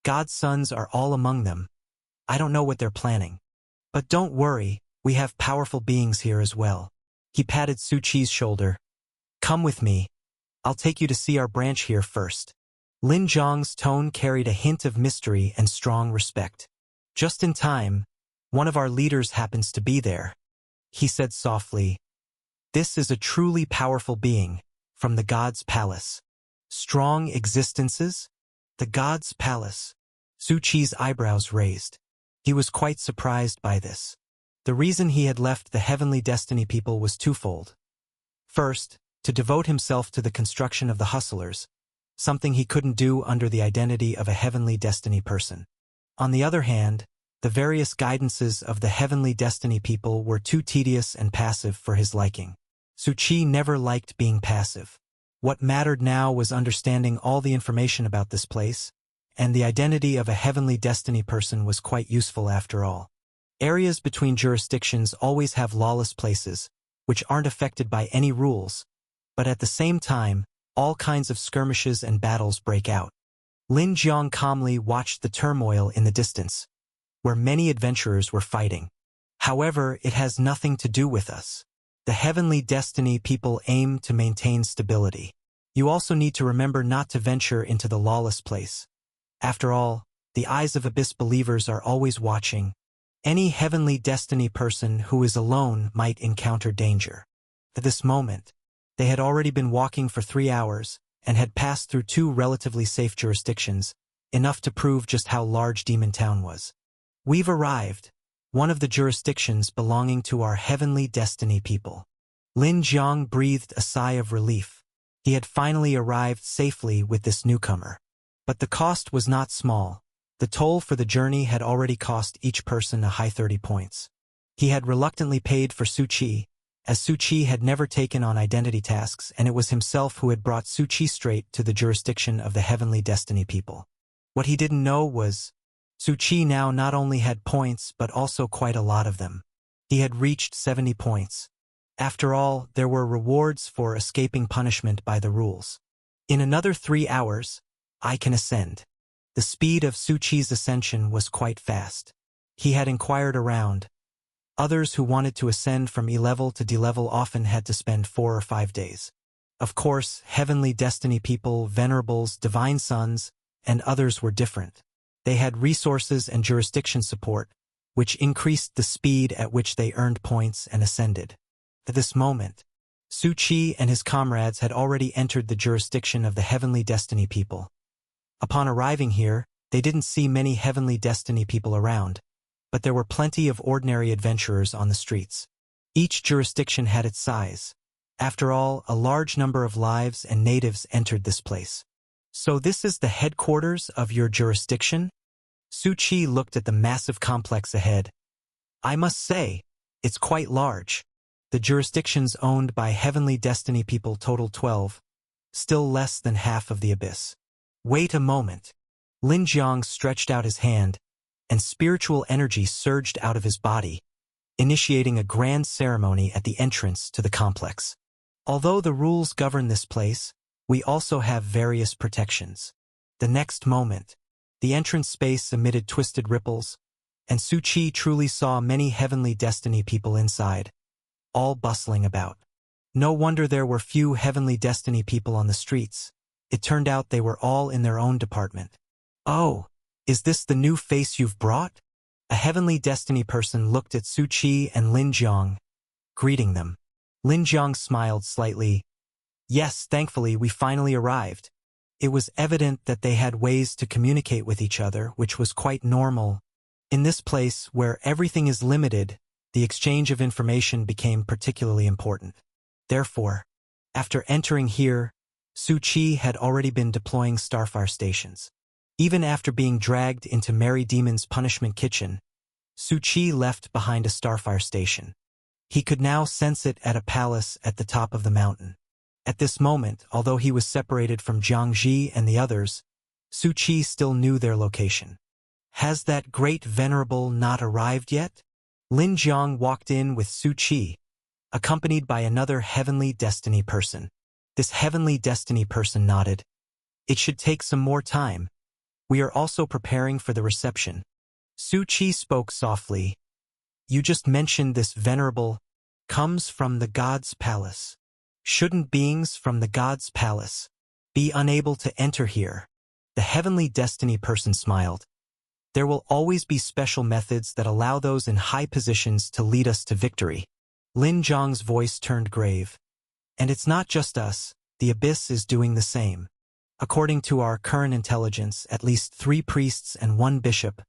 Speaker 1: God's sons are all among them. I don't know what they're planning. But don't worry, we have powerful beings here as well. He patted Su Qi's shoulder. "Come with me. I'll take you to see our branch here first." Lin Jiang's tone carried a hint of mystery and strong respect. "Just in time, one of our leaders happens to be there," he said softly. "This is a truly powerful being, from the God's Palace." Strong existences? The God's Palace. Su Qi's eyebrows raised. He was quite surprised by this. The reason he had left the Heavenly Destiny people was twofold. First, to devote himself to the construction of the Hustlers, something he couldn't do under the identity of a Heavenly Destiny person. On the other hand, the various guidances of the Heavenly Destiny people were too tedious and passive for his liking. Su Qi never liked being passive. What mattered now was understanding all the information about this place, and the identity of a Heavenly Destiny person was quite useful after all. Areas between jurisdictions always have lawless places, which aren't affected by any rules, but at the same time, all kinds of skirmishes and battles break out. Lin Jiang calmly watched the turmoil in the distance, where many adventurers were fighting. However, it has nothing to do with us. The Heavenly Destiny people aim to maintain stability. You also need to remember not to venture into the lawless place. After all, the eyes of Abyss believers are always watching. Any Heavenly Destiny person who is alone might encounter danger. At this moment, they had already been walking for 3 hours, and had passed through 2 relatively safe jurisdictions, enough to prove just how large Demon Town was. "We've arrived, one of the jurisdictions belonging to our Heavenly Destiny people." Lin Jiang breathed a sigh of relief. He had finally arrived safely with this newcomer. But the cost was not small. The toll for the journey had already cost each person a high 30 points. He had reluctantly paid for Su Qi, as Su Qi had never taken on identity tasks, and it was himself who had brought Su Qi straight to the jurisdiction of the Heavenly Destiny people. What he didn't know was, Su Qi now not only had points but also quite a lot of them. He had reached 70 points. After all, there were rewards for escaping punishment by the rules. In another 3 hours, I can ascend. The speed of Su Qi's ascension was quite fast. He had inquired around. Others who wanted to ascend from E-level to D-level often had to spend 4 or 5 days. Of course, Heavenly Destiny people, Venerables, Divine Sons, and others were different. They had resources and jurisdiction support, which increased the speed at which they earned points and ascended. At this moment, Su Qi and his comrades had already entered the jurisdiction of the Heavenly Destiny people. Upon arriving here, they didn't see many Heavenly Destiny people around, but there were plenty of ordinary adventurers on the streets. Each jurisdiction had its size. After all, a large number of lives and natives entered this place. So this is the headquarters of your jurisdiction? Su Qi looked at the massive complex ahead. I must say, it's quite large. The jurisdictions owned by Heavenly Destiny people total 12, still less than half of the abyss. Wait a moment. Lin Jiang stretched out his hand, and spiritual energy surged out of his body, initiating a grand ceremony at the entrance to the complex. Although the rules govern this place, we also have various protections. The next moment, the entrance space emitted twisted ripples, and Su Qi truly saw many Heavenly Destiny people inside, all bustling about. No wonder there were few Heavenly Destiny people on the streets. It turned out they were all in their own department. Oh, is this the new face you've brought? A Heavenly Destiny person looked at Su Qi and Lin Jiang, greeting them. Lin Jiang smiled slightly. Yes, thankfully we finally arrived. It was evident that they had ways to communicate with each other, which was quite normal. In this place, where everything is limited, the exchange of information became particularly important. Therefore, after entering here, Su Qi had already been deploying Starfire stations. Even after being dragged into Merry Demon's punishment kitchen, Su Qi left behind a Starfire station. He could now sense it at a palace at the top of the mountain. At this moment, although he was separated from Jiang Ji and the others, Su Qi still knew their location. Has that great venerable not arrived yet? Lin Jiang walked in with Su Qi, accompanied by another Heavenly Destiny person. This Heavenly Destiny person nodded. It should take some more time. We are also preparing for the reception. Su Qi spoke softly. You just mentioned this venerable comes from the God's palace. Shouldn't beings from the God's palace be unable to enter here? The Heavenly Destiny person smiled. There will always be special methods that allow those in high positions to lead us to victory. Lin Jiang's voice turned grave. And it's not just us, the Abyss is doing the same. According to our current intelligence, at least 3 priests and 1 bishop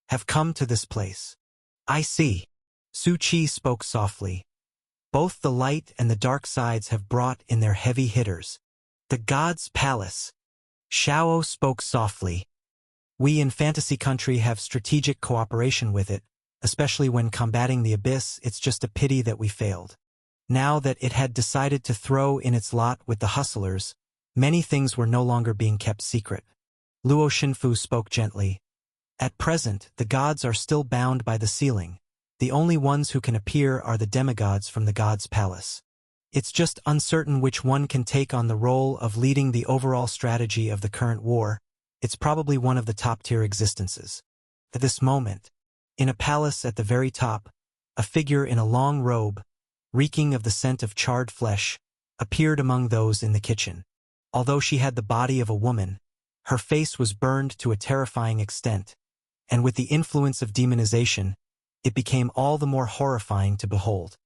Speaker 1: have come to this place. I see. Su Qi spoke softly. Both the light and the dark sides have brought in their heavy hitters. The God's Palace. Xiao spoke softly. We in Fantasy Country have strategic cooperation with it, especially when combating the Abyss. It's just a pity that we failed. Now that it had decided to throw in its lot with the hustlers, many things were no longer being kept secret. Luo Xinfu spoke gently. At present, the gods are still bound by the ceiling. The only ones who can appear are the demigods from the God's Palace. It's just uncertain which one can take on the role of leading the overall strategy of the current war. It's probably one of the top-tier existences. At this moment, in a palace at the very top, a figure in a long robe, reeking of the scent of charred flesh, appeared among those in the kitchen. Although she had the body of a woman, her face was burned to a terrifying extent, and with the influence of demonization, it became all the more horrifying to behold.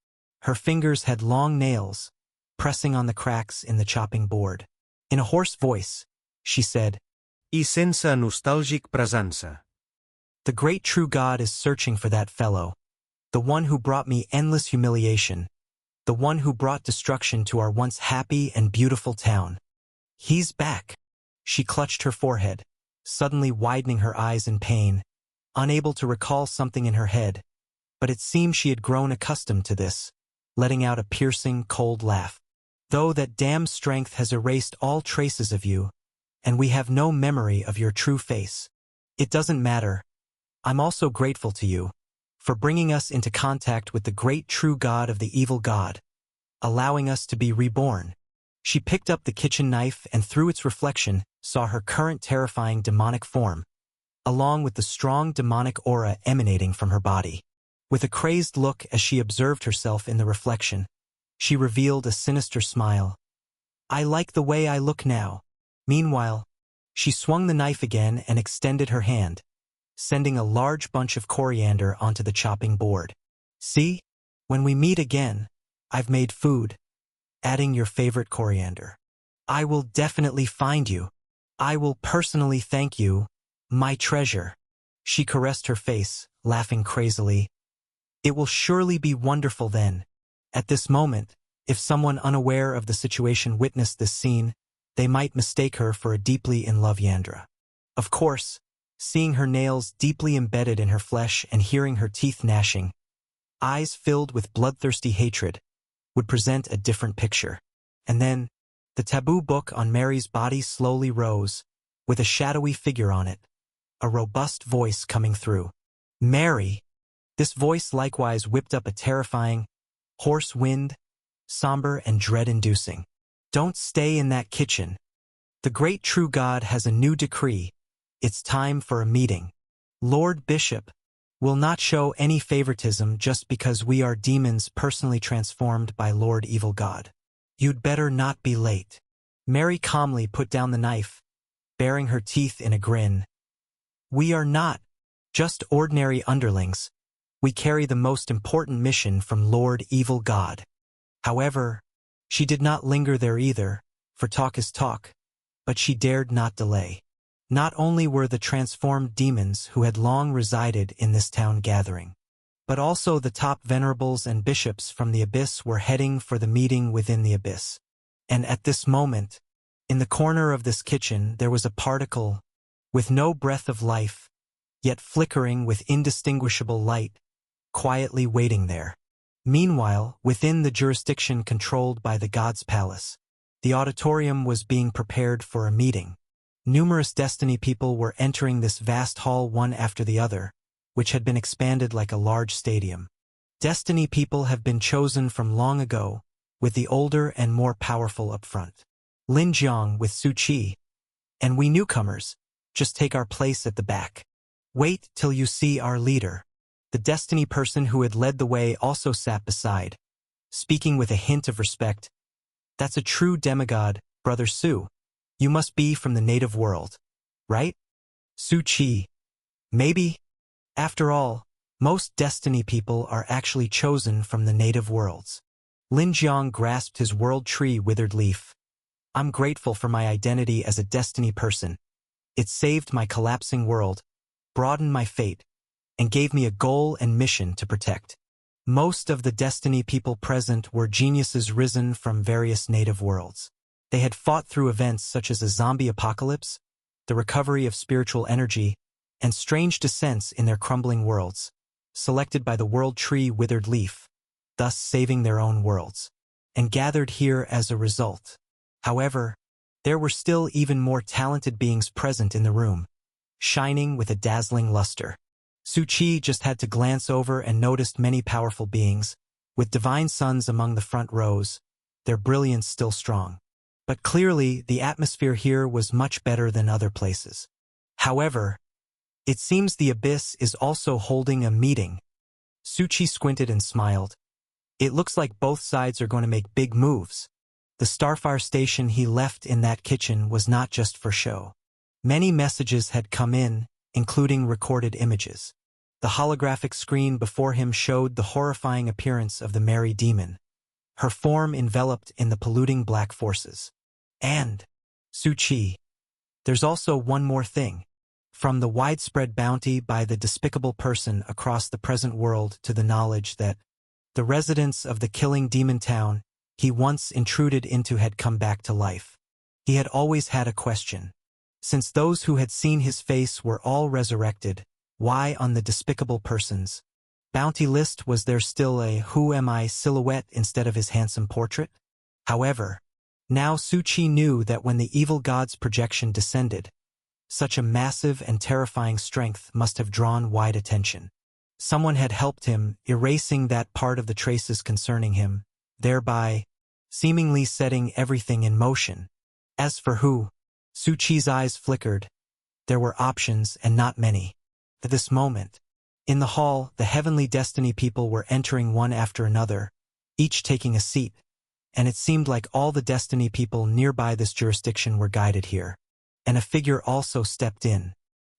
Speaker 1: Her fingers had long nails, pressing on the cracks in the chopping board. In a hoarse voice, she said,
Speaker 2: I sense nostalgic presença.
Speaker 1: The great true God is searching for that fellow, the one who brought me endless humiliation, the one who brought destruction to our once happy and beautiful town. He's back. She clutched her forehead, suddenly widening her eyes in pain, unable to recall something in her head, but it seemed she had grown accustomed to this, letting out a piercing, cold laugh. Though that damned strength has erased all traces of you, and we have no memory of your true face. It doesn't matter. I'm also grateful to you for bringing us into contact with the great true God of the evil God, allowing us to be reborn. She picked up the kitchen knife and through its reflection saw her current terrifying demonic form, along with the strong demonic aura emanating from her body. With a crazed look as she observed herself in the reflection, she revealed a sinister smile. I like the way I look now. Meanwhile, she swung the knife again and extended her hand, sending a large bunch of coriander onto the chopping board. See? When we meet again, I've made food, adding your favorite coriander. I will definitely find you. I will personally thank you, my treasure. She caressed her face, laughing crazily. It will surely be wonderful then. At this moment, if someone unaware of the situation witnessed this scene, they might mistake her for a deeply in love Yandra. Of course, seeing her nails deeply embedded in her flesh and hearing her teeth gnashing, eyes filled with bloodthirsty hatred, would present a different picture. And then, the taboo book on Mary's body slowly rose, with a shadowy figure on it, a robust voice coming through. Mary! This voice likewise whipped up a terrifying, hoarse wind, somber and dread-inducing. Don't stay in that kitchen. The great true God has a new decree. It's time for a meeting. Lord Bishop will not show any favoritism just because we are demons personally transformed by Lord Evil God. You'd better not be late. Mary calmly put down the knife, baring her teeth in a grin. We are not just ordinary underlings. We carry the most important mission from Lord Evil God. However, she did not linger there either, for talk is talk, but she dared not delay. Not only were the transformed demons who had long resided in this town gathering, but also the top venerables and bishops from the Abyss were heading for the meeting within the Abyss. And at this moment, in the corner of this kitchen there was a particle, with no breath of life, yet flickering with indistinguishable light, quietly waiting there. Meanwhile, within the jurisdiction controlled by the God's Palace, the auditorium was being prepared for a meeting. Numerous Destiny people were entering this vast hall one after the other, which had been expanded like a large stadium. Destiny people have been chosen from long ago, with the older and more powerful up front. Lin Jiang with Su Qi. And we newcomers, just take our place at the back. Wait till you see our leader. The Destiny person who had led the way also sat beside, speaking with a hint of respect. That's a true demigod, Brother Su. You must be from the native world, right? Su Qi. Maybe. After all, most Destiny people are actually chosen from the native worlds. Lin Jiang grasped his world tree withered leaf. I'm grateful for my identity as a Destiny person. It saved my collapsing world, broadened my fate, and gave me a goal and mission to protect. Most of the Destiny people present were geniuses risen from various native worlds. They had fought through events such as a zombie apocalypse, the recovery of spiritual energy, and strange descents in their crumbling worlds, selected by the world tree withered leaf, thus saving their own worlds, and gathered here as a result. However, there were still even more talented beings present in the room, shining with a dazzling luster. Su Qi just had to glance over and noticed many powerful beings, with divine sons among the front rows, their brilliance still strong. But clearly, the atmosphere here was much better than other places. However, it seems the Abyss is also holding a meeting. Su Qi squinted and smiled. It looks like both sides are going to make big moves. The Starfire station he left in that kitchen was not just for show. Many messages had come in, including recorded images. The holographic screen before him showed the horrifying appearance of the Mary Demon, her form enveloped in the polluting black forces. And, Su Qi, there's also one more thing. From the widespread bounty by the despicable person across the present world to the knowledge that The residents of the killing demon town he once intruded into had come back to life. He had always had a question. Since those who had seen his face were all resurrected, why on the despicable person's bounty list was there still a "Who am I" silhouette instead of his handsome portrait? However, now Su Qi knew that when the evil god's projection descended, such a massive and terrifying strength must have drawn wide attention. Someone had helped him, erasing that part of the traces concerning him, thereby seemingly setting everything in motion. As for who, Su Qi's eyes flickered. There were options and not many. At this moment, in the hall, the heavenly destiny people were entering one after another, each taking a seat, and it seemed like all the destiny people nearby this jurisdiction were guided here. And a figure also stepped in.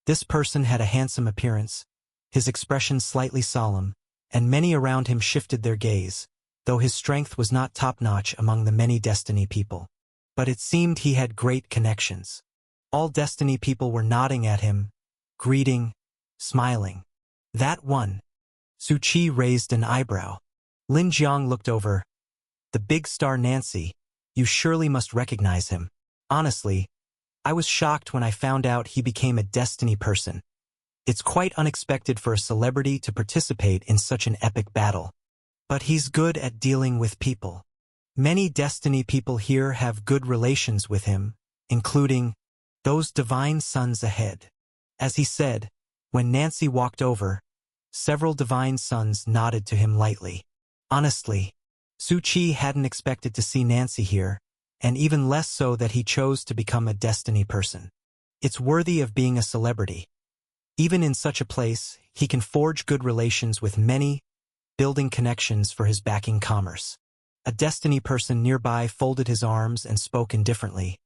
Speaker 1: This person had a handsome appearance, his expression slightly solemn, and many around him shifted their gaze, though his strength was not top-notch among the many destiny people. But it seemed he had great connections. All destiny people were nodding at him, greeting, smiling. That one. Su Qi raised an eyebrow. Lin Jiang looked over. The big star Nancy. You surely must recognize him. Honestly, I was shocked when I found out he became a destiny person. It's quite unexpected for a celebrity to participate in such an epic battle. But he's good at dealing with people. Many destiny people here have good relations with him, including those divine sons ahead. As he said, when Nancy walked over, several divine sons nodded to him lightly. Honestly, Su Qi hadn't expected to see Nancy here, and even less so that he chose to become a destiny person. It's worthy of being a celebrity. Even in such a place, he can forge good relations with many, building connections for his backing commerce. A destiny person nearby folded his arms and spoke indifferently.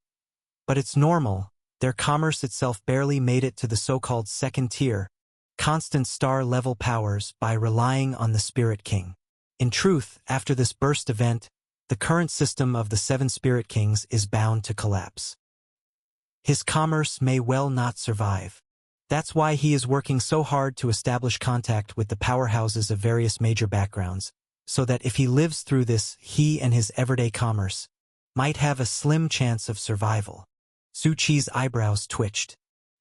Speaker 1: But it's normal, their commerce itself barely made it to the so-called second tier, constant star-level powers by relying on the Spirit King. In truth, after this burst event, the current system of the 7 Spirit Kings is bound to collapse. His commerce may well not survive. That's why he is working so hard to establish contact with the powerhouses of various major backgrounds, so that if he lives through this, he and his everyday commerce might have a slim chance of survival. Su Qi's eyebrows twitched.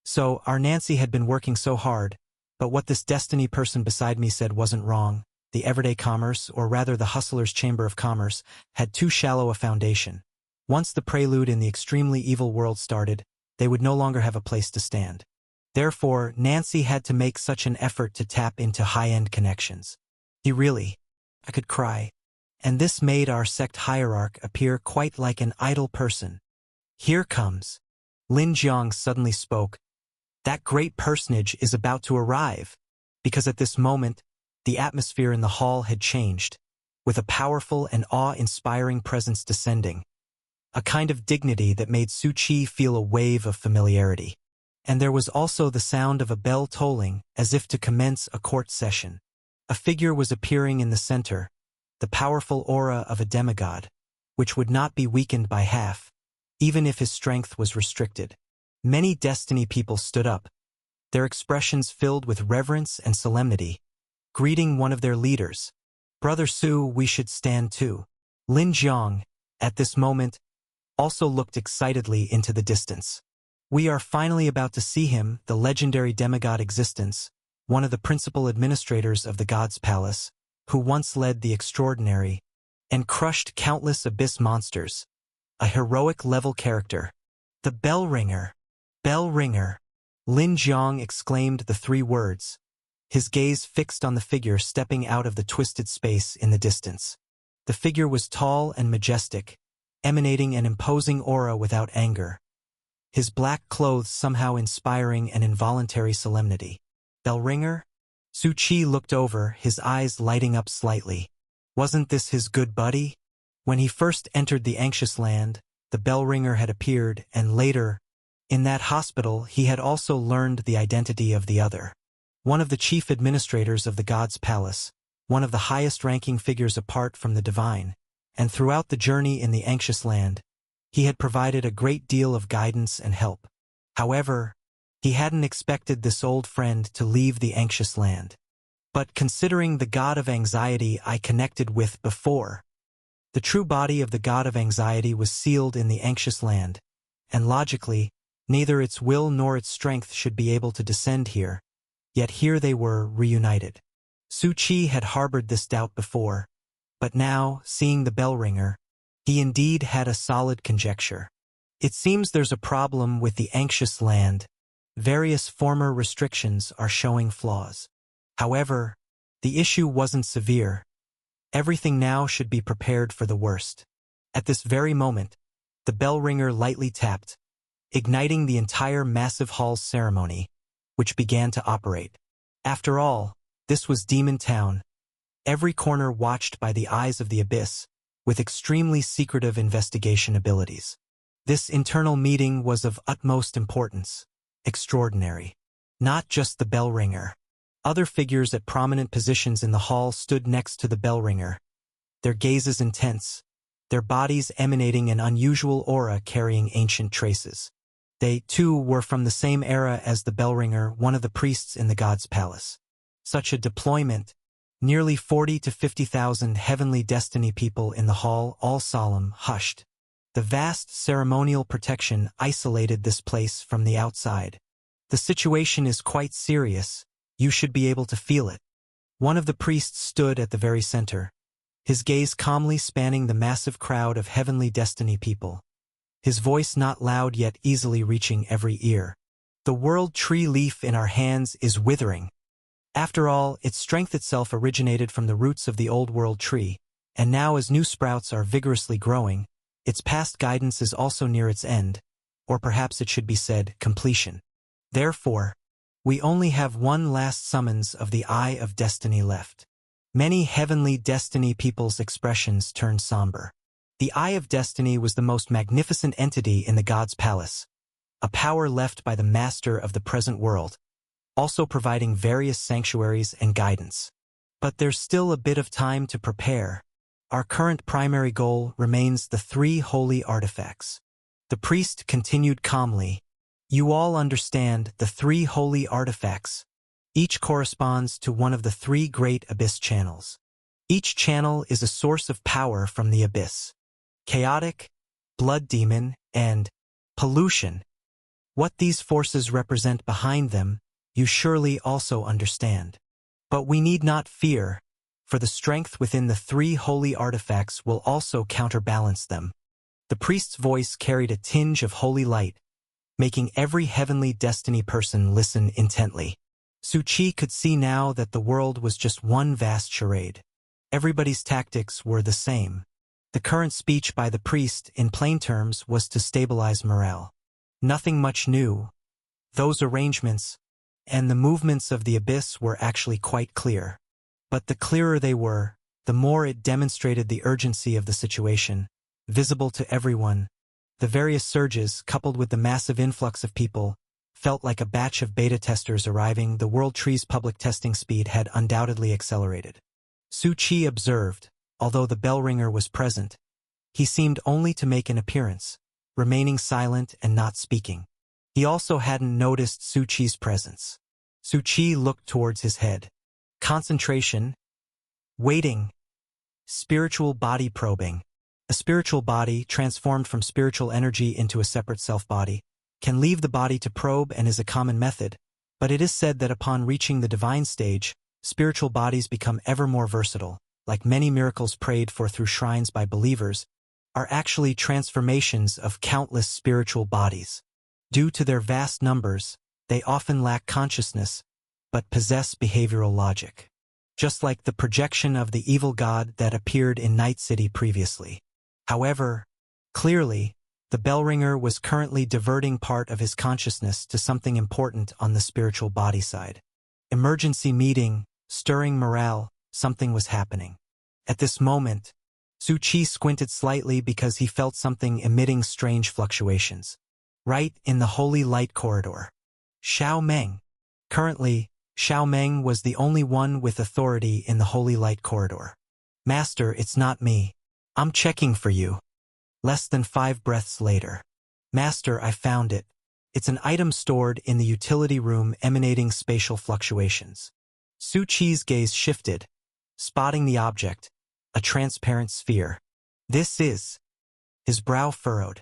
Speaker 1: So, our Nancy had been working so hard, but what this destiny person beside me said wasn't wrong. The everyday commerce, or rather the hustler's chamber of commerce, had too shallow a foundation. Once the prelude in the extremely evil world started, they would no longer have a place to stand. Therefore, Nancy had to make such an effort to tap into high-end connections. I could cry. And this made our sect hierarch appear quite like an idle person. Here comes. Lin Jiang suddenly spoke. That great personage is about to arrive. Because at this moment, the atmosphere in the hall had changed, with a powerful and awe-inspiring presence descending. A kind of dignity that made Su Qi feel a wave of familiarity. And there was also the sound of a bell tolling, as if to commence a court session. A figure was appearing in the center, the powerful aura of a demigod, which would not be weakened by half, even if his strength was restricted. Many destiny people stood up, their expressions filled with reverence and solemnity, greeting one of their leaders. Brother Su, we should stand too. Lin Jiang, at this moment, also looked excitedly into the distance. We are finally about to see him, the legendary demigod Existence, one of the principal administrators of the God's Palace, who once led the extraordinary and crushed countless abyss monsters. A heroic-level character. The bell ringer. Bell ringer. Lin Jiang exclaimed the 3 words, his gaze fixed on the figure stepping out of the twisted space in the distance. The figure was tall and majestic, emanating an imposing aura without anger. His black clothes somehow inspiring an involuntary solemnity. Bell ringer? Su Qi looked over, his eyes lighting up slightly. Wasn't this his good buddy? When he first entered the anxious land, the bell ringer had appeared, and later, in that hospital, he had also learned the identity of the other. One of the chief administrators of the God's Palace, one of the highest-ranking figures apart from the divine, and throughout the journey in the anxious land, he had provided a great deal of guidance and help. However, he hadn't expected this old friend to leave the anxious land. But considering the god of anxiety I connected with before, the true body of the god of anxiety was sealed in the anxious land, and logically, neither its will nor its strength should be able to descend here, yet here they were reunited. Su Qi had harbored this doubt before, but now, seeing the bell ringer, he indeed had a solid conjecture. It seems there's a problem with the anxious land. Various former restrictions are showing flaws. However, the issue wasn't severe. Everything now should be prepared for the worst. At this very moment, the bell ringer lightly tapped, igniting the entire massive hall's ceremony, which began to operate. After all, this was Demon Town, every corner watched by the eyes of the Abyss, with extremely secretive investigation abilities. This internal meeting was of utmost importance, extraordinary. Not just the bell ringer. Other figures at prominent positions in the hall stood next to the bell ringer, their gazes intense, their bodies emanating an unusual aura carrying ancient traces. They, too, were from the same era as the bell ringer, one of the priests in the god's palace. Such a deployment, nearly 40 to 50,000 heavenly destiny people in the hall, all solemn, hushed. The vast ceremonial protection isolated this place from the outside. The situation is quite serious. You should be able to feel it. One of the priests stood at the very center, his gaze calmly spanning the massive crowd of heavenly destiny people. His voice not loud yet easily reaching every ear. The world tree leaf in our hands is withering. After all, its strength itself originated from the roots of the old world tree, and now as new sprouts are vigorously growing, its past guidance is also near its end, or perhaps it should be said, completion. Therefore, we only have one last summons of the Eye of Destiny left. Many heavenly destiny people's expressions turned somber. The Eye of Destiny was the most magnificent entity in the god's palace, a power left by the master of the present world, also providing various sanctuaries and guidance. But there's still a bit of time to prepare. Our current primary goal remains the 3 holy artifacts. The priest continued calmly. You all understand the 3 holy artifacts. Each corresponds to one of the 3 great abyss channels. Each channel is a source of power from the abyss. Chaotic, blood demon, and pollution. What these forces represent behind them, you surely also understand. But we need not fear, for the strength within the 3 holy artifacts will also counterbalance them. The priest's voice carried a tinge of holy light, making every heavenly destiny person listen intently. Su Qi could see now that the world was just one vast charade. Everybody's tactics were the same. The current speech by the priest, in plain terms, was to stabilize morale. Nothing much new. Those arrangements and the movements of the abyss were actually quite clear. But the clearer they were, the more it demonstrated the urgency of the situation, visible to everyone. The various surges, coupled with the massive influx of people, felt like a batch of beta testers arriving. The World Tree's public testing speed had undoubtedly accelerated. Su Qi observed, although the bell ringer was present, he seemed only to make an appearance, remaining silent and not speaking. He also hadn't noticed Su Qi's presence. Su Qi looked towards his head. Concentration, waiting, spiritual body probing. A spiritual body, transformed from spiritual energy into a separate self-body, can leave the body to probe and is a common method, but it is said that upon reaching the divine stage, spiritual bodies become ever more versatile, like many miracles prayed for through shrines by believers, are actually transformations of countless spiritual bodies. Due to their vast numbers, they often lack consciousness, but possess behavioral logic. Just like the projection of the evil god that appeared in Night City previously. However, clearly, the bell ringer was currently diverting part of his consciousness to something important on the spiritual body side. Emergency meeting, stirring morale, something was happening. At this moment, Su Qi squinted slightly because he felt something emitting strange fluctuations. Right in the holy light corridor. Xiao Meng. Currently, Xiao Meng was the only one with authority in the holy light corridor. Master, it's not me. I'm checking for you. Less than 5 breaths later. Master, I found it. It's an item stored in the utility room emanating spatial fluctuations. Su Qi's gaze shifted, spotting the object, a transparent sphere. This is... His brow furrowed.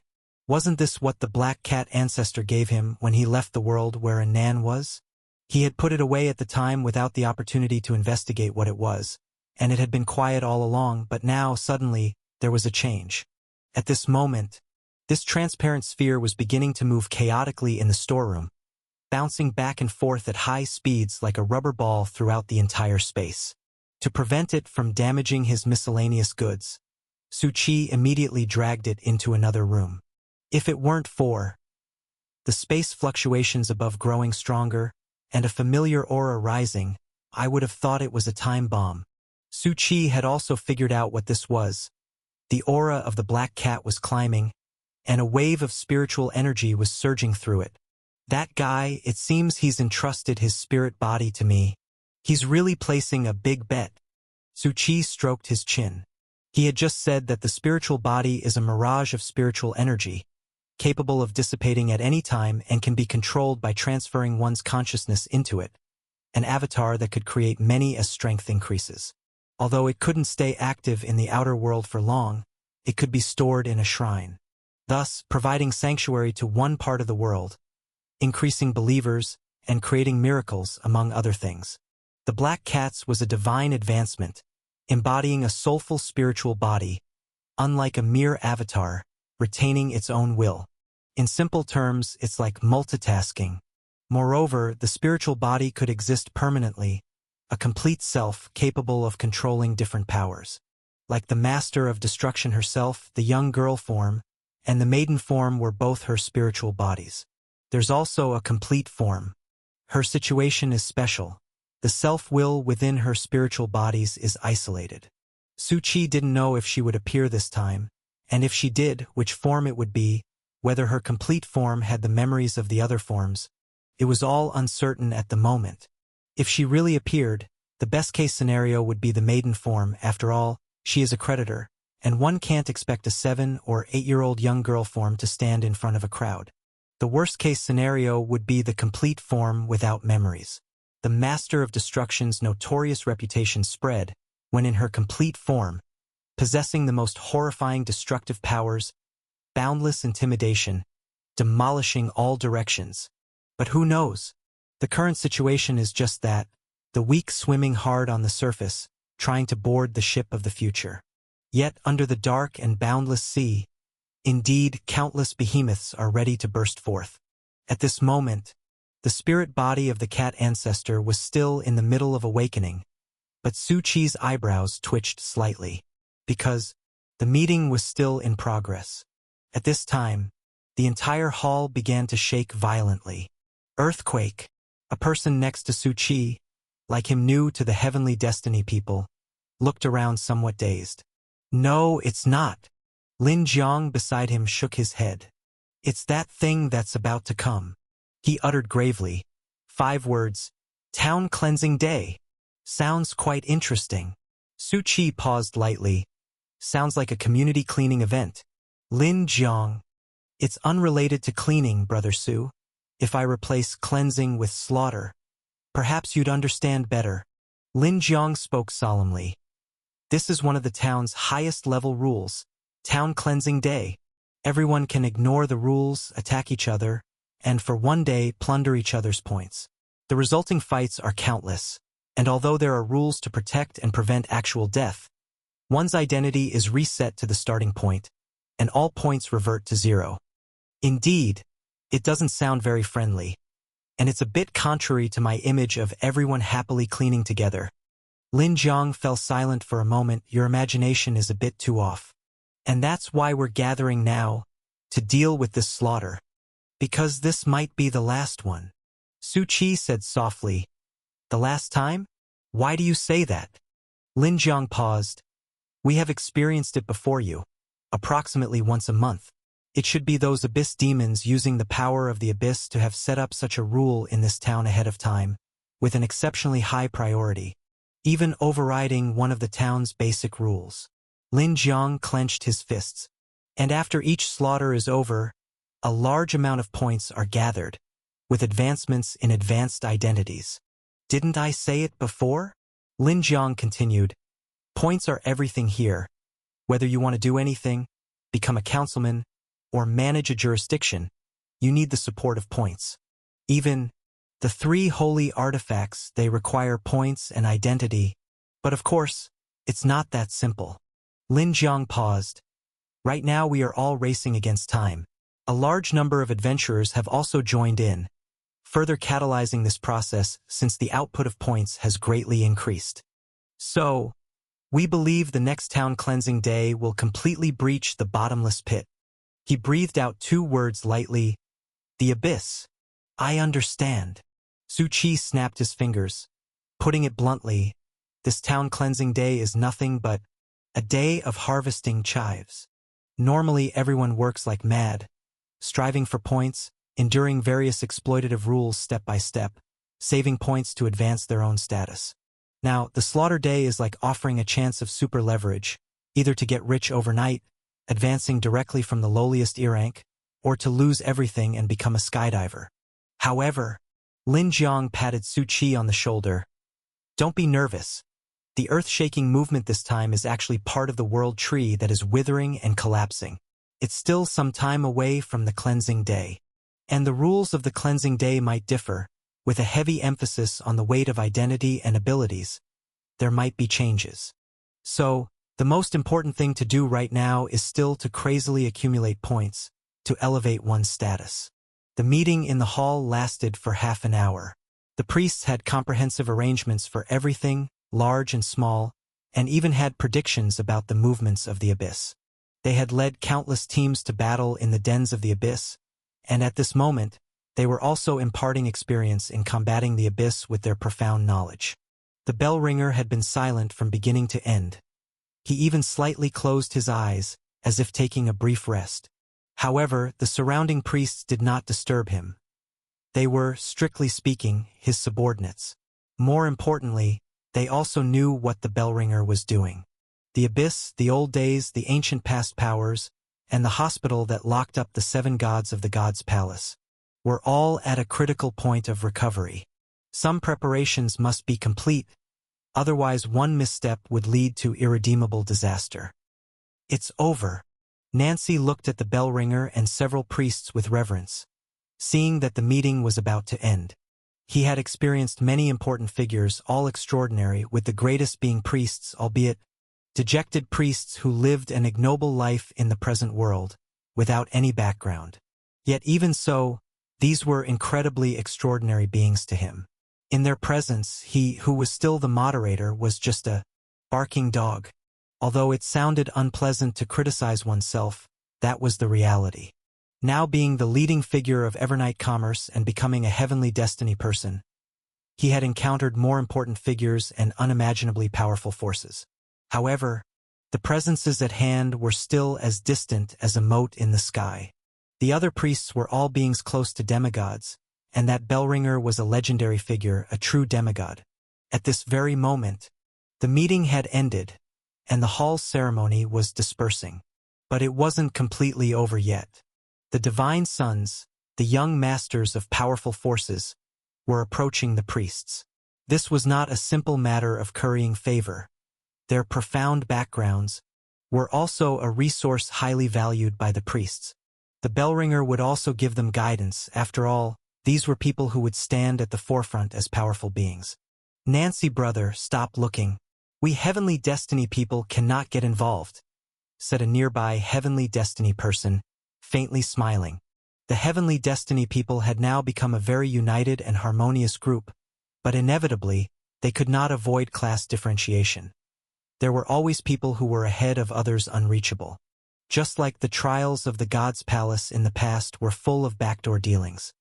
Speaker 1: Wasn't this what the black cat ancestor gave him when he left the world where a Nan was? He had put it away at the time without the opportunity to investigate what it was, and it had been quiet all along, but now, suddenly, there was a change. At this moment, this transparent sphere was beginning to move chaotically in the storeroom, bouncing back and forth at high speeds like a rubber ball throughout the entire space. To prevent it from damaging his miscellaneous goods, Su Qi immediately dragged it into another room. If it weren't for the space fluctuations above growing stronger and a familiar aura rising, I would have thought it was a time bomb. Su Qi had also figured out what this was. The aura of the black cat was climbing, and a wave of spiritual energy was surging through it. That guy, it seems he's entrusted his spirit body to me. He's really placing a big bet. Su Qi stroked his chin. He had just said that the spiritual body is a mirage of spiritual energy, capable of dissipating at any time and can be controlled by transferring one's consciousness into it, an avatar that could create many as strength increases. Although it couldn't stay active in the outer world for long, it could be stored in a shrine, thus providing sanctuary to one part of the world, increasing believers and creating miracles, among other things. The Black Cat's was a divine advancement, embodying a soulful spiritual body, unlike a mere avatar, retaining its own will. In simple terms, it's like multitasking. Moreover, the spiritual body could exist permanently, a complete self capable of controlling different powers. Like the master of destruction herself, the young girl form and the maiden form were both her spiritual bodies. There's also a complete form. Her situation is special. The self-will within her spiritual bodies is isolated. Su Qi didn't know if she would appear this time, and if she did, which form it would be, whether her complete form had the memories of the other forms. It was all uncertain at the moment. If she really appeared, the best-case scenario would be the maiden form. After all, she is a creditor, and one can't expect a 7- or 8-year-old young girl form to stand in front of a crowd. The worst-case scenario would be the complete form without memories. The Master of Destruction's notorious reputation spread when in her complete form, possessing the most horrifying destructive powers, boundless intimidation, demolishing all directions. But who knows? The current situation is just that, the weak swimming hard on the surface, trying to board the ship of the future. Yet under the dark and boundless sea, indeed, countless behemoths are ready to burst forth. At this moment, the spirit body of the cat ancestor was still in the middle of awakening, but Su Qi's eyebrows twitched slightly, because the meeting was still in progress. At this time, the entire hall began to shake violently. Earthquake. A person next to Su Qi, like him new to the heavenly destiny people, looked around somewhat dazed. No, it's not. Lin Jiang beside him shook his head. It's that thing that's about to come. He uttered gravely. 5 words. Town Cleansing Day. Sounds quite interesting. Su Qi paused lightly. Sounds like a community cleaning event. Lin Jiang. It's unrelated to cleaning, Brother Su. If I replace cleansing with slaughter, perhaps you'd understand better. Lin Jiang spoke solemnly. This is one of the town's highest-level rules. Town Cleansing Day. Everyone can ignore the rules, attack each other, and for one day plunder each other's points. The resulting fights are countless, and although there are rules to protect and prevent actual death, one's identity is reset to the starting point, and all points revert to 0. Indeed, it doesn't sound very friendly, and it's a bit contrary to my image of everyone happily cleaning together. Lin Jiang fell silent for a moment. Your imagination is a bit too off. And that's why we're gathering now, to deal with this slaughter. Because this might be the last one. Su Qi said softly. The last time? Why do you say that? Lin Jiang paused. We have experienced it before you, approximately once a month. It should be those abyss demons using the power of the abyss to have set up such a rule in this town ahead of time, with an exceptionally high priority, even overriding one of the town's basic rules. Lin Jiang clenched his fists. And after each slaughter is over, a large amount of points are gathered, with advancements in advanced identities. Didn't I say it before? Lin Jiang continued. Points are everything here. Whether you want to do anything, become a councilman, or manage a jurisdiction, you need the support of points. Even the 3 holy artifacts, they require points and identity. But of course, it's not that simple. Lin Jiang paused. Right now we are all racing against time. A large number of adventurers have also joined in, further catalyzing this process since the output of points has greatly increased. So, we believe the next town cleansing day will completely breach the bottomless pit. He breathed out 2 words lightly. The abyss. I understand. Su Qi snapped his fingers. Putting it bluntly, this town cleansing day is nothing but a day of harvesting chives. Normally everyone works like mad, striving for points, enduring various exploitative rules step by step, saving points to advance their own status. Now, the slaughter day is like offering a chance of super leverage, either to get rich overnight, advancing directly from the lowliest E rank, or to lose everything and become a skydiver. However, Lin Jiang patted Su Qi on the shoulder. Don't be nervous. The earth-shaking movement this time is actually part of the world tree that is withering and collapsing. It's still some time away from the cleansing day. And the rules of the cleansing day might differ, with a heavy emphasis on the weight of identity and abilities. There might be changes. So, the most important thing to do right now is still to crazily accumulate points, to elevate one's status. The meeting in the hall lasted for half an hour. The priests had comprehensive arrangements for everything, large and small, and even had predictions about the movements of the abyss. They had led countless teams to battle in the dens of the abyss, and at this moment, they were also imparting experience in combating the abyss with their profound knowledge. The bell ringer had been silent from beginning to end. He even slightly closed his eyes, as if taking a brief rest. However, the surrounding priests did not disturb him. They were, strictly speaking, his subordinates. More importantly, they also knew what the bell ringer was doing. The abyss, the old days, the ancient past powers, and the hospital that locked up the 7 gods of the God's Palace were all at a critical point of recovery. Some preparations must be complete, otherwise one misstep would lead to irredeemable disaster. It's over. Nancy looked at the bell ringer and several priests with reverence, seeing that the meeting was about to end. He had experienced many important figures, all extraordinary, with the greatest being priests, albeit dejected priests who lived an ignoble life in the present world, without any background. Yet even so, these were incredibly extraordinary beings to him. In their presence, he, who was still the moderator, was just a barking dog. Although it sounded unpleasant to criticize oneself, that was the reality. Now being the leading figure of Evernight commerce and becoming a heavenly destiny person, he had encountered more important figures and unimaginably powerful forces. However, the presences at hand were still as distant as a mote in the sky. The other priests were all beings close to demigods, and that bell ringer was a legendary figure, a true demigod. At this very moment, the meeting had ended, and the hall's ceremony was dispersing. But it wasn't completely over yet. The divine sons, the young masters of powerful forces, were approaching the priests. This was not a simple matter of currying favor. Their profound backgrounds were also a resource highly valued by the priests. The bell ringer would also give them guidance. After all, these were people who would stand at the forefront as powerful beings. Nancy, brother, stop looking. We heavenly destiny people cannot get involved, said a nearby heavenly destiny person, faintly smiling. The heavenly destiny people had now become a very united and harmonious group, but inevitably, they could not avoid class differentiation. There were always people who were ahead of others unreachable. Just like the trials of the God's Palace in the past were full of backdoor dealings.